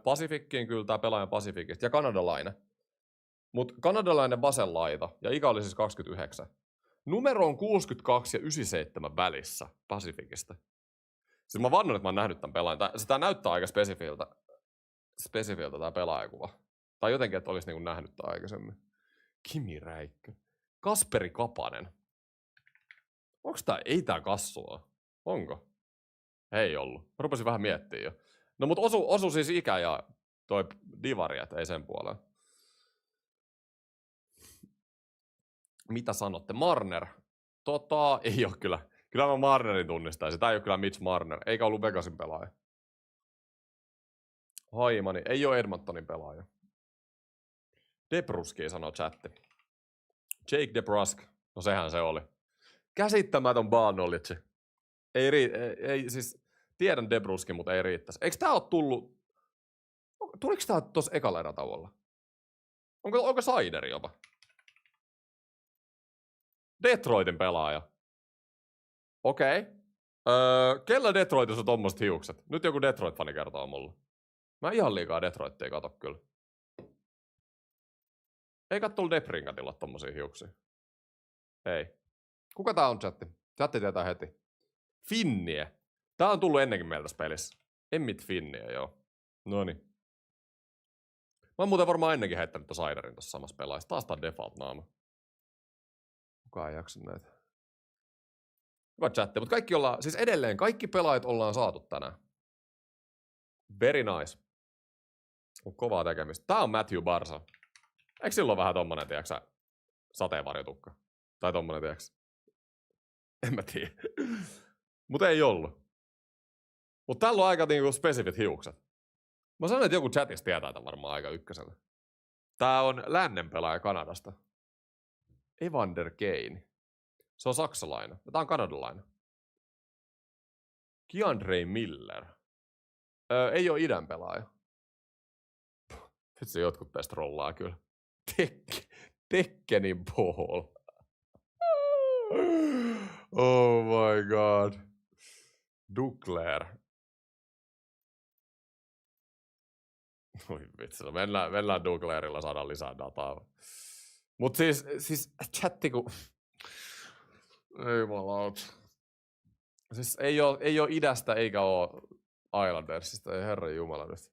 Pacificiin kyllä tää pelaajan Pacificista ja kanadalainen. Mut kanadalainen vasen laita ja ikä oli siis 29. Numero on 62 ja 97 välissä Pacificista. Siis mä vannon, että mä oon nähnyt tän pelaajan. Tää näyttää aika spesifiltä tää pelaajakuva. Tai jotenkin, että olis niinku nähnyt tää aikaisemmin. Kimi Räikkö. Kasperi Kapanen. Onks tää? Ei tää kassua. Onko? Ei ollut. Mä rupesin vähän miettimään jo. No mut osu siis ikä ja toi divari, et ei sen puoleen. Mitä sanotte? Marner. Ei oo kyllä. Kyllä mä Marnerin tunnistaisin. Tää ei oo kyllä Mitch Marner. Eikä ollut Vegasin pelaaja. Haimani. Ei oo Edmontonin pelaaja. Debruski sanoo chatti. Jake DeBrusk. No sehän se oli. Käsittämätön ball knowledge. Ei siis... Tiedän Debruskin, mutta ei riittäisi. Eikö tää oo tullut... Tuliko tää tossa ekalla erätauolla? Onko Sideri jopa? Detroitin pelaaja. Okei. Kellä Detroitissa on tommoset hiukset? Nyt joku Detroit-fani kertoo mulle. Mä ihan liikaa Detroittia kato kyllä. Ei kattu Deprinkatilla tommosia hiuksia. Ei. Kuka tää on chatti? Chatti tietää heti. Finnie. Tää on tullut ennenkin meiltä pelissä. Emmit Finnie, joo. Noniin. Mä oon muuten varmaan ennenkin heittänyt ton Siderin tossa samassa pelaajassa. Taas tää on default-naama. Kuka ei jaksa näitä. Hyvä chatti, mutta kaikki ollaan, siis edelleen kaikki pelaajat ollaan saatu tänään. Very nice. On kovaa tekemistä. Tää on Matthew Barsa. Eikö silloin vähän tommonen, tiiäksä, sateenvarjotukka? Tai tommonen, tiiäksä? En mä tiedä. Mut ei ollut. Mut tällä on aika niinku spesifit hiukset. Mä sanon, että joku chatissa tietää tämän varmaan aika ykkösellä. Tää on lännen pelaaja Kanadasta. Evander Kane. Se on saksalainen. Ja tää on kanadalainen. Keandre Miller. Ei oo idän pelaaja. Vitsi, jotkut tästä rollaa kyllä. Tekkenin ball. Oh my god. Duclair. Oi vitsi, no mennään Duclairilla, saadaan lisää dataa. Mut siis chatti ku... Ei malauta. Siis ei oo idästä eikä oo Islandersista, ei herran jumala nyt.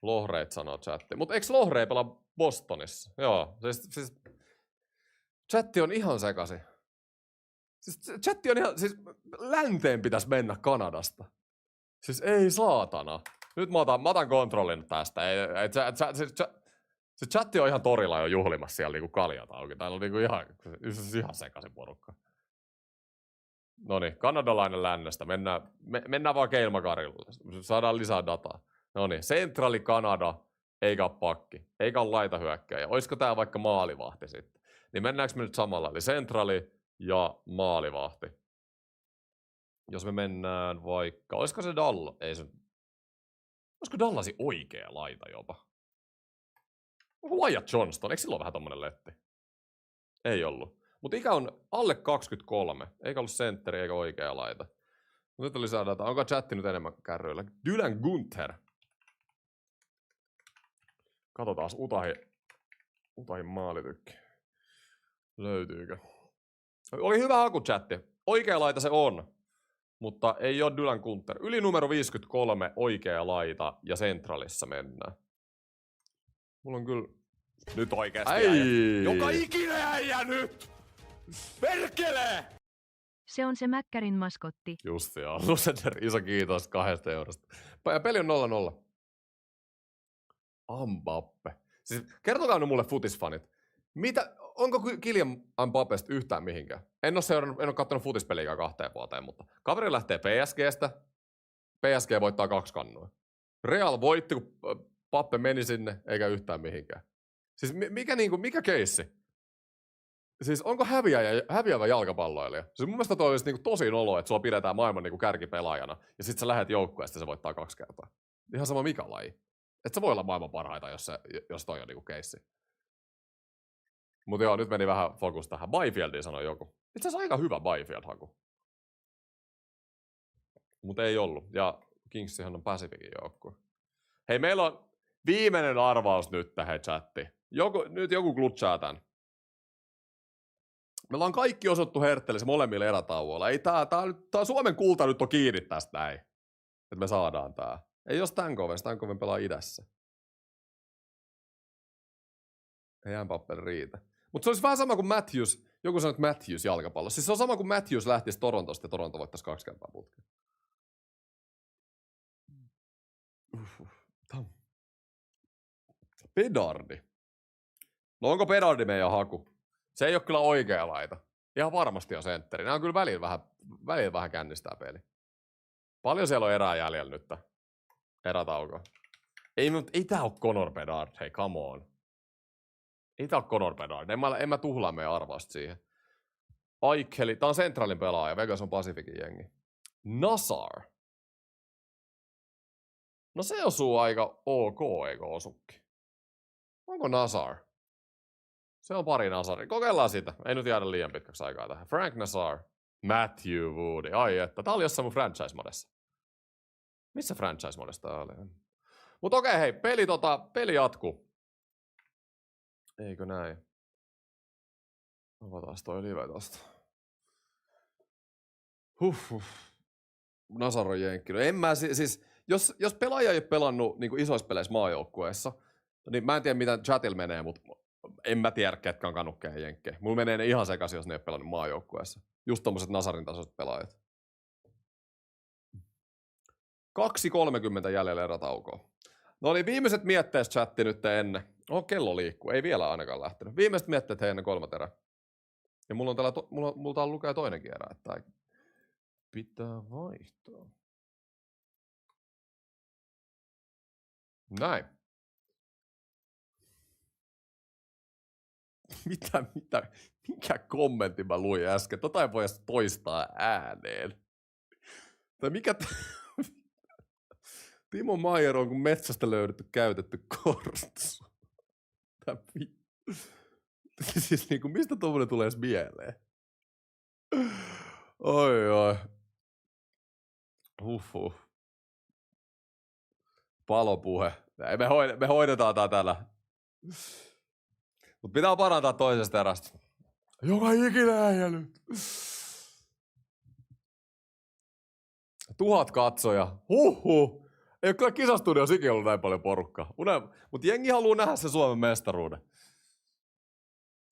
Lohreit sanoo chatti. Mut eiks Lohrei pelaa Bostonissa? Joo, siis chatti on ihan sekasi. Siis chatti on ihan, siis länteen pitäis mennä Kanadasta. Siis ei saatana. Nyt mä otan kontrollin tästä. Se chatti on ihan torilla jo juhlimassa siellä niinku kaljat auki. Täällä on niinku ihan sekaisin porukka. Noniin, kanadalainen lännestä. Mennään vaan keilmakarille. Saadaan lisää dataa. Noniin, sentraali Kanada, eikä ole pakki, eikä ole laitahyökkäjä. Olisiko tää vaikka maalivahti sitten? Niin mennäänkö me nyt samalla? Eli sentraali ja maalivahti. Jos me mennään vaikka... Olisiko se Ei se... Olisiko Dallasi oikea laita jopa? Onko Wyatt Johnston? Eikö silloin vähän tommonen letti? Ei ollut. Mutta ikä on alle 23. Eikä ollut sentteri eikä oikea laita. Nyt on lisää dataa. Onko chatti nyt enemmän kärryillä? Dylan Gunther. Katsotaan Utahin maalitykki. Löytyykö? Oli hyvä haku chatti. Oikea laita se on. Mutta ei ole Dylan Gunther. Yli numero 53 oikea laita ja sentralissa mennään. Mulla on kyllä... Nyt oikeesti äijä. Joka ikinen äijä nyt! Perkele! Se on se Mäkkärin maskotti. Just joo. Lusender, iso kiitos 2 eurosta. Peli on 0-0. Mbappe. Siis kertokaa nyt mulle futisfanit. Onko Kylian Mbappesta yhtään mihinkään? En ole katsonut futispeliä 2 vuoteen, mutta kaveri lähtee PSGstä. PSG voittaa 2 kannua. Real voitti, kun Mbappe meni sinne, eikä yhtään mihinkään. Siis mikä keissi? Siis onko häviävä jalkapalloilija? Siis mun mielestä toi olisi niinku tosi olo, että sua pidetään maailman niinku kärkipelaajana, ja sit sä lähet joukkueesta ja se voittaa 2 kertaa. Ihan sama mikä laji. Et sä voi olla maailman parhaita, jos toi on niinku keissi. Mut joo, nyt meni vähän fokus tähän. Byfieldiin sanoi joku. Itse asiassa aika hyvä Byfield-haku. Mut ei ollut. Ja Kingsihan on Pacificin joukkue. Hei, meillä on viimeinen arvaus nyt tähän chatti. Nyt joku klutsaa tän. Me ollaan kaikki osuttu herttelissä molemmille erätauoilla. Ei tää Suomen kulta nyt on kiinni tästä näin. Että me saadaan tää. Ei jos Stankoven pelaa idässä. Ei Mbappe riitä. Mutta se olisi vähän sama kuin Matthews. Joku sanoi, että Matthews jalkapallossa. Siis se on sama kuin Matthews lähtisi Torontosta ja Toronto voittaisi 2 kertaa putkeen. Pedardi. No onko Pedardi meidän haku? Se ei ole kyllä oikea laita. Ihan varmasti on sentteri. Nämä on kyllä välillä vähän kännistää peli. Paljon siellä on erää jäljellä nyt. Erätauko. Ei tää oo Conor Bedard. Hei, come on. Ei tää oo Conor Bedard. En mä tuhlaa meidän arvasta siihen. Aikkeli. Tää on Centralin pelaaja. Vegas on Pacificin jengi. Nazar. No se osuu aika ok, eikö osukki? Onko Nazar? Se on pari Nazaria. Kokeillaan sitä. Ei nyt jäädä liian pitkäksi aikaa tähän. Frank Nazar. Matthew Woody. Ai että. Tää oli jossain mun franchise-modessa. Missä franchise-modessa tää oli? Mut okei, hei. Peli jatkuu. Eikö näin? Avataan toi live tosta. Nazar on jenkki. No en mä siis... Jos pelaaja ei ole pelannut niin isoissa peleissä maajoukkueessa, niin mä en tiedä mitä chatilla menee, mutta en mä tiedä ketkä on kanukkeja jenkkejä. Mulla menee ne ihan sekaisin, jos ne ei ole pelannut maajoukkueessa. Just tommoset Nazarin tasoiset pelaajat. 2.30 jäljellä erätaukoa. No niin, viimeiset mietteet chatti nyt ennen. Kello liikkuu, ei vielä ainakaan lähtenyt. Viimeiset mietteet ennen 3 erää. Ja mulla on täällä lukee toinenkin erä, että pitää vaihtaa. Näin. Mikä kommentti mä luin äsken? Tota ei voi edes toistaa ääneen. Tai mikä... Timo Maier on kuin metsästä löydetty käytetty kortsu. Siis niinku, mistä tuommoinen tulee edes mieleen? Oi. Palopuhe. Me hoidetaan tää täällä. Mut pitää parantaa toisesta erästä. Joka ikinä äijä nyt. 1000 katsoja. Ei oo kyllä kisastudiossa ikinä ollut näin paljon porukkaa. Mut jengi haluu nähdä se Suomen mestaruuden.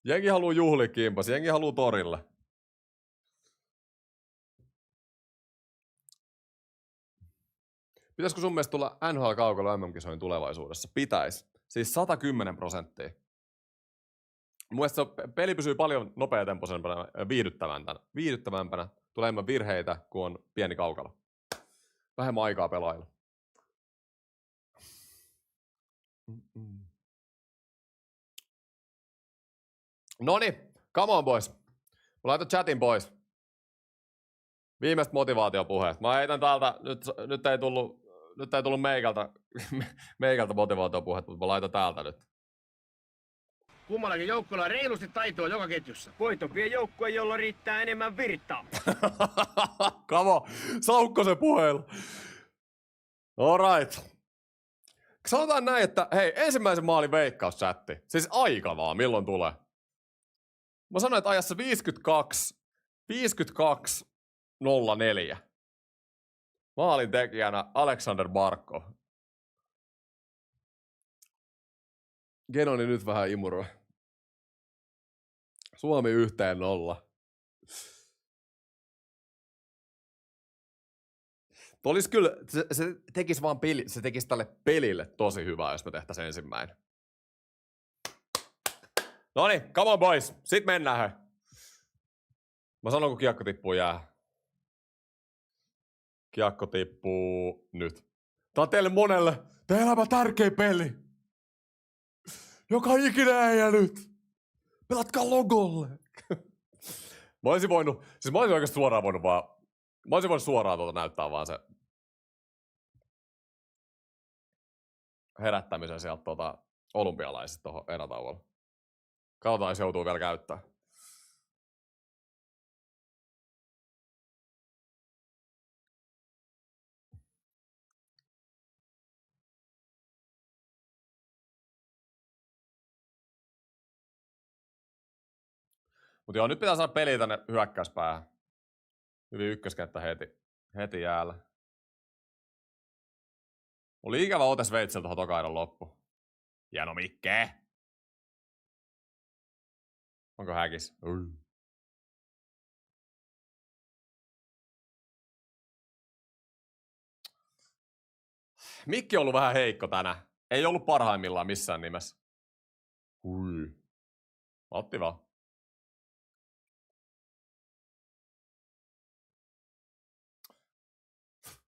Jengi haluu juhlia kimpas. Jengi haluu torille. Pitäisikö sun mielestä tulla NHL-kaukalla MM-kisoihin tulevaisuudessa? Pitäis. Siis 110%. Mun mielestä peli pysyy paljon nopeatempoisempana, viihdyttävämpänä. Tulee enemmän virheitä, kun on pieni kaukalo. Vähemmän aikaa pelailla. Noniin, come on boys. Mä laitan chatin pois. Viimeiset motivaatiopuheet. Mä heitän täältä, nyt ei tullut meikältä motivaatiopuheet, mutta mä laitan täältä nyt. Kummallakin joukkueella on reilusti taitoa joka ketjussa. Voiton vie joukkue, jolla riittää enemmän virtaa. Kamo, Saukkosen puheella. Alright. Sanotaan näin, että hei, ensimmäisen maalin veikkauschatti. Siis aika vaan, milloin tulee. Mä sanoin, että ajassa 52.04. Maalin tekijänä Alexander Barkov. Genoni nyt vähän imuroi. Suomi 1-0. Olis kyllä, se tekis vaan se tekis tälle pelille tosi hyvää, jos me tehtäis ensimmäinen. Noniin, come on boys, sit mennään he. Mä sanon, kun kiekko tippuu jää. Kiekko tippuu nyt. Tää on teille monelle teidän elämän tärkein peli. Joka ikinä äijä nyt. Pelatkaa logolle. Mä olisin oikeesti suoraan voinut näyttää vaan se herättämisen sieltä olympialaisista tohon erätauolla. Katsotaan, jos joutuu vielä käyttää. Mut joo, nyt pitää saada peliä tänne hyökkäyspäähän. Hyvin ykköskenttä heti jäällä. Oli ikävä ote Sveitsiltä tohon tokaiden loppu. Hieno Mikke! Onko häkis? Mikki on ollut vähän heikko tänään. Ei ollut parhaimmillaan missään nimessä. Hui. Otti vaan.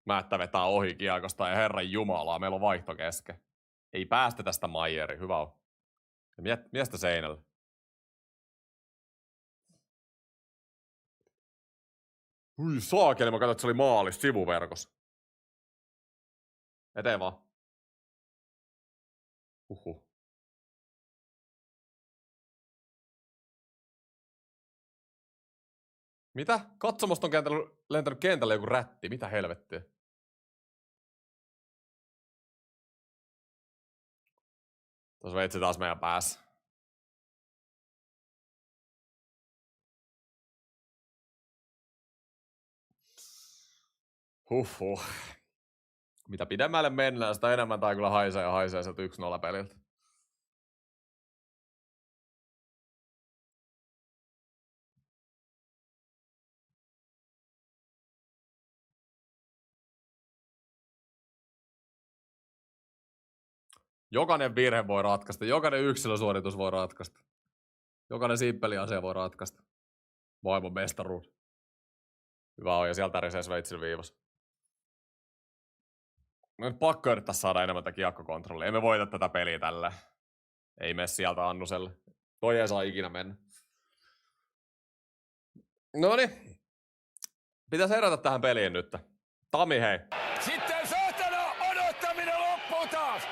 Määttä vetää ohi kiekosta ja herran jumalaa, meillä on vaihto kesken. Ei päästä tästä Maieri, hyvä on. Miestä seinälle. Hui saakeli, mä katsoin, että se oli maalis sivuverkossa. Eteen vaan. Huhhuh. Mitä? Katsomosta on lentänyt kentälle joku rätti. Mitä helvettiä? Tuossa veitsi taas meidän päässä. Huhhuh. Mitä pidemmälle mennään, sitä enemmän tää kyllä haisee ja haisee sieltä 1-0 peliltä. Jokainen virhe voi ratkaista, jokainen yksilösuoritus voi ratkaista. Jokainen simppeli asia voi ratkaista. Maailman mestaruus. Hyvä on, ja sieltä tärisee Sveitsin viivas. Me nyt pakko yrittää saada enemmän tätä kiekkokontrollia. Emme voita tätä peliä tällä. Ei mene sieltä Annuselle. Toi ei saa ikinä mennä. Noniin. Pitäisi herätä tähän peliin nyt. Tami, hei. Sitten saatana odottaminen loppuu taas!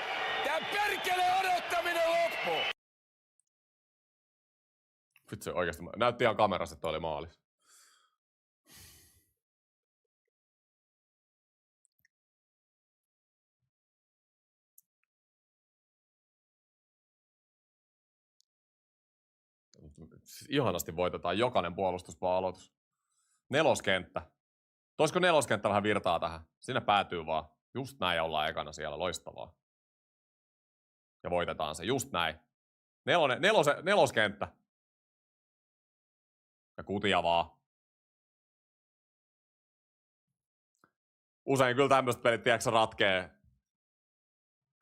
Tää perkele odottaminen loppuu! Vitsi, oikeesti. Näytti ihan kamerassa, että toi oli maalis. Ihanasti voitetaan jokainen puolustuspaa-aloitus. Neloskenttä. Toisko neloskenttä vähän virtaa tähän? Sinne päätyy vaan. Just näin ja ollaan ekana siellä. Loistavaa. Ja voitetaan se. Just näin. Neloskenttä. Ja kutia vaan. Usein kyllä tämmöiset pelit, tiedätkö,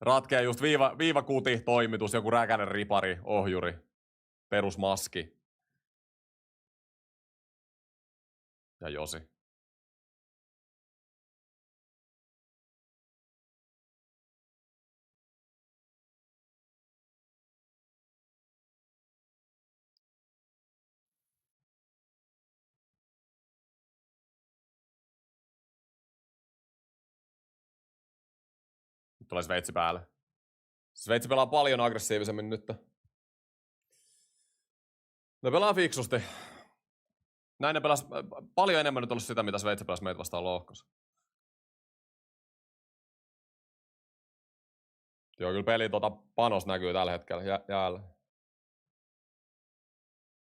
ratkee just viivakuti, toimitus, joku räkänen ripari, ohjuri, perusmaski. Ja Josi. Nyt tulee Sveitsi päälle. Sveitsi pelaa paljon aggressiivisemmin nyt. Ne pelaa fiksusti. Näin ne pelas paljon enemmän nyt ollut sitä, mitä Sveitsi pelasi meitä vastaan lohkossa. Joo, kyllä peli panos näkyy tällä hetkellä jäällä.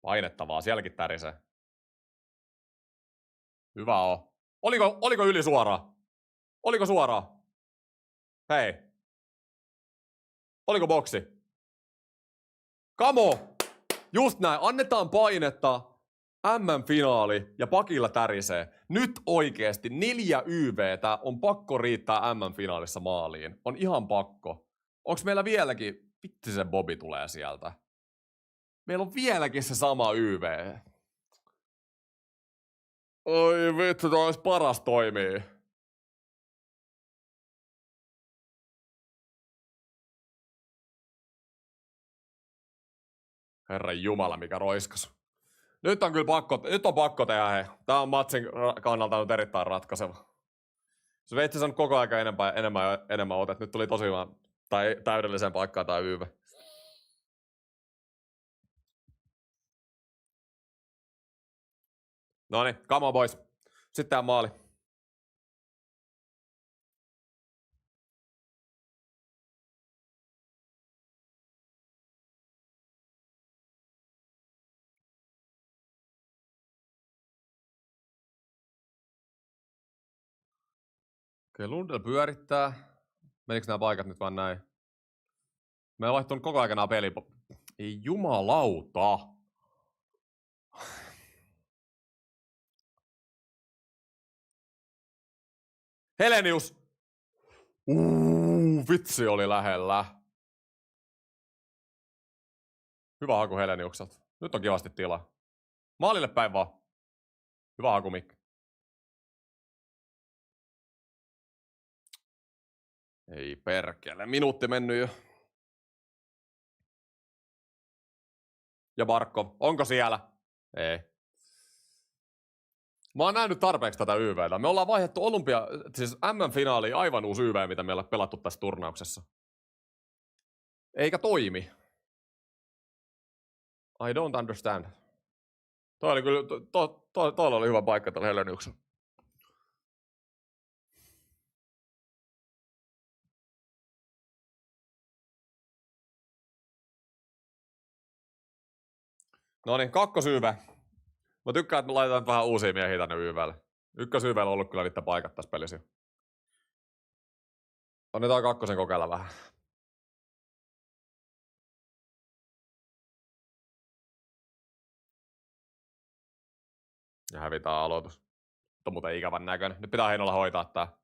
Painettavaa, sielläkin tärisee. Hyvä on. Oliko yli suoraan? Oliko suoraan? Hei. Oliko boksi? Kamo! Just näin, annetaan painetta. MM-finaali ja pakilla tärisee. Nyt oikeesti 4 YVtä on pakko riittää MM-finaalissa maaliin. On ihan pakko. Onks meillä vieläkin... Vitsi se Bobi tulee sieltä. Meillä on vieläkin se sama YV. Oi vittu, tää olisi paras toimii. Herran jumala, mikä roiskas. Nyt on kyllä pakko tehdä, hei. Tää on matsin kannalta nyt erittäin ratkaiseva. Sveitsi on koko ajan enemmän otet. Nyt tuli tosi hyvä, tai täydelliseen paikkaan tää YV. Noniin, come on boys. Sitten tää maali. Okei, Lundell pyörittää. Menikö nämä paikat nyt vaan näin? Me on vaihtunut koko ajan nämä peli... Ei jumalauta! Helenius! Vitsi oli lähellä. Hyvä haku Heleniukselta. Nyt on kivasti tilaa. Maalille päin vaan. Hyvä haku, Mikki. Ei perkele. Minuutti mennyt jo. Ja Barkov. Onko siellä? Ei. Mä oon nähnyt tarpeeksi tätä YVtä. Me ollaan vaihdettu siis MM-finaaliin aivan uusi YV, mitä meillä on pelattu tässä turnauksessa. Eikä toimi. I don't understand. Toi oli kyllä, toilla oli hyvä paikka tällä Heleniuksella. Noniin, kakkosyyvä. Mä tykkään, että me laitetaan vähän uusia miehiä tänne YVlle. Ykkösyyvällä on ollut kyllä niitä paikat tässä pelissä. Annetaan kakkosen kokeilla vähän. Ja hävitään aloitus. On muuten ikävän näköinen. Nyt pitää Heinola hoitaa tää.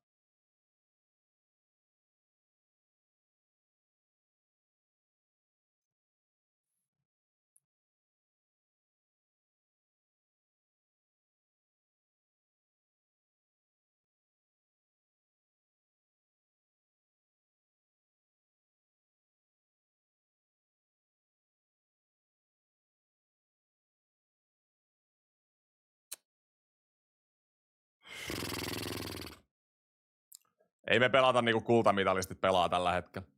Ei me pelata niinku kultamitalistit pelaa tällä hetkellä.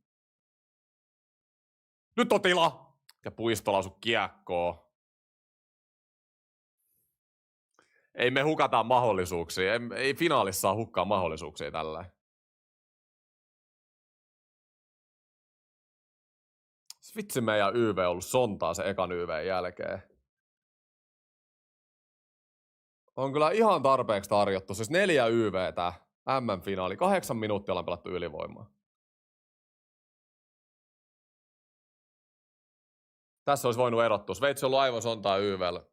Nyt on tila! Ja Puistola osu kiekkoon. Ei me hukata mahdollisuuksia. Ei finaalissa saa hukkaa mahdollisuuksia tällä. Vitsi, meidän YV on ollut sontaa se ekan YVn jälkeen. On kyllä ihan tarpeeksi tarjottu. Siis 4 YVtä. MM-finaali. 8 minuuttia ollaan pelattu ylivoimaa. Tässä olisi voinut erottua. Sveitsi on ollut aivan sontaa YVllä.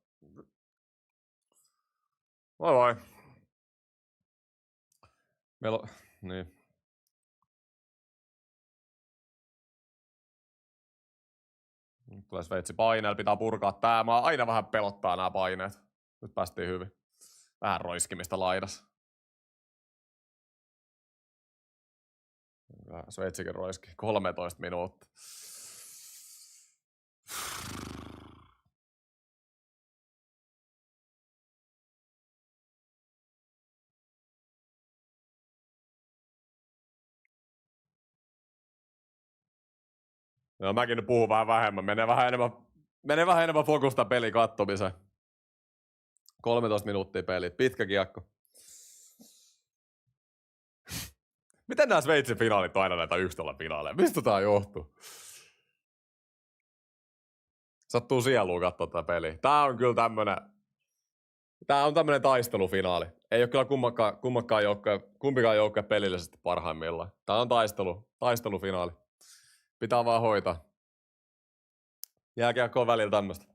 Voi voi. Meillä on... Niin. Nyt tulee Sveitsi paineella. Pitää purkaa tää. Mä aina vähän pelottaa nämä paineet. Nyt päästiin hyvin. Vähän roiskimista laidassa. Sveitsikin roiski 13 minuuttia. No, mäkin nyt puhun vähän vähemmän. Menee vähän enemmän fokusta pelin kattomiseen. 13 minuuttia peli. Pitkä kiekko. Miten nämä Sveitsin finaalit on aina näitä 1-0 finaaleja? Mistä tää johtuu? Sattuu sieluun katsoa tätä peliä. Tää on kyllä tämmönen taistelufinaali. Ei oo kyllä kumpikaan joukkue pelillisesti parhaimmillaan. Tää on taistelufinaali. Pitää vaan hoitaa. Jääkiekko on välillä tämmöstä.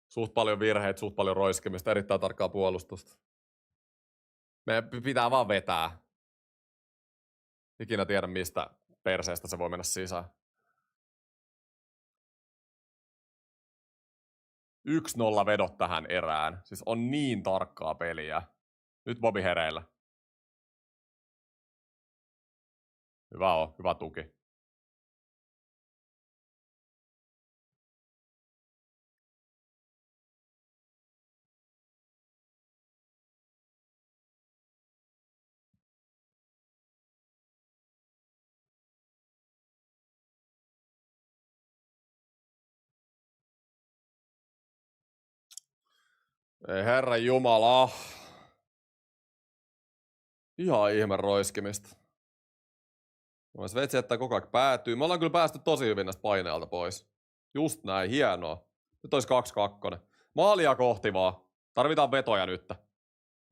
Suht paljon virheitä, suht paljon roiskimista, erittäin tarkkaa puolustusta. Meidän pitää vaan vetää. Ikinä tiedä, mistä perseestä se voi mennä sisään. 1-0 vedot tähän erään. Siis on niin tarkkaa peliä. Nyt Bobi hereillä. Hyvä on, hyvä tuki. Ei herra jumala. Ihan ihme roiskimista. Sveitsi jättää koko ajan päätyy. Me ollaan kyllä päästy tosi hyvin näistä paineelta pois. Just näin, hienoa. Nyt olisi 2-2. Maalia kohti vaan. Tarvitaan vetoja nyt.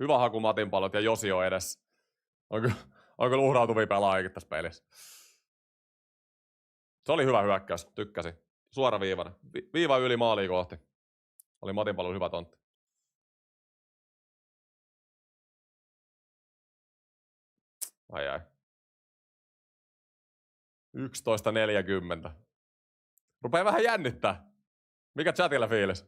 Hyvä haku Matin pallot ja Josi on edessä. On kyllä uhrautuvia pelaajia tässä pelissä. Se oli hyvä hyökkäys, tykkäsin. Suora viivana. Viiva yli maalia kohti. Oli Matin pallon hyvä tontti. Ai. 11.40. Rupee vähän jännittää. Mikä chatilla fiilis?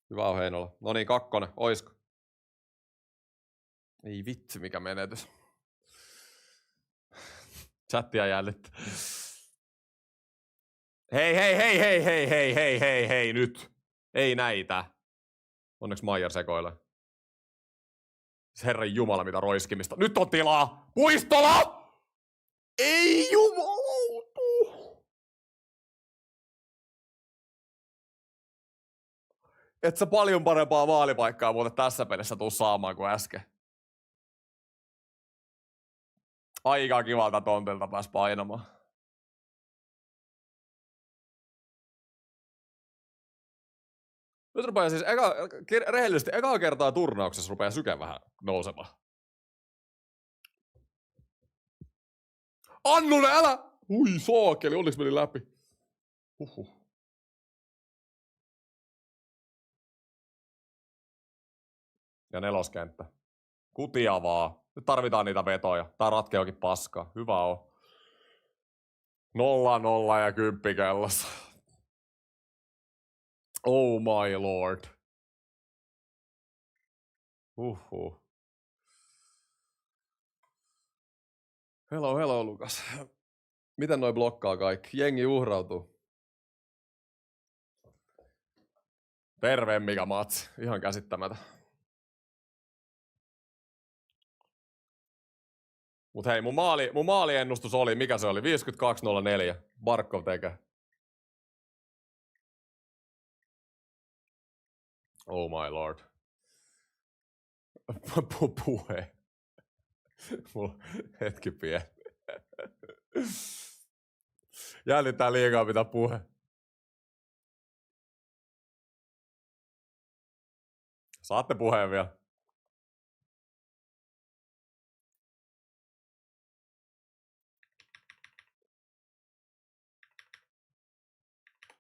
Hyvä on Heinola. No niin, 2. Oisko? Ei vitsi, mikä menetys. Chattia jäljittää. Hei, nyt. Ei näitä. Onneksi Maier sekoilee. Herran jumala, mitä roiskimista. Nyt on tilaa! Puistola! Ei jumalautu! Et sä paljon parempaa vaalipaikkaa muuten tässä pelissä tuu saamaan kuin äsken. Aika kivalta tontilta pääs painamaan. Nyt rupeaa siis rehellisesti ekaa kertaa turnauksessa rupeaa syke vähän nousemaan. Annunen, älä! Hui saakeli, onneksi meni läpi. Ja 4. Kutia vaan. Nyt tarvitaan niitä vetoja. Tää ratkeakin paskaa. Hyvä on. 0-0 ja 10 kellossa. Oh my lord. Hello Lukas. Miten noi blokkaa kaikki? Jengi uhrautuu. Terve mikä matsi. Ihan käsittämätön. Mut hei, mun maaliennustus oli, mikä se oli? 52.04. Barkov tekee. Oh my lord. Puhe. Mulla hetki pieni. Jännittää liikaa mitä puhe. Saatte puheen vielä.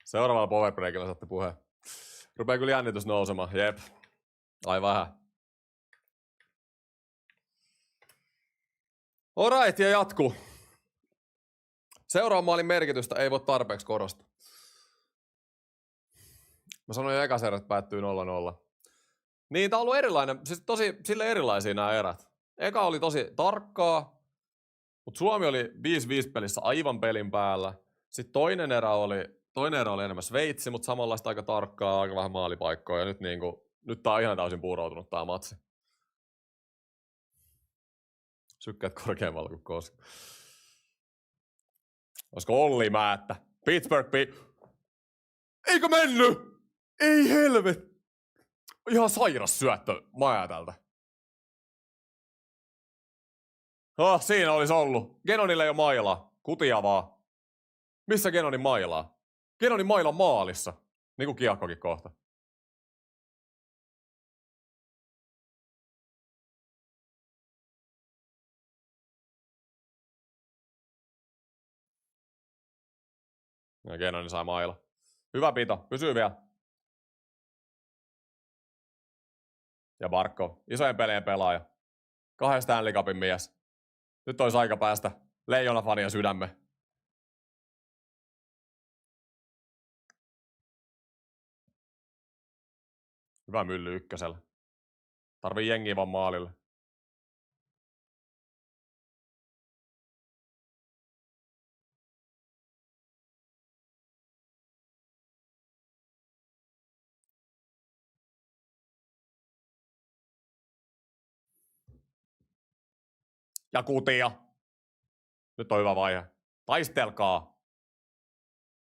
Seuraavalla powerbreakilla saatte puheen. Rupee kyllä jännitys nousemaan. Jep. Ai vähän. Alright, ja jatkuu. Seuraavan maalin merkitystä ei voi tarpeeksi korostaa. Mä sanoin jo ekas erä, että päättyy 0-0. Niin, tää on ollut erilainen, siis tosi sille erilaisia nämä erät. Eka oli tosi tarkkaa, mutta Suomi oli 5-5 pelissä aivan pelin päällä. Sitten toinen erä oli enemmän Sveitsi, mutta samanlaista aika tarkkaa, aika vähän maalipaikkoja. Ja nyt tää on ihan täysin puuroutunut tää matsi. Sykkäät korkeammalla kuin koskaan. Olisiko Olli Määttä? Pittsburgh Eikö mennyt? Ei helvet. Ihan sairas syöttö Määtältä. Siinä olisi ollut. Genonille ei ole mailaa. Kutia vaan. Missä Genonin mailaa? Genonin maila maalissa. Niin kuin kiekkokin kohta. Ja Genoni sai maila. Hyvä pito. Pysyy vielä. Ja Barkov. Isojen pelien pelaaja. 2 Stanley Cupin mies. Nyt olisi aika päästä Leijona-fanien sydämme. Hyvä mylly ykkösellä. Tarvii jengiä vaan maalille. Ja Kutia. Nyt on hyvä vaihe. Taistelkaa.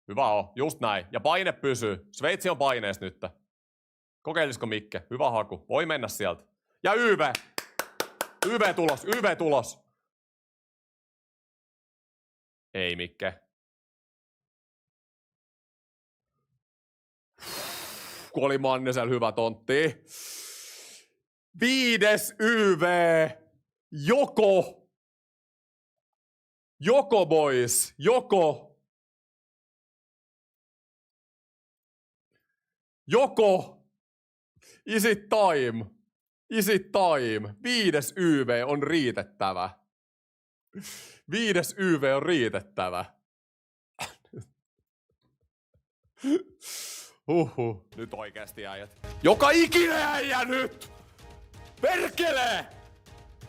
Hyvä on, just näin. Ja paine pysyy. Sveitsi on paineessa nyt. Kokeilisiko Mikke? Hyvä haku. Voi mennä sieltä. Ja YV. YV tulos. Ei Mikke. Kun oli Mannisella hyvä tontti. 5. YV. Joko boys. Joko. Joko is it time? Is it time? 5. YV on riitettävä. 5. YV on riitettävä. Nyt oikeesti äijät. Joka ikinen äijä nyt! Perkele!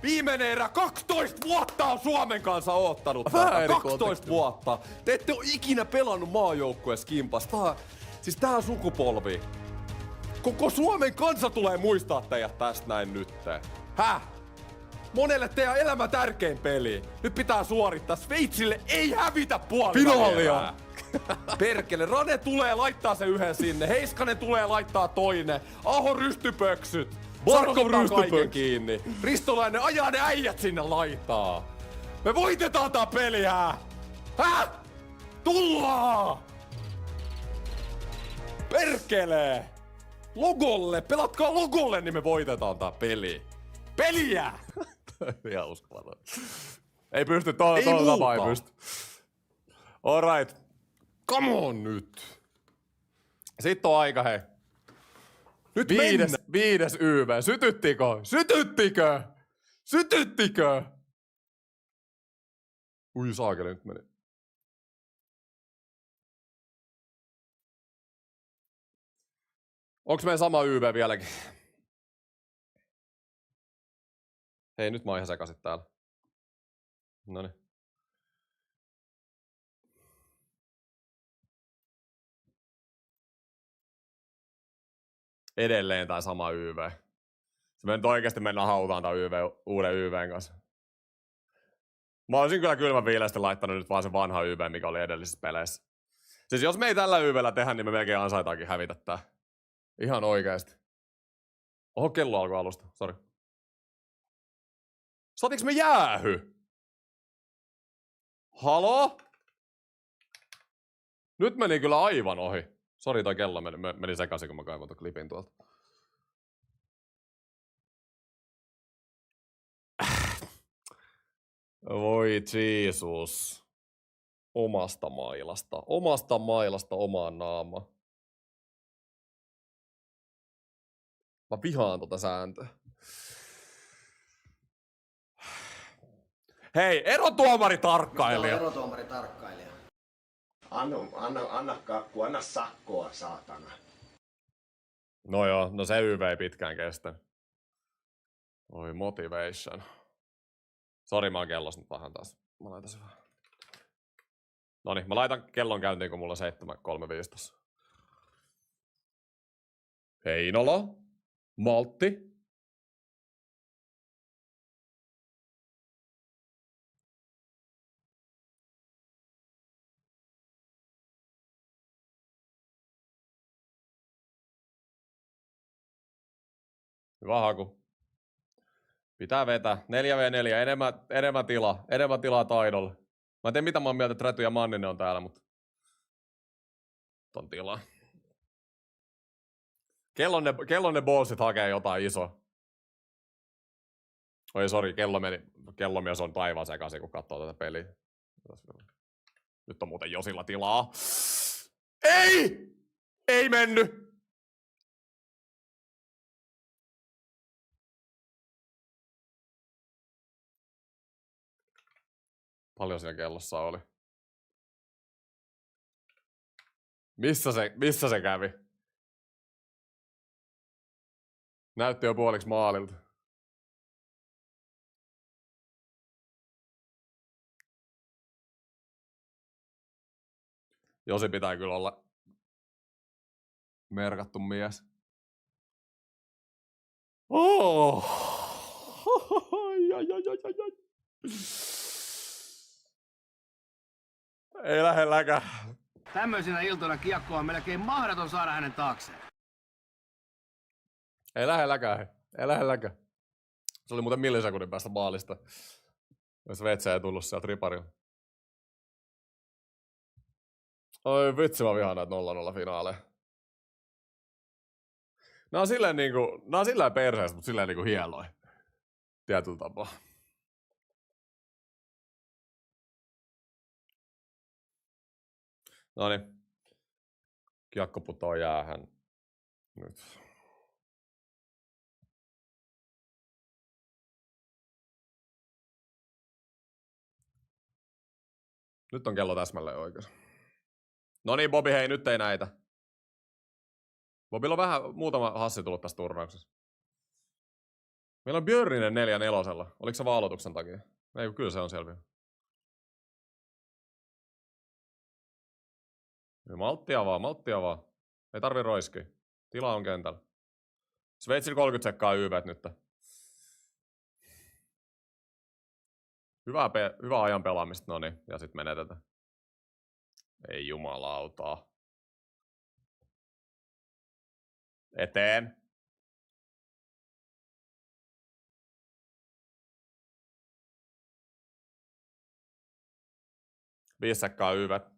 Viimeinen erä 12 vuotta on Suomen kanssa oottanut. 12 vuotta. Te ette ole ikinä pelannut maajoukkueessa kimpas. Tää sukupolvi. Koko Suomen kansa tulee muistaa teidät tästä näin nyt. Häh? Monelle teidän elämä tärkein peli. Nyt pitää suorittaa. Sveitsille ei hävitä puolivälierää. Perkele, Rane tulee laittaa se yhden sinne. Heiskanen tulee laittaa toinen. Aho rystypöksyt. Barkov kaiken kiinni. Ristolainen ajaa ne äijät sinne laitaa. Me voitetaan tää peli, häh? Tullaan! Perkele! Logolle! Pelatkaa logolle, niin me voitetaan tää peli. Peliä! Ihan uskomaton. Ei pysty, tuohon tapa ei pysty. Alright. Come on nyt. Sitten on aika, hei. Nyt 5. YV. Sytyttikö? Sytyttikö? Sytyttikö? Ui saakeli, nyt meni. Onks meidän sama YV vieläkin? Hei, nyt mä oon ihan sekasit täällä. Noniin. Edelleen tää sama YV. Se me nyt oikeesti mennään hautaan tää uuden YVn kanssa. Mä olisin kyllä kylmän viileästi laittanut nyt vaan se vanha YV, mikä oli edellisissä peleissä. Siis jos me ei tällä YVllä tehdä, niin me melkein ansaitaankin hävitä tää. Ihan oikeesti. Oho, kello alkoi alusta. Sori. Saatiinko me jäähy? Halo? Nyt meni kyllä aivan ohi. Sori, toi kello meni sekaisin, kun mä kaivoin ton klipin tuolta. Voi Jeesus. Omasta mailasta omaan naamaan. Mä vihaan tota sääntöä. Hei, erotuomaritarkkailija! Erotuomaritarkkailija. Anna sakkoa, saatana. No joo, no se YV ei pitkään kestä. Oi motivation. Sori, mä oon kellos nyt vähän taas. Mä laitan sen vähän. Noniin, mä laitan kellon käyntiin, kun mulla on 7.3.5 tossa. Heinola. Maltti. Hyvä haku. Pitää vetää. 4v4, enemmän tilaa taidolle. Mä en tiedä mitä mä oon mieltä, että Räty ja Manninen on täällä, mutta ton tilaa. Kellon ne ballsit hakee jotain isoa. Oi sori, kellomies on taivaan sekaisin, kun katsoo tätä peliä. Nyt on muuten Josilla tilaa. Ei! Ei mennyt! Paljon siellä kellossa oli? Missä se kävi? Näytti jo puoliksi maalilta. Josi pitää kyllä olla merkattu mies. Oh! Ei lähelläkään. Tämmöisenä iltana kiekkoa on melkein mahdoton saada hänen taakseen. Ei lähelläkään. Ei lähelläkään. Se oli muuten millisekunnin päästä maalista. Jos Vetsä ei tullut sieltä riparilla. Oi vitsi, mä vihaan näitä 0-0 finaaleja. Nää on silleen perseestä, mutta silleen niinku hienoja. Tietyllä tapaa. Noniin. Kiekko putoo jäähän. nyt. Nyt on kello täsmälleen oikein. No niin, Bobi, hei, nyt ei näitä. Bobilla on vähän muutama hassi tullut tässä turnauksessa. Meillä on Björninen 4-4. Oliko se vaan aloituksen takia? Ei, kyllä se on selviä. Malttia vaan. Ei tarvi roiskia. Tila on kentällä. Sveitsillä 30 sekkaa YVt nyt. Hyvä ajan pelaamista, no niin. Ja sit menetetään. Ei jumalautaa. Eteen. Viisi sekkaa YVt.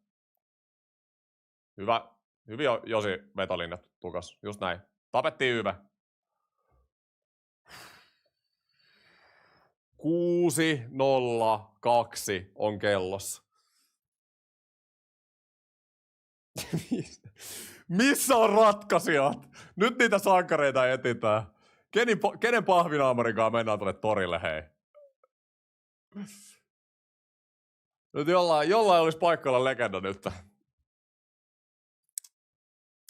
Hyvin Josi vetolinjat tukas. Just näin. Tapettiin YV. 6:02 on kellossa. Missä on ratkaisijat? Nyt niitä sankareita etsitään. Kenen pahvinaamarikaan mennään tuonne torille, hei? Nyt jollain olisi paikka olla legenda nyt.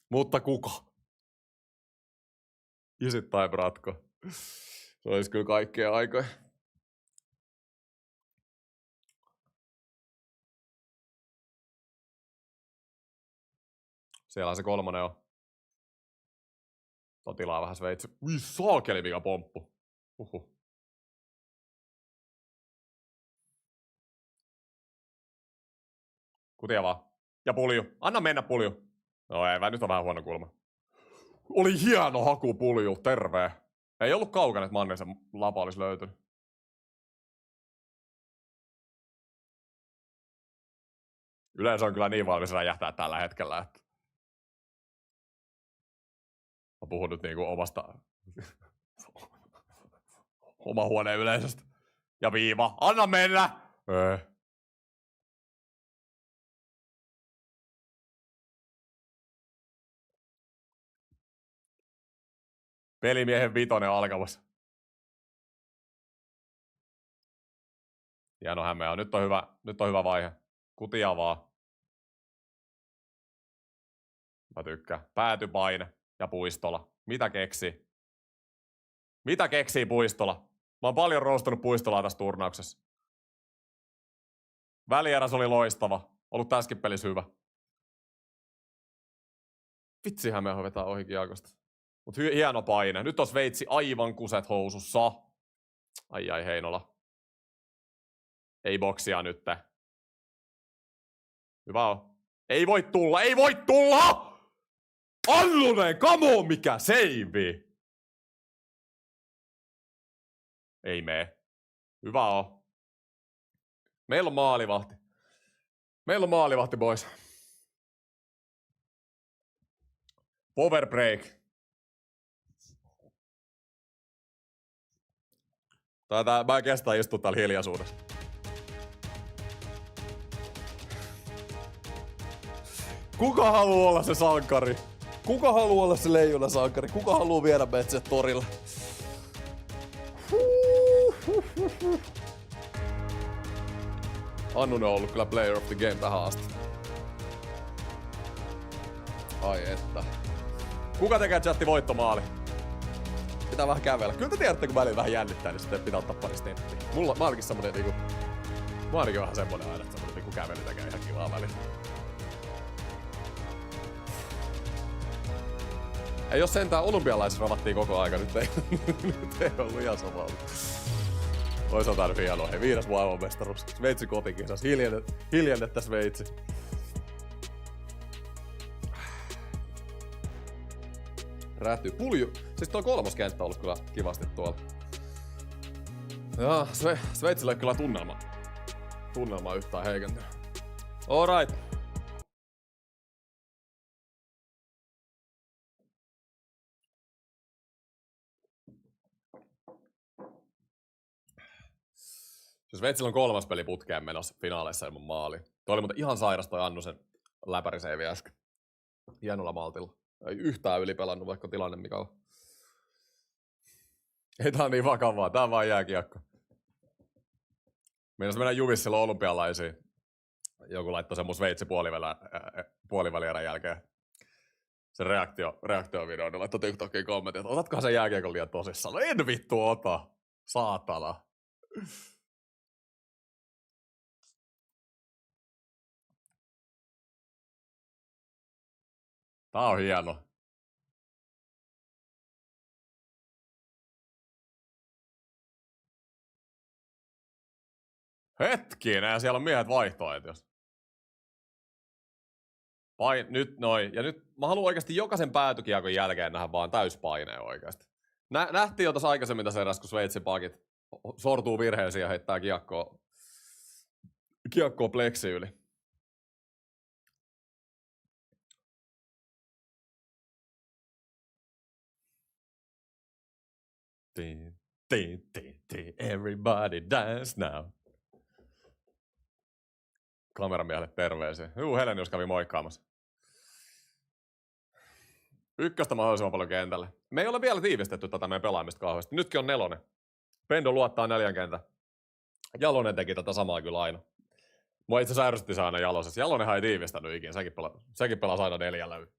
Mutta kuka? Isit tai Bratko. Se olisi kyllä kaikkea aikoja. Siellä se 3 on. Tilaa vähän Sveitsi. Ui, saakeli mikä pomppu. Kutia vaan. Ja pulju. Anna mennä pulju. No ei, nyt on vähän huono kulma. Oli hieno haku pulju, terve. Ei ollut kaukana, että Mannisen lapa olisi löytynyt. Yleensä on kyllä niin valmis räjähtää tällä hetkellä, että mä puhun nyt niinku omasta oma huoneen yleisöstä. Ja viiva. Anna mennä! Pelimiehen 5 alkamassa. Hieno hämmeä. Nyt on hyvä vaihe. Kutia vaan. Mä tykkään. Päätypaine ja Puistola. Mitä keksii? Mitä keksii Puistola? Mä oon paljon roustannut Puistolaa tässä turnauksessa. Välieräs oli loistava. Ollut tässäkin pelissä hyvä. Vitsihän me vetää ohi Kiakosta. Mut hieno paine. Nyt on Sveitsi aivan kuset housussa. Ai Heinola. Ei boksia nyt. Hyvä on. Ei voi tulla! Allunen, come on, mikä seivi! Ei mee. Hyvä on. Meillä on maalivahti, boys. Power break. Mä en kestä istua täällä hiljaisuudessa. Kuka haluaa olla se sankari? Kuka haluaa olla se leijona sankari? Kuka haluaa viedä meitä torille? Annunen on ollut kyllä player of the game tähän asti. Ai että. Kuka tekee chatti voittomaali? Pitää vähän kävellä. Kyllä te tiedätte, kun välillä vähän jännittää, niin sitten pitää ottaa pari snippiä. Mä ainakin semmonen niinku... Mä ainakin vähän semmonen aina, että semmonen niinku kävely tekee ihan kivaa välillä. Ei jos sentään olympialaisissa ravattiin koko aika, nyt ei ollut ihan samaa. Toisaalta tää nyt hienoa. Hei, 5. maailmanmestaruus. Sveitsi kotikisas. Hiljennettä Sveitsi. Rähtyy. Pulju. Siis toi 3. kenttä on ollut kyllä kivasti tuolla. Jaa, Sveitsillä ei kyllä tunnelma yhtään heikentynyt. Alright. Sveitsillä on 3. peli putkeen menossa finaaleissa ilman maali. Toi oli muuten ihan sairas toi Annusen läpäriseivi äsken. Hienolla maltilla. Ei yhtään ylipelannut, vaikka tilanne mikä on. Ei tää on niin vakavaa, tää on vaan jääkiekko. Meinas mennä juvissa silloin olympialaisiin. Joku laittoi sen mun Sveitsi puolivälierän jälkeen. Se reaktiovideo, ne laittoi TikTokiin kommentin, että otatkohan sen jääkiekon liian tosissaan. No en vittu ota, saatana. Tää on hieno. Hetkinen, siellä on miehet vaihtoehtoja. Nyt noin. Ja nyt mä haluan oikeasti jokaisen päätykiekon jälkeen nähdä vaan täyspaineen oikeasti. Nähtiin jo tuossa aikaisemmin tässä eräs, kun Sveitsin pakit sortuu virheisiin ja heittää kiekkoa pleksi yli. Everybody dance now. Kameramiehelle terveisiä. Helenius kävi moikkaamassa. Ykköstä mahdollisimman paljon kentälle. Me ei ole vielä tiivistetty tätä meidän pelaamista kauheasti. Nytkin on 4. Pendo luottaa 4 kenttä. Jalonen teki tätä samaa kyllä aina. Mua itse asiassa ärsytti se aina Jalosessa. Jalonenhan ei tiivistänyt ikinä. Sekin pelasi aina 4 levy.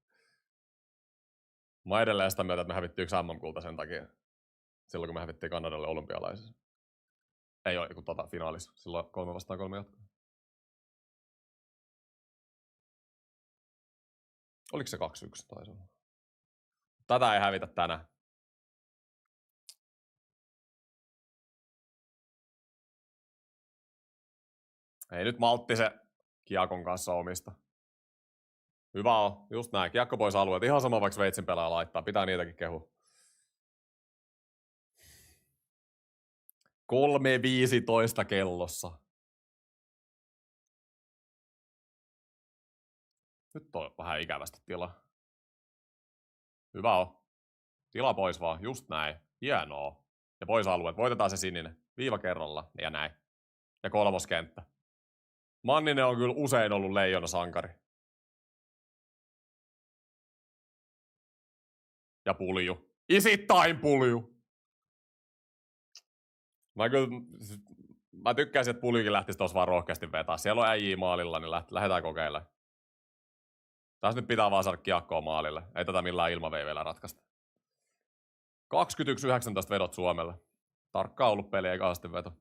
Mä oon edelleen sitä mieltä, että me hävittiin 1 MM-kulta sen takia. Silloin kun me hävittiin Kanadalle olympialaisissa. Ei ole, kun finaalissa. Silloin 3-3 jatkoa. Oliko se 2-1 taisi olla? Tätä ei hävitä tänään. Ei nyt maltti se kiekon kanssa omista. Hyvä on, just näin. Kiekko pois alueelta. Ihan sama vaikka Sveitsin pelaaja laittaa. Pitää niitäkin kehua. 3:15 kellossa. Nyt on vähän ikävästi tila. Hyvä on. Tila pois vaan, just näin. Hienoa. Ja pois alueet. Voitetaan se sininen. Viiva kerralla. Ja näin. Ja 3. kenttä. Manninen on kyllä usein ollut leijona sankari. Ja Pulju. Isittain Pulju. Mä tykkäisin, että Puljukin lähtisi tossa vaan rohkeasti vetää. Siellä on äijii maalilla, niin lähdetään kokeilemaan. Tässä nyt pitää vaan saada kiekkoa maalille. Ei tätä millään ilmaveiveillä ratkaista. 21-19 vedot Suomelle. Tarkkaan ollut peli, eikä asti veto.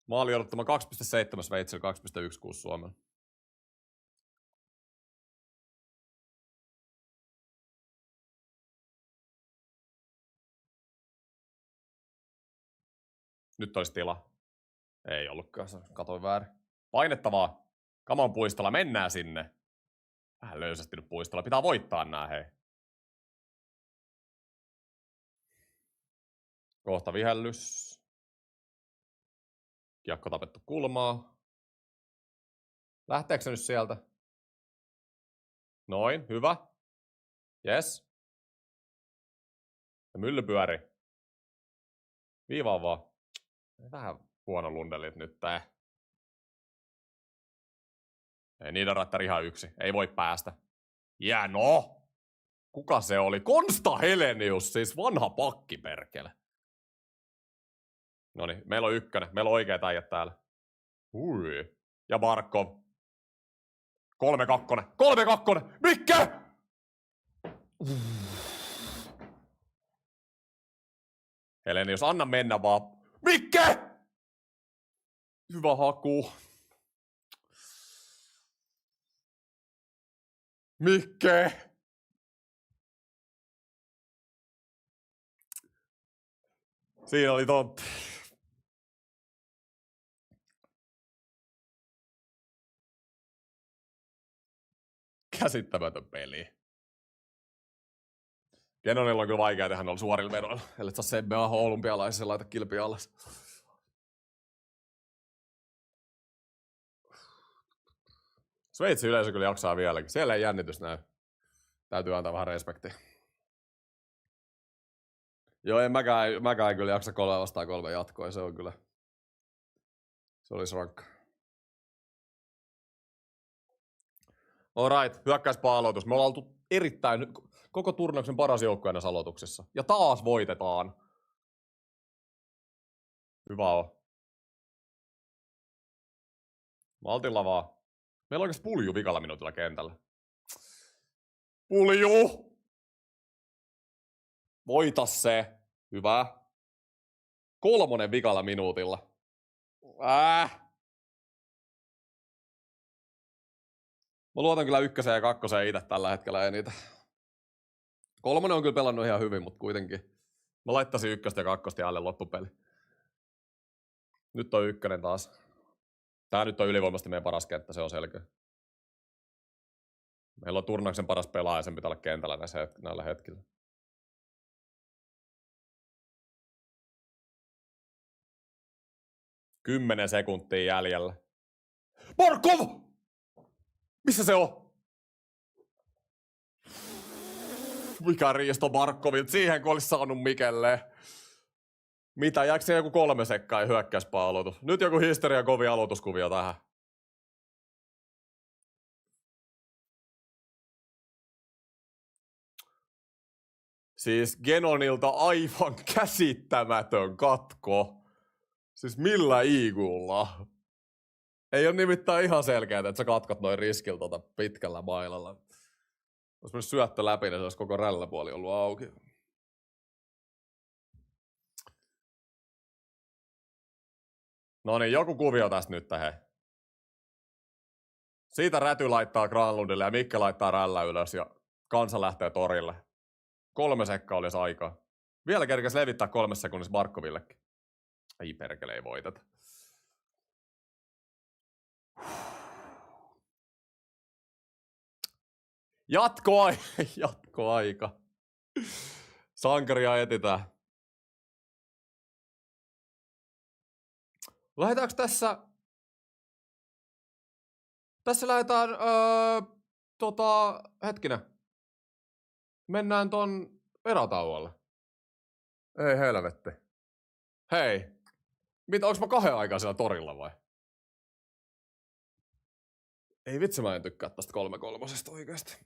Maali odottama 2,7 Sveitsillä, 2,16 Suomella. Nyt olisi tila. Ei ollutkaan, katoin väärin. Painettavaa. Kamon puistolla, mennään sinne. Vähän löysästi nyt puistolla. Pitää voittaa nää, hei. Kohta vihellys. Kiekko tapettu kulmaa. Lähteekö se nyt sieltä? Noin, hyvä. Yes. Ja mylly pyörii. Viivaan vaan. Vähän huono lundelit nyt tää. Ei niiden rattari ihan yksi. Ei voi päästä. Jää no! Kuka se oli? Konsta Helenius, siis vanha pakki perkele. Noniin, meillä on 1. Meillä on oikeat äijät täällä. Ui. Ja Barkov. 3-2. 3-2! Mikke! Helenius, anna mennä vaan. Mikke! Hyvä haku. Mikke! Siinä oli tontti. Käsittämätön peli. Genonilla on kyllä vaikea tehdä noilla suorilla vedoilla. Ellet saa Sebbe Aho olympialaisissa laita kilpi alas. Sveitsin yleisö kyllä jaksaa vieläkin. Siellä ei jännitys näy. Täytyy antaa vähän respektiä. Joo, en mäkään kyllä jaksa 3-3 jatkoa. Se on kyllä Se olisi rankka. Alright, hyökkäyspää-aloitus. Me ollaan oltu erittäin koko turnauksen paras joukkue näissä aloituksissa. Ja taas voitetaan. Hyvä on. Maltilla vaan. Meillä on oikeasti pulju vikalla minuutilla kentällä. Pulju! Voita se. Hyvä. 3 vikalla minuutilla. Mä luotan kyllä 1 ja 2 itse tällä hetkellä eniten. 3 on kyllä pelannut ihan hyvin, mutta kuitenkin. Mä laittaisin 1 ja 2 alle loppupeli. Nyt on 1 taas. Tää nyt on ylivoimasti meidän paras kenttä, se on selkeä. Meillä on turnauksen paras pelaaja, sen pitää olla kentällä näillä hetkillä. Kymmenen sekuntia jäljellä. Barkov! Missä se on? Mikä riisto Barkovit siihen, kun olisi saanut Mikelle. Mitä, jääkö se joku 3 sekkaa ja hyökkäyspää-aloitus? Nyt joku historian kovia aloituskuvia tähän. Siis Genonilta aivan käsittämätön katko. Siis millä iigulla? Ei ole nimittäin ihan selkeää, että sä katkot noin riskillä pitkällä mailalla. Jos mennyt syöttö läpi, niin se olisi koko rälläpuoli ollut auki. No niin, joku kuvio tästä nyt hei. Siitä Räty laittaa Granlundille ja Mikke laittaa rällä ylös ja kansa lähtee torille. 3 sekkaa olisi aikaa. Vielä kerkesi levittää 3 sekunnissa Barkovillekin. Ei perkele, ei voiteta. Jatkoaika. Sankaria etitään. Lähdetäänkö tässä? Tässä lähdetään, hetkinen. Mennään ton erätauolle. Ei helvetti. Hei. Mitä, onks mä 2 aikaa siellä torilla vai? Ei vitsi, mä en tykkää tästä 3-3 oikeesti.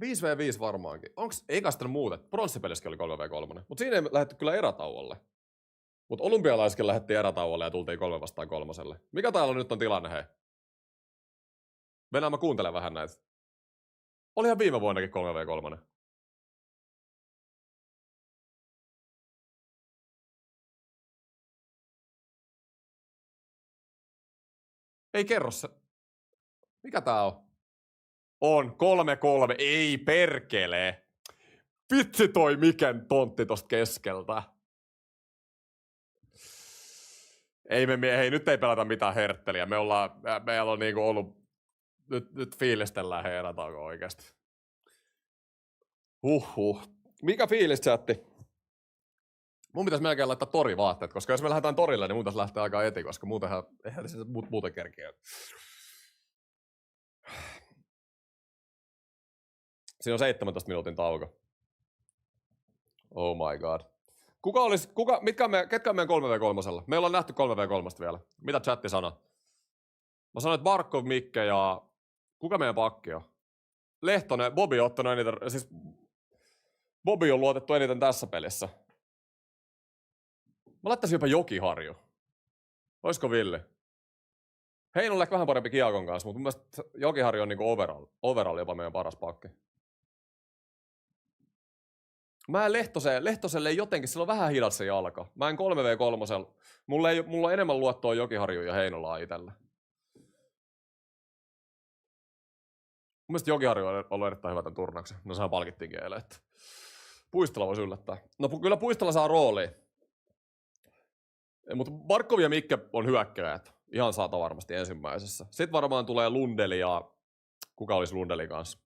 5v5 varmaankin. Eikä sitten muutet? Pronssipelissäkin oli 3v3. Mut siinä ei lähdetty kyllä erätauolle. Mut olympialaiskin lähdettiin erätauolle ja tultiin 3-3. Mikä täällä nyt on tilanne, hei? Mennään mä kuuntelen vähän näitä. Olihan viime vuonnakin 3v3. Ei kerro se. Mikä tää on? On 3-3. Ei perkele. Vitsi toi Miken tontti tosta keskeltä. Hei, nyt ei pelata mitään hertteliä. Meillä on niinku ollut... Nyt fiilistellään herätauko oikeesti. Mikä fiilis chatti? Mun pitäisi melkein laittaa torivaatteet, koska jos me lähdetään torille, niin mun pitäisi lähteä aikaa eti, koska muutenhan eihän se muuten kerkeä. Siinä on 17 minuutin tauko. Oh my god. Ketkä on meidän 3v3? Meillä on nähty 3v3 vielä. Mitä chatti sanoo? Mä sanoin, että Barkov, Mikke ja... Kuka meidän pakki on? Lehtonen, Bobby on ottanut eniten... Siis... Bobby on luotettu eniten tässä pelissä. Mä laittaisin jopa Jokiharju. Oisko Ville? Heinolle ehkä vähän parempi Kiakon kanssa, mutta mun mielestä Jokiharju on niinku overall jopa meidän paras pakki. Mä en Lehtoselle jotenkin, sillä on vähän hidas se jalka. Mä en 3v3. Mulla on enemmän luottoa Jokiharjuun ja Heinolaa itellä. Mun mielestä Jokiharju on ollut erittäin hyvä tämän turnauksen. No sehän palkittiinkin eilen, että Puistola voisi yllättää. No kyllä Puistola saa roolia. Mutta Barkov ja Mikke on hyökkäjät. Ihan saata varmasti ensimmäisessä. Sitten varmaan tulee Lundeli ja... Kuka olisi Lundelin kanssa?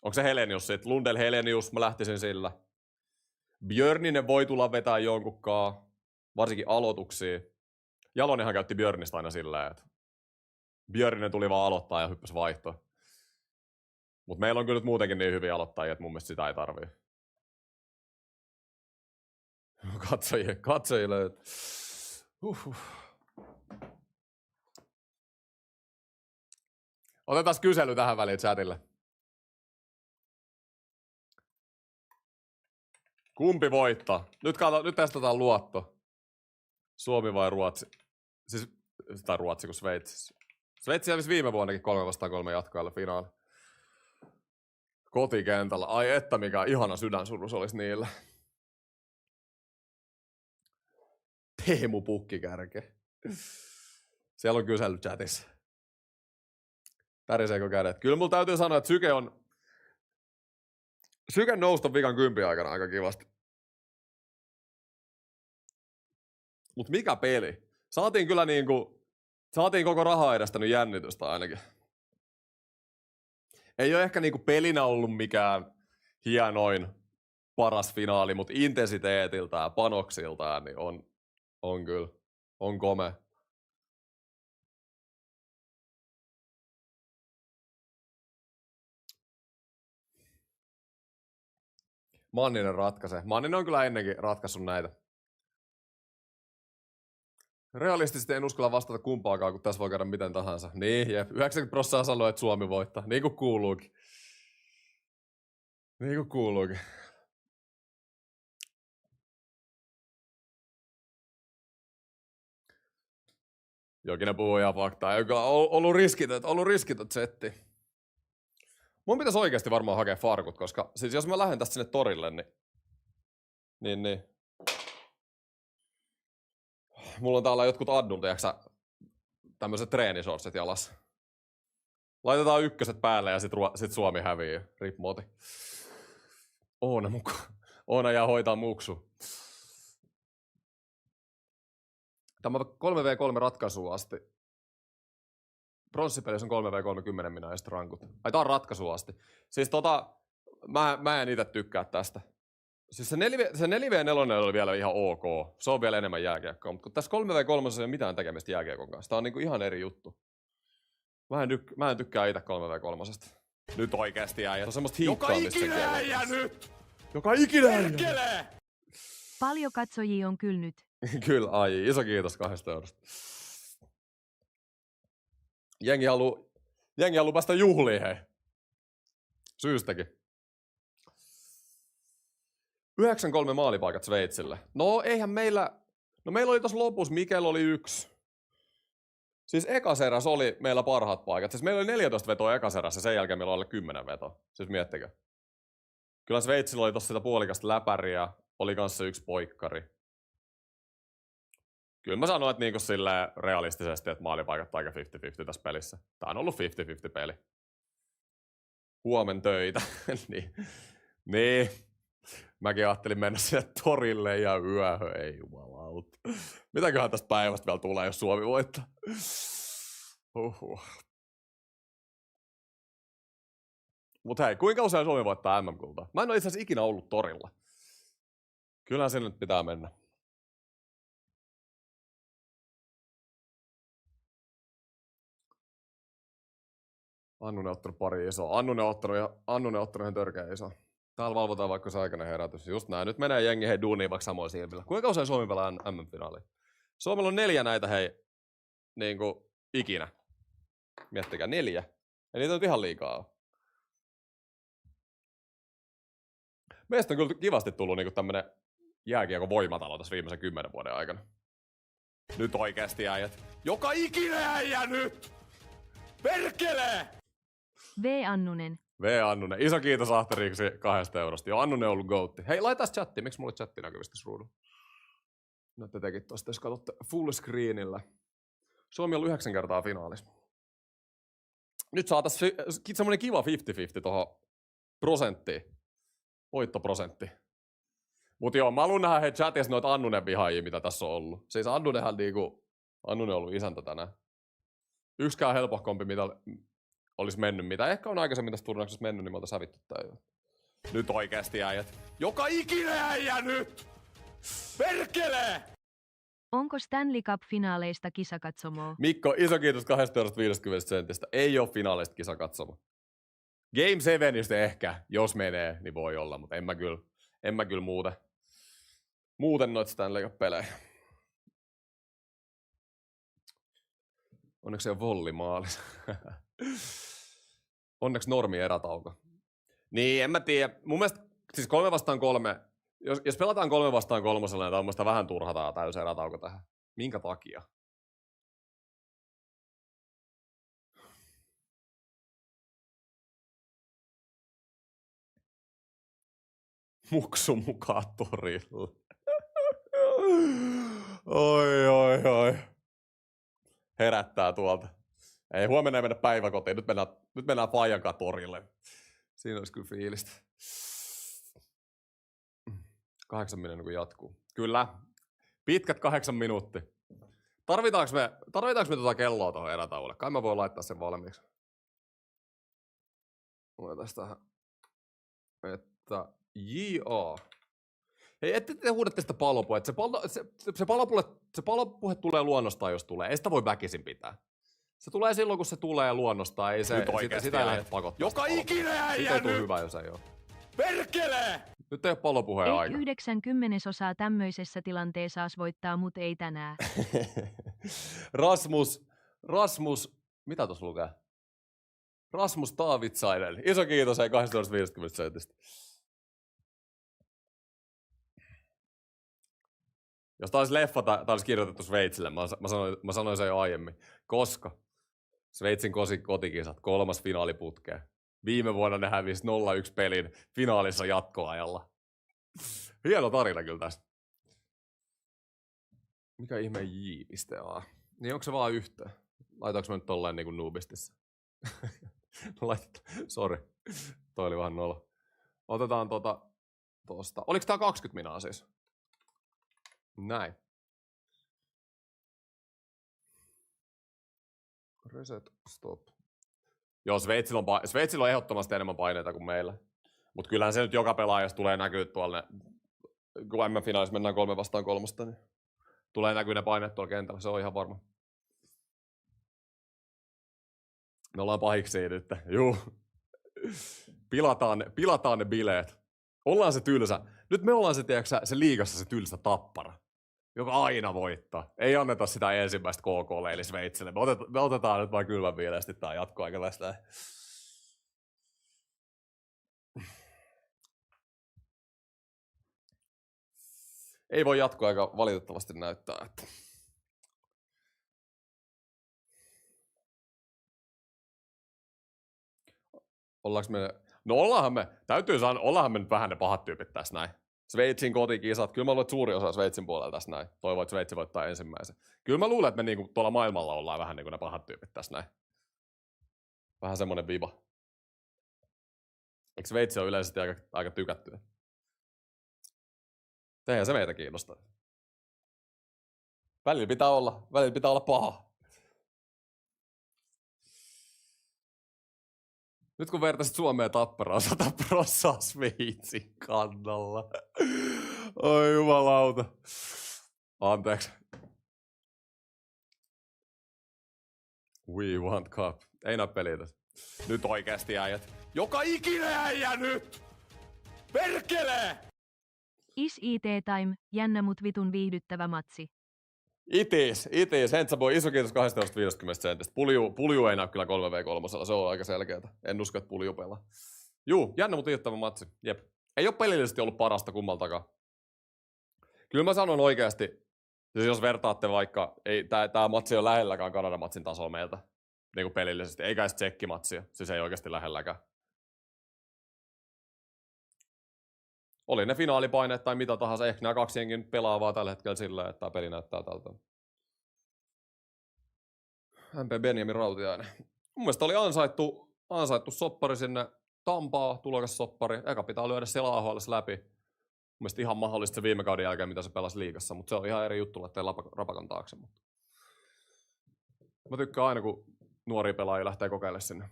Onko se Helenius sitten? Lundell Helenius, mä lähtisin sillä. Björninen voi tulla vetää jonkunkaan. Varsinkin aloituksia. Jalonenhan käytti Björnistä aina sillä, että Björninen tuli vaan aloittaa ja hyppäsi vaihtoon. Mutta meillä on kyllä nyt muutenkin niin hyviä aloittajia, että mun mielestä sitä ei tarvii. Katsojille. Otetaan kysely tähän väliin chatille. Kumpi voittaa? Nyt testataan luotto. Suomi vai Ruotsi? Siis, tai Ruotsi kuin Sveitsi. Sveitsi hävisi viime vuonnakin 3-3 jatkoajalle finaali. Kotikentällä. Ai että mikä ihana sydänsurus olisi niillä. Teemu Pukkikärke. Siellä on kysely chatissa. Täriseekö kädet? Kyllä mulla täytyy sanoa, että Syke nousi vikan 10 aikana aika kivasti. Mut mikä peli? Saatiin kyllä saatiin koko rahaa edestä nyt jännitystä ainakin. Ei ole ehkä pelinä ollut mikään hienoin paras finaali, mutta intensiteetiltä ja panoksiltaan niin on kyllä. On komea. Manninen ratkaisee. Manninen on kyllä ennenkin ratkaissut näitä. Realistisesti en uskalla vastata kumpaakaan, kun tässä voi käydä miten tahansa. Niin, jep. 90% sanoo, että Suomi voittaa. Niin kuin kuuluukin. Jokinen puhuu ihan faktaa. Joka on ollut riskitön setti. Mun pitäisi oikeasti varmaan hakea farkut, koska siis jos mä lähden tästä sinne torille, niin mulla on täällä jotkut addun, tiiäksä, tämmöiset treenishortsit jalassa. Laitetaan ykköset päälle ja sit Suomi hävii. Rip moti. Oona jää hoitaa muksu. Tämä 3v3 ratkaisuun asti. Pronssipelissä on 3v30 minä ja sitten rankut. Ai tää on ratkaisuun asti. Siis mä en ite tykkää tästä. Siis se 4v4 oli vielä ihan ok. Se on vielä enemmän jääkiekkoa. Mutta tässä 3v3 ei ole mitään tekemistä jääkiekon kanssa. Tää on niinku ihan eri juttu. Mä en tykkää ite 3v3. Nyt oikeesti äijät. Se on semmoista hiikkaamista. Joka ikinen äijä nyt! Joka ikinen äijä! Perkele! Paljon katsojia on kyllä nyt. Kyllä, ai. Iso kiitos 2 eurosta. Jengi haluu päästä juhliin, hei. Syystäkin. 9-3 maalipaikat Sveitsille. No eihän meillä... No meillä oli tossa lopussa, Mikel oli 1. Siis ekaseräs oli meillä parhaat paikat. Siis meillä oli 14 vetoa ekaserässä ja sen jälkeen meillä oli alle 10 vetoa. Siis miettikää. Kyllä Sveitsillä oli tossa sitä puolikasta läpäriä. Oli kanssa 1 poikkari. Kyllä mä sanoin, että niinku silleen realistisesti, että maalipaikat aika 50-50 tässä pelissä. Tää on ollut 50-50 peli. Huomen töitä. niin. Mäkin ajattelin mennä sinne torille ja yöhön. Ei jumalauta. Mitäköhän tästä päivästä vielä tulee, jos Suomi voittaa? Mut hei, kuinka usein Suomi voittaa MM-kultaa? Mä en ole itse asiassa ikinä ollut torilla. Kyllähän sinne nyt pitää mennä. Annunen ottanut pari isoa. Annunen ottanut ihan törkeä iso. Täällä valvotaan vaikka se aikainen herätys. Just näin. Nyt menee jengi hei duuniin vaikka samoin silmillä. Kuinka usein Suomi pelaa MM-finaaliin? Suomella on 4 näitä hei niinku ikinä. Miettikää 4. Ja niitä on ihan liikaa ole. Meistä on kyllä kivasti tullut niinku tämmönen jääkiekon voimatalo tässä viimeisen 10 vuoden aikana. Nyt oikeesti äijät. Joka ikinen äijä nyt! Perkele! V. Annunen. V. Annunen. Iso kiitos Ahteriksi 2 eurosta. Joo, Annunen on ollut goatti. Hei, laitaas chatti. Miksi mulla oli chatti näkyvissä tässä ruudulla? No te tekit tosta, jos katsotte full screenillä. Suomi on ollut 9 kertaa finaalissa. Nyt saatais semmonen kiva 50-50 tohon prosenttiin. Voittoprosentti. Mut joo, mä haluun nähdä hei chatissa noita Annunen vihaajia, mitä tässä on ollut. Siis Annunenhan Annunen on ollut isäntä tänään. Yksikään helpohkompi, mitä olisi mennyt, mitä ehkä on aikaisemmin tässä turnauksessa mennyt, niin me oltais hävitty tää jo. Nyt oikeesti äijät. Joka ikinen äijä nyt! Perkele! Onko Stanley Cup-finaaleista kisakatsomoa? Mikko, iso kiitos 2,50 €. Ei oo finaaleista kisakatsomo. Game 7 ehkä, jos menee, niin voi olla, mutta en mä kyllä muuten noit Stanley Cup-pelejä. Onneksi se on vollimaalis. Onneksi normi erätauko. Niin, en mä tiedä. Mun mielestä siis 3-3, jos pelataan 3-3, niin tää on mun mielestä vähän turha tää täysi erätauko tähän. Minkä takia? Muksu mukaan torille. Oi. Herättää tuolta. Ei, huomenna ei mennä päiväkotiin. Nyt mennään Fajankaan torille. Siinä olisi kyllä fiilistä. 8 minuuttia kun jatkuu. Kyllä. Pitkät 8 minuuttia. Tarvitaanko me tuota kelloa tuohon erätauolle? Kai mä voin laittaa sen valmiiksi. Luetaan tähän. Että J.A. Hei, ette te huudatte sitä palopuhetta. Se palopuhe tulee luonnostaan, jos tulee. Ei sitä voi väkisin pitää. Se tulee silloin, kun se tulee luonnostaan. Ei se, sitä ei lähde pakottaa. Joka ikinen äijä Siitä ei tule nyt! hyvä, jos ei ole. Perkele! Nyt ei ole palopuheen Ei aika. 90% tämmöisessä tilanteessa as voittaa, mut ei tänään. Rasmus, mitä tuossa lukee? Rasmus Taavitsainen. Iso kiitos, ei 250 sentistä. Jos tää olisi leffa, tää olisi kirjoitettu Sveitsille. Mä sanoin sen jo aiemmin. Koska Sveitsin kotikisat, 3. finaaliputkeen. Viime vuonna ne hävisi 0-1 pelin finaalissa jatkoajalla. Hieno tarina kyllä tässä. Mikä ihme J.A? Niin onko se vaan yhteen? Laitaanko mä nyt tolleen niinku noobistissa? Sori. Toi oli vähän nolo. Otetaan tosta. Oliko tää 20 minaa siis? Näin. Reset, stop. Joo, Sveitsillä on ehdottomasti enemmän paineita kuin meillä. Mut kyllähän se nyt joka pelaajassa tulee näkyä tuolla, kun M-finaalissa mennään 3-3, niin tulee näkyä ne paineet tuolla kentällä, se on ihan varma. Me ollaan pahiksi nyt. Juu. Pilataan ne bileet. Ollaan se tylsä. Nyt me ollaan se, tiedätkö, se liigassa se tylsä Tappara, joka aina voittaa. Ei anneta sitä ensimmäistä KK:lle eli Sveitsille. Me otetaan nyt vaan kylmän viileästi tää jatkoaika tästä. Ei voi jatkoaika valitettavasti näyttää, että ollaanko me... No ollaanhan me nyt vähän ne pahat tyypit tässä näin. Sveitsin kotikisat. Kyllä mä luulen, että suuri osa Sveitsin puolella tässä näin. Toivon, että Sveitsi voittaa ensimmäisen. Kyllä mä luulen, että me niinku tuolla maailmalla ollaan vähän niinku ne pahat tyypit tässä näin. Vähän semmonen viba. Eikö Sveitsi on yleisesti aika tykättyä? Eihän se meitä kiinnostaa. Välillä pitää olla paha. Nyt kun vertaisit Suomea Tapparaan, 100% Sveitsin kannalla. Oi jumalauta. Anteeksi. We want cup. Ei näy peliä tässä. Nyt oikeesti äijät. Joka ikinen äijä nyt! Perkele! Is IT time, jännä mut vitun viihdyttävä matsi. Itis, Hentsa boy, iso kiitos 250 sentistä. Pulju ei näy kyllä 3v3, se on aika selkeätä. En usko, että Pulju pelaa. Juu, jännä mut viihdyttävä matsi. Jep. Ei oo pelillisesti ollut parasta kummaltakaan. Kyllä mä sanon oikeasti, siis jos vertaatte vaikka, ei tää matsi on lähelläkään Kanadan matsin tasoa meiltä. Niinku pelillisesti, eikä edes tsekkimatsia, siis ei oikeasti lähelläkään. Oli ne finaalipaineet tai mitä tahansa, ehkä nämä kaksi jenkin pelaa vaan tällä hetkellä sillä, että tämä peli näyttää tältä. MP Benjamin Rautiainen. Mun mielestä oli ansaittu soppari sinne Tampaa, tulokas soppari. Eka pitää lyödä siellä AHL:ssä läpi. Mun mielestä ihan mahdollista se viime kauden jälkeen, mitä se pelasi liigassa, mutta se on ihan eri juttu laittaa rapakan taakse. Mutta mä tykkään aina, kun nuoria pelaajia lähtee kokeilemaan sinne.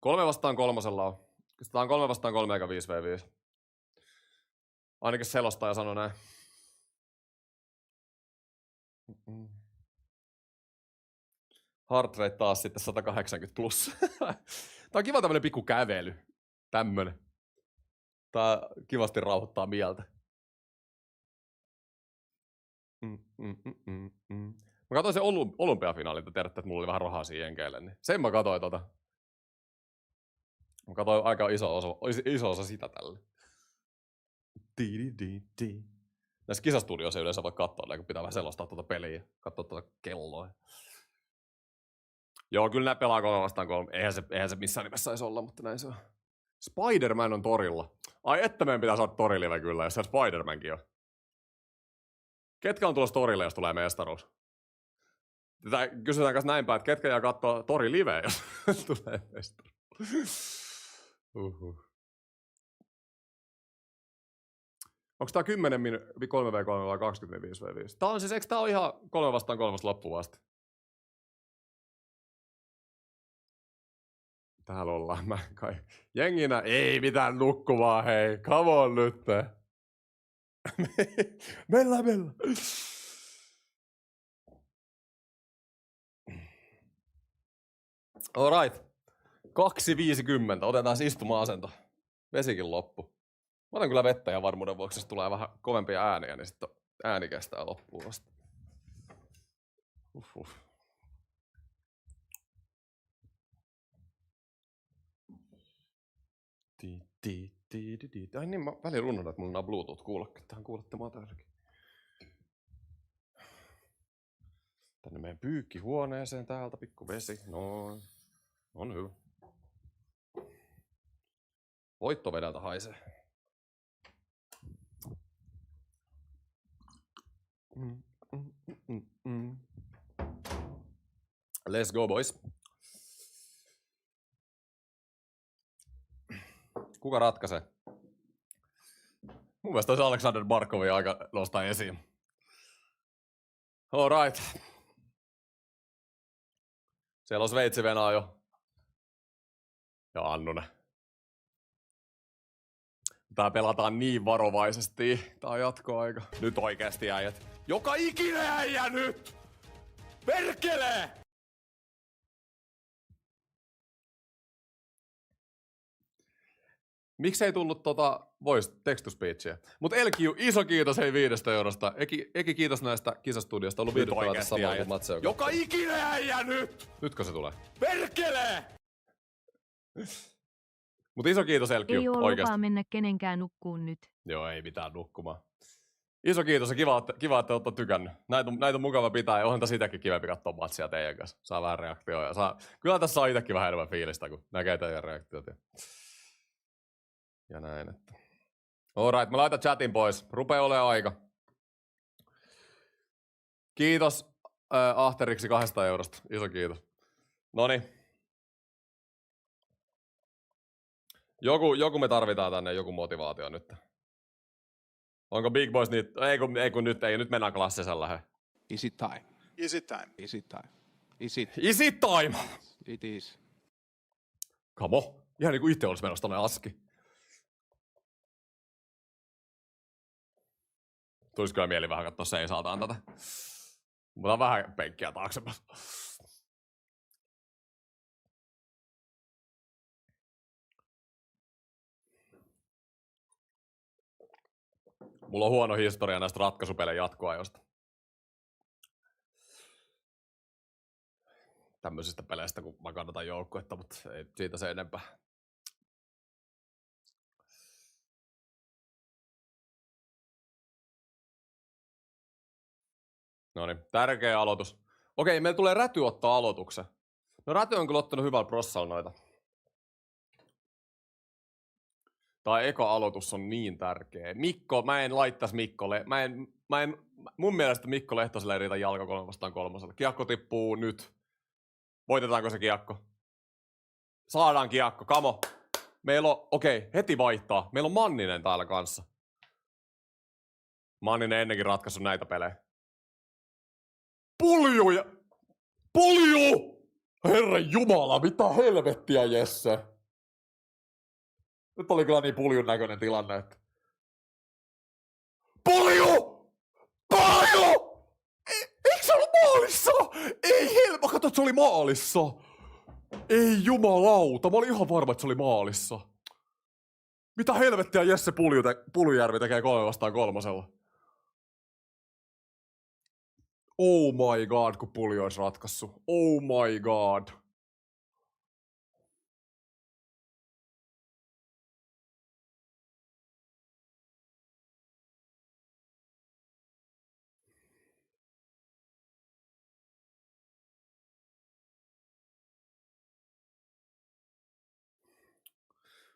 3-3 on. Tämä on 3-3 eikä 5v5. Ainakin selostaja sanoi näin. Heart rate taas sitten 180 plus. Tää on kiva tämmönen pikku kävely. Tämmönen. Tää kivasti rauhoittaa mieltä. Mä katsoin sen olympiafinaalin, että tiedätte, että mulla oli vähän rahaa siihen jenkeille, niin sen mä katsoin Mä katsoin aika iso osa sitä tälle. Näissä kisastudioissa ei yleensä voi katsoa, kun pitää vähän selostaa tuota peliä ja katsoa tuota kelloa. Joo, kyllä nää pelaa 3-3. Eihän se missään nimessä saisi olla, mutta näin se on. Spider-Man on torilla. Ai että meidän pitää saada torilive kyllä, jos siellä Spider-Mankin on. Ketkä on tulossa torille, jos tulee mestaruus? Kysytään kanssa näin päin, että ketkä jää katsoa toriliveä, jos tulee mestaruus. Onko tää 10 3v3 vai 25v5? Tää on siis, eikö tää ole ihan 3-3 loppuun asti? Täällä ollaan mä kai. Jenginä ei mitään nukkumaan, hei. Come on nyt. Mennään. Alright. 2.50. Otetaan siis istuma-asento. Vesikin loppu. Mä otan kyllä vettä ja varmuuden vuoksi, jos tulee vähän kovempia ääniä, niin sitten ääni kestää loppuun asti. Ai niin, mä välillä unohdan, että mulla on Bluetooth-kuulokkeet. Tähän kuulette mua täälläkin. Tänne meidän pyykkihuoneeseen täältä, pikku vesi. Noin. On hyvä. Voittovedeltä haisee. Let's go, boys. Kuka ratkaisee? Mun mielestä olisi Aleksander Barkovin aika nostaa esiin. Alright. Siellä on Sveitsi, Venäjä jo. Ja Annunen. Tää pelataan niin varovaisesti. Tää on jatkoaika. Nyt oikeesti äijät. Joka ikinen äijä nyt! Perkele! Miksi ei tullut voice text to speechia? Mut Elkiu, iso kiitos hei 5 eurosta. Eki kiitos näistä kisastudiosta. Ollut viihdyt pelata samalla kuin Matse. Joka ikinen äijä nyt! Nytkö se tulee? Perkele! Mut iso kiitos Elkiu, Ei oo oikeesti. lupaa mennä kenenkään nukkuun nyt. Joo, ei mitään nukkumaan. Iso kiitos ja kiva että olette tykännyt. Näitä on mukava pitää ja onhan tässä itsekin kivempi katsoa matsia teidän kanssa. Saa vähän reaktioja ja kyllä tässä saa itsekin vähän enemmän fiilistä, kun näkee teidän reaktiot. Ja näin, että. Alright, mä laitan chatin pois. Rupee olemaan aika. Kiitos Ahteriksi 200 eurosta. Iso kiitos. Noniin. Joku me tarvitaan tänne, joku motivaatio nyt. Onko Big Boys nyt? Ei nyt mennään klassisella. He. Is it time? Is it time? Is it time? Is it? Is it time? It is. Come on. Ihan niinku itse olisi menossa tonne aski. Tulis kyllä mieli vähän katsoa seisaaltaan tätä. Mutta vähän penkkiä taaksepäin. Mulla on huono historia näistä ratkaisupelejä jatkoajoista. Tämmöisistä peleistä, kun mä kannatan joukkuetta, mutta ei siitä se enempää. Noniin, tärkeä aloitus. Okei, meillä tulee Räty ottaa aloituksen. No Räty on kyllä ottanut hyvällä prossalla noita. Tai eka aloitus on niin tärkeä. Mikko, mä en laittaisi Mikkolle. Mun mielestä Mikko Lehtoselle ei riitä jalka 3-3. Kiekko tippuu nyt. Voitetaanko se kiekko? Saadaan kiekko, kamo. Meillä on, heti vaihtaa. Meillä on Manninen täällä kanssa. Manninen ennenkin ratkaissut näitä pelejä. Pulju! Herran jumala, mitä helvettiä, Jesse? Nyt oli kyllä niin puljun näköinen tilanne, että... Pulju! Eikö se ollut maalissa? Ei helppo, kato, että se oli maalissa. Ei jumalauta, mä olin ihan varma, että se oli maalissa. Mitä helvettiä Jesse Puljujärvi tekee 3-3? Oh my god, kun puli olisi ratkassu. Oh my god.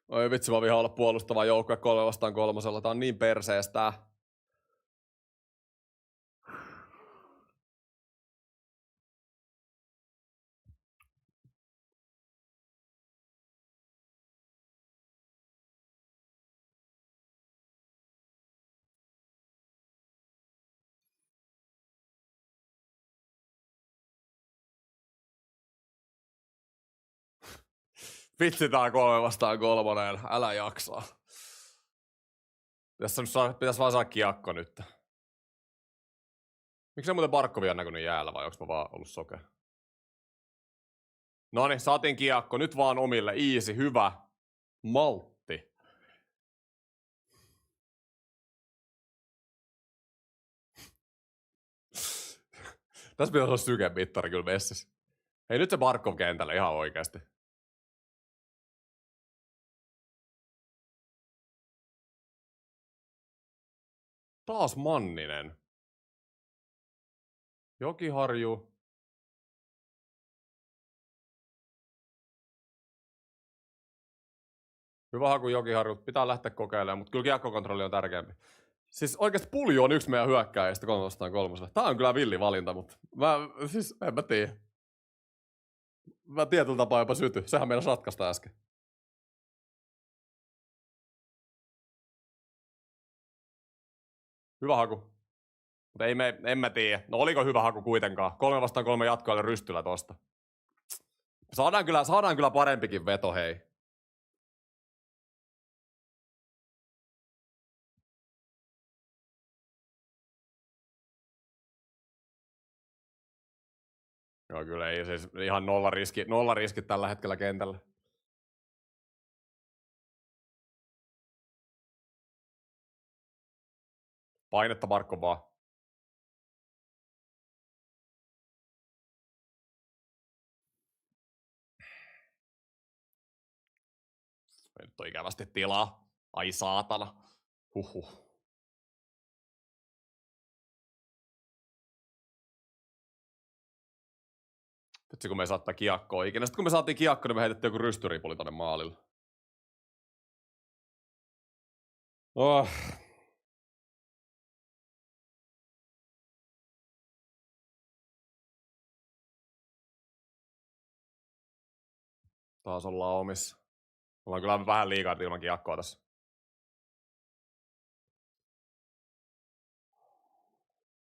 Oi vitsi, mä vihaan olla puolustava joukkue 3-3. Tää on niin perseestä. Vitsi tää 3-3. Älä jaksaa. Pitäis vaan saada kiekko nyt. Miksi muuten Barkovia on näkynyt jäällä vai onks mä vaan ollut soke? Noniin, saatiin kiekko. Nyt vaan omille. Easy, hyvä. Maltti. Tässä pitäisi olla sykemittari kyllä messissä. Hei, nyt se Barkov kentälle ihan oikeasti. Taas Manninen. Jokiharju. Hyvä haku Jokiharju. Pitää lähteä kokeilemaan, mutta kyllä kiekkokontrolli on tärkeämpi. Siis oikeesti Pulju on yksi meidän hyökkääjistä 3-3. Tää on kyllä villi valinta, mutta en mä tiedä. Mä tietyllä tapaa jopa syty. Sehän meidän ratkaista äsken. Hyvä haku. Mutta en mä tiedä. No oliko hyvä haku kuitenkaan? 3-3 jatkoille rystyllä tosta. Saadaan kyllä parempikin veto, hei. Joo, kyllä ei siis ihan nolla riski tällä hetkellä kentällä. Painetta Markko vaan. Nyt on ikävästi tilaa. Ai saatana. Huhhuh. Vitsi kun me ei saattaa kiekkoa ikinä. Sitten kun me saatiin kiekko, niin me heitettiin joku rystyripuli tonne maalille. Oh. Taas ollaan omissa. Ollaan kyllä vähän liikaa ilman kiekkoa tässä.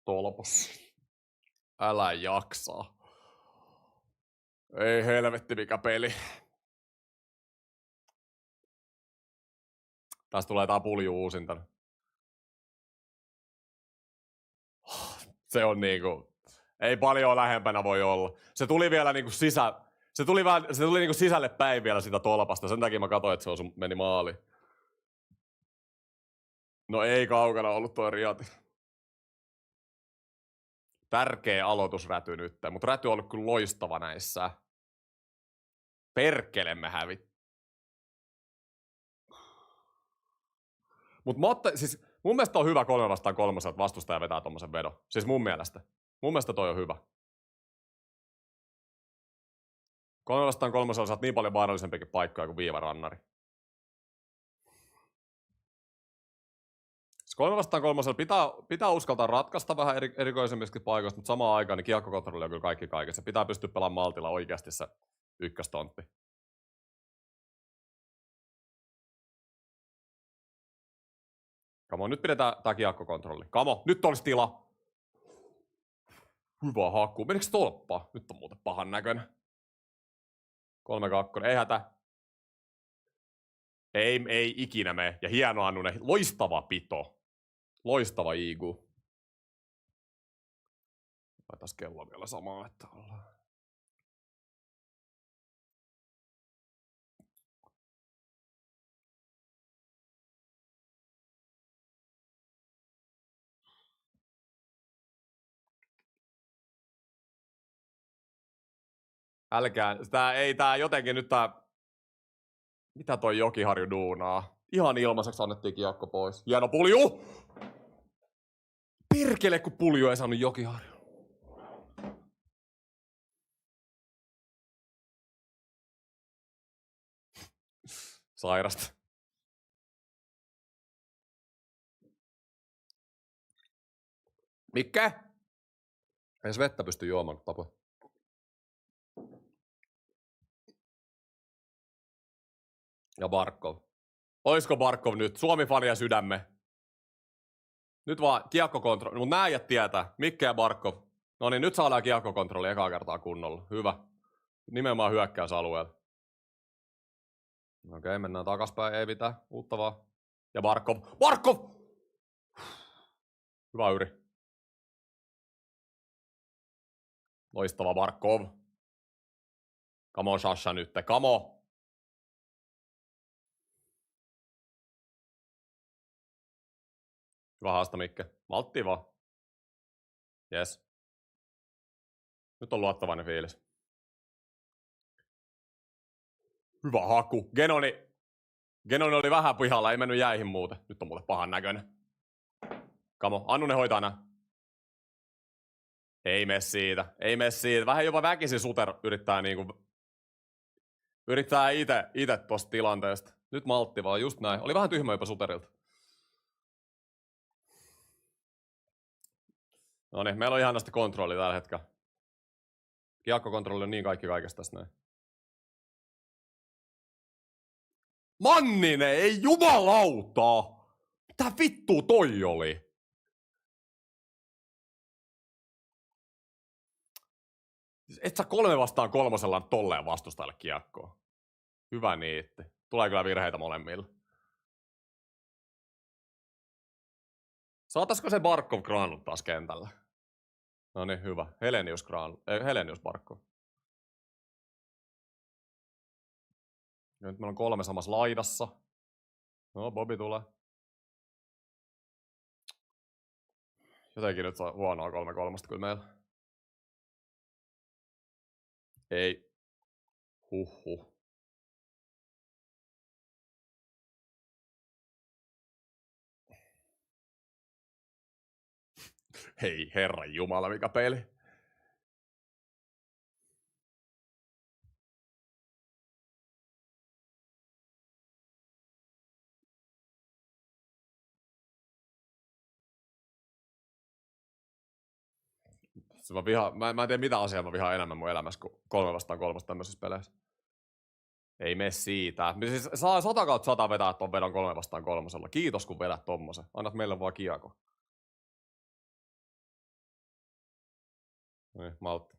Tolpos. Älä jaksaa. Ei helvetti mikä peli. Tästä tulee tää Pulju uusintana. Se on niinku... Ei paljon lähempänä voi olla. Se tuli vielä niinku Se tuli niinku sisälle päin vielä sitä tolpasta. Sen takia mä katsoin, että se meni maaliin. No ei kaukana ollut toi riati. Tärkeä aloitusräty nyt. Mutta räty on ollut kyllä loistava näissä. Perkele me hävit. Mut siis mun mielestä on hyvä 3-3, että vastustaja vetää tommosen vedon. Siis mun mielestä. Mun mielestä toi on hyvä. 3-3 saat niin paljon vaarallisempiakin paikkoja kuin viivarannari. 3-3 pitää uskaltaa ratkaista vähän erikoisemmissakin paikoista, mutta samaan aikaan niin kiekkokontrolli on kyllä kaikki kaikessa. Pitää pystyä pelaamaan maltilla oikeasti se ykköstontti. Kamo, nyt pidetään tää kiekkokontrolli. Kamo, nyt olisi tila. Hyvä haku. Menikö tolppaa? Nyt on muuten pahan näköinen. 3-2. Ei hätä. Ei ikinä mene. Ja hieno Annunen. Loistava pito. Loistava Igu. Laitas kello vielä samaa, että ollaan. Älkää, tää jotenkin nyt mitä toi Jokiharju duunaa? Ihan ilmaiseksi annettiin kiekko pois. Hieno pulju! Perkele, kun pulju ei saanut Jokiharju. Sairasta. Mikke? Ei edes vettä pysty juomaan, kun tapaa. Ja Barkov. Oisko Barkov nyt? Suomi-fani ja sydämme. Nyt vaan kiekkokontrolli. Mut nää äijät tietää. Mikke ja Barkov. No niin, nyt saadaan kiekkokontrolli ekaa kertaa kunnolla. Hyvä. Nimenomaan hyökkäysalueella. Okei, mennään takaspäin. Ei mitään. Uutta vaan. Ja Barkov. Barkov! Hyvä yri. Loistava Barkov. Kamo Sasha nyt. Kamo! Hyvä haasta, Mikke. Malttii vaan. Jes. Nyt on luottavainen fiilis. Hyvä haku. Genoni oli vähän pihalla, ei mennyt jäihin muuten. Nyt on mulle pahan näköinen. Kamo, annu ne hoitaa nää. Ei mene siitä. Ei mene siitä. Vähän jopa väkisin Suter yrittää niinku... Yrittää ite tosta tilanteesta. Nyt maltti vaan, just näin. Oli vähän tyhmä jopa Suterilta. Noniin, meillä on ihanasti kontrolli tällä hetkellä. Kiekkokontrolli on niin kaikki kaikesta tässä näin. Manninen, ei jumalauta! Mitä vittua toi oli? Et sä 3-3 tolleen vastustajalle kiekkoa. Hyvä niitti. Tulee kyllä virheitä molemmille. Saataisiko se Barkov Granlund taas kentällä? No niin, hyvä. Helenius Barkov. Nyt meillä on 3 samassa laidassa. No, Bobby tulee. Jotenkin nyt on huonoa 3-3 kyllä meillä. Ei. Huhhuh. Hei, herran jumala, mikä peli. Mä en tiedä mitä asiaa mä vihaan enemmän mun elämässä kuin 3-3 tämmöisissä peleissä. Ei mene siitä. Siis saa 100/100 vetää ton vedon 3-3. Kiitos kun vedät tommosen. Annat meille vaan kiekko. Niin, maltti.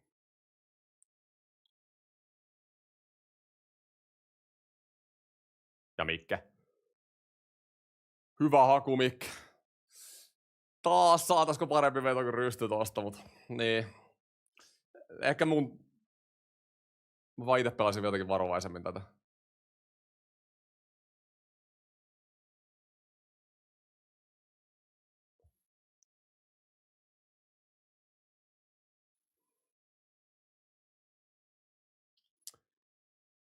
Ja Mikke. Hyvä haku, Mikke. Taas saataisiko parempi veto kuin rysty tosta, mutta niin. Ehkä mä vaan ite pelasin jotenkin varovaisemmin tätä.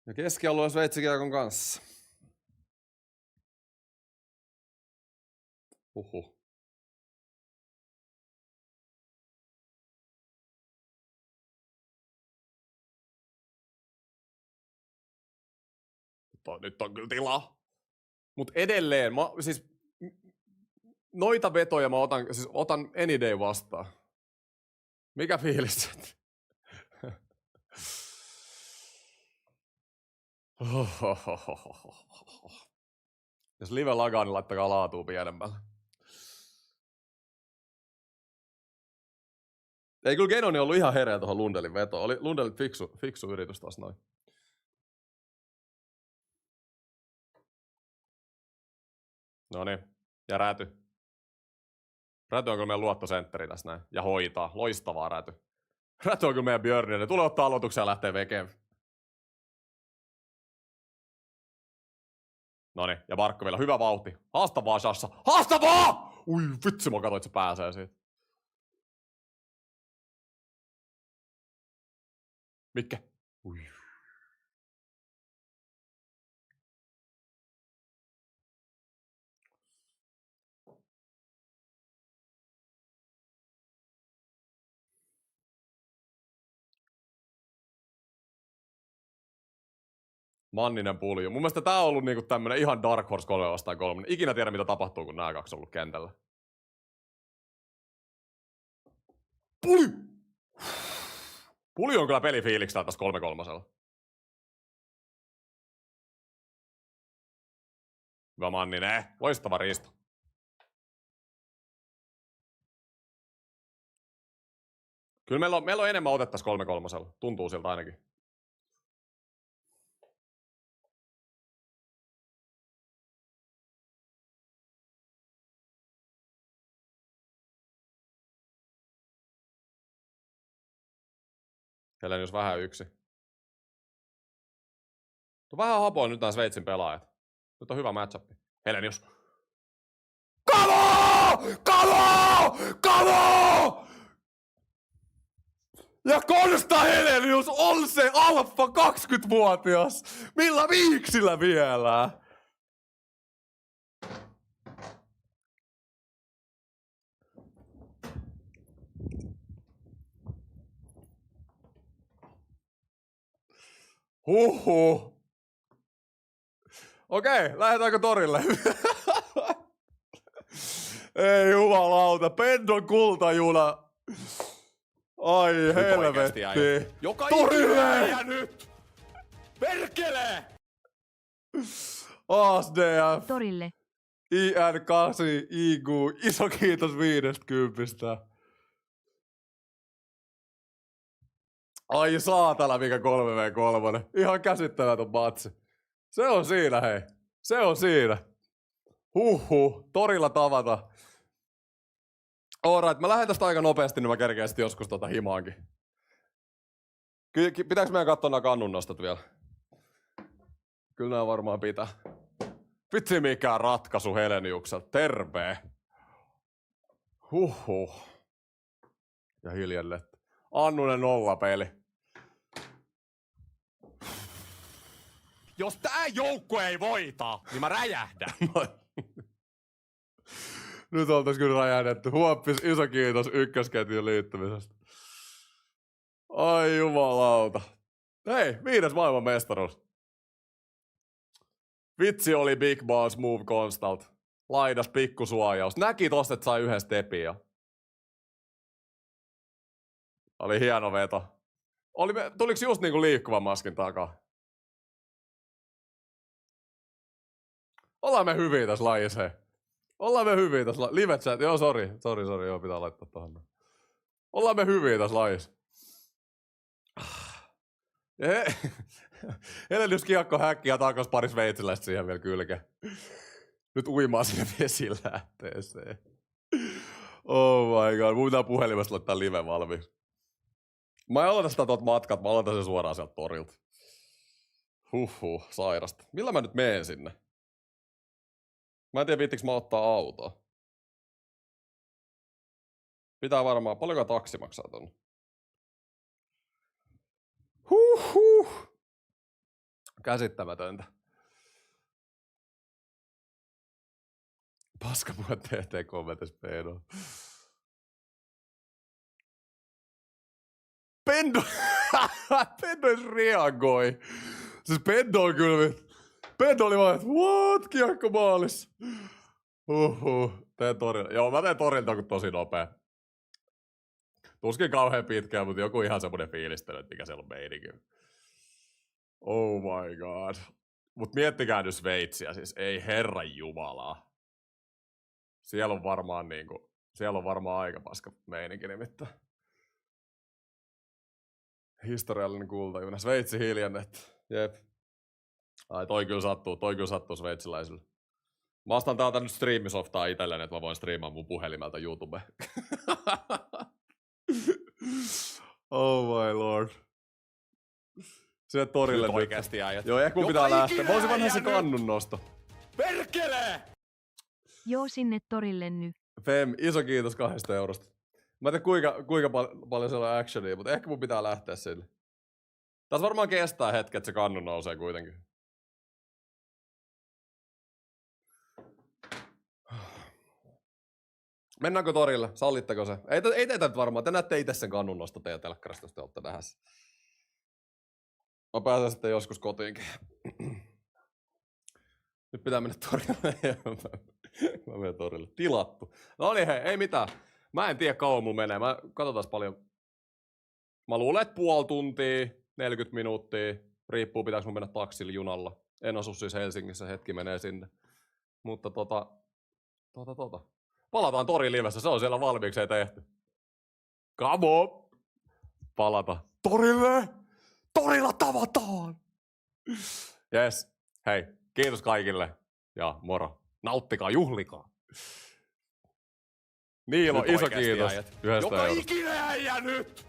Ja keskialueen Sveitsikiekon kanssa. Huhhuh. Nyt on kyllä tilaa. Mut edelleen, noita vetoja mä otan any day vastaan. Mikä fiilis? Jos live lagaa, niin laittakaa laatua pienemmällä. Ei kyllä Genoni ollut ihan hereä tuohon Lundelin vetoon. Oli Lundelin fiksu yritys taas noin. Noniin, ja Räty. Räty on kyllä meidän luottosentteri tässä näin. Ja hoitaa. Loistavaa Räty. Räty on kyllä meidän Björni. Ne tulee ottaa aloituksia ja lähtee vekeen. Noniin, ja Barkko vielä hyvä vauhti. Haastavaa Sassa. Haastavaa! Ui vitsi, mä katsoin, että se pääsee siitä. Mikke. Ui. Manninen pulju. Mun mielestä tää on ollut niinku tämmönen ihan Dark Horse 3-3. Ikinä tiedä mitä tapahtuu, kun nää kaksi on ollut kentällä. Pulju! Pulju on kyllä pelifiiliksellä tässä 3-3. Hyvä Manninen. Loistava riisto. Kyllä meillä on enemmän otetta tässä 3-3. Tuntuu siltä ainakin. Helenius vähän yksi. No vähän hapoin nyt nää Sveitsin pelaajat. Nyt on hyvä matchup. Helenius. Kamo! Kamo! Kamo! Ja Konsta Helenius on se alfa 20-vuotias! Millä viiksillä vielä? Huhhuh. Okei, lähdetäänkö torille? Ei jumalauta, Pendon kultajuna. Ai helvetti. Joka Torille! ja nyt! Perkele! ASDF, Torille. IN8, IGU, iso kiitos 50. Ai saatana mikä 3v3. Ihan käsittämätön matsi. Se on siinä hei. Se on siinä. Huhhuh. Torilla tavata. Alright, mä lähden tästä aika nopeasti, niin mä kerkeen sitten joskus himaankin. Pitääkö meidän katsoa nää kannunnostot vielä? Kyllä nää varmaan pitää. Vitsi mikä ratkaisu Heleniukselta. Terve. Huhhuh. Ja hiljelle. Annunen 0 peli. Jos tää joukko ei voita, niin mä räjähdän. Nyt oltais kyllä räjähdetty. Huoppis, iso kiitos ykkösketjun liittymisestä. Ai jumalauta. Hei, 5. maailman mestaruus. Vitsi oli big balls move Konstalta. Laidas pikkusuojaus. Näki tosta, että sai yhden stepin jo. Oli hieno veto. Tuliko just niinku liikkuvan maskin takaa? Ollaan me hyviä tässä lajissa, hei. Ollaan me hyviä tässä lajissa. Live chat, joo sori, joo pitää laittaa tohon. Ollaan me hyviä tässä lajissa. Helenius kiekko häkkiä takas pari sveitsiläistä siihen vielä kylkeen. Nyt uimaa sinne vesilähteeseen. Oh my god, mun pitää puhelimesta laittaa live valmiiksi. Mä en aloita sitä tuot matkat, mä aloitan sen suoraan sieltä torilta. Huhhuh, sairasta. Millä mä nyt meen sinne? Mä en tiedä viittiks mä ottaa autoa. Pitää varmaan, paljonko taksi maksaa tonne? Huhhuh. Käsittämätöntä. Paskapuhe TT-kommentis pedo. Pendo reagoi. Siis Pendo on kyllä. Pendo oli vaan, että what? Kiekko maalissa. Teen torilla. Joo, mä teen torilta kun tosi nopea. Tuskin kauhean pitkään, mutta joku ihan semmonen fiilistely, että mikä siellä on meininki. Oh my god. Mut miettikää nyt Sveitsiä, siis ei herran jumalaa. Siellä on varmaan aika paska meininki nimittäin. Historiallinen kultajuna. Sveitsi hiljennetty. Jep. Ai toi kyllä sattuu sveitsiläisille. Mä ostan täältä nyt striimisoftaa itselleen, että mä voin striimaa mun puhelimelta YouTubeen. Oh my lord. Sinne torille nyt. Oikeesti äijät. Joo, ehkä mun pitää lähteä. Mä olisin vanha se kannun nosto. Perkele! Joo sinne torille nyt. Fem, iso kiitos 2 eurosta. Mä en tiedä kuinka paljon siellä on actionia, mutta ehkä mun pitää lähteä sille. Tässä varmaan kestää hetki, että se kannu nousee kuitenkin. Mennäänkö torille? Sallitteko se? Ei teitä nyt varmaan. Te näette itse sen kannun nosto teidän telkkarista, jos te olette nähdessä. Mä pääsen sitten joskus kotiinkin. Nyt pitää mennä torille. Mä menen torille. Tilattu. No niin hei, ei mitään. Mä en tiedä kauan mulla menee. Katsotaan paljon. Mä luulen, että puoli tuntia, 40 minuuttia. Riippuu pitääkö mun mennä taksilla, junalla. En asu siis Helsingissä, hetki menee sinne. Mutta palataan torin livessä, se on siellä valmiiksi tehty. Come on! Palata torille! Torilla tavataan! Yes. Hei, kiitos kaikille ja moro. Nauttikaa, juhlikaa. Niilo, iso kiitos. Joka ikinen äijä nyt!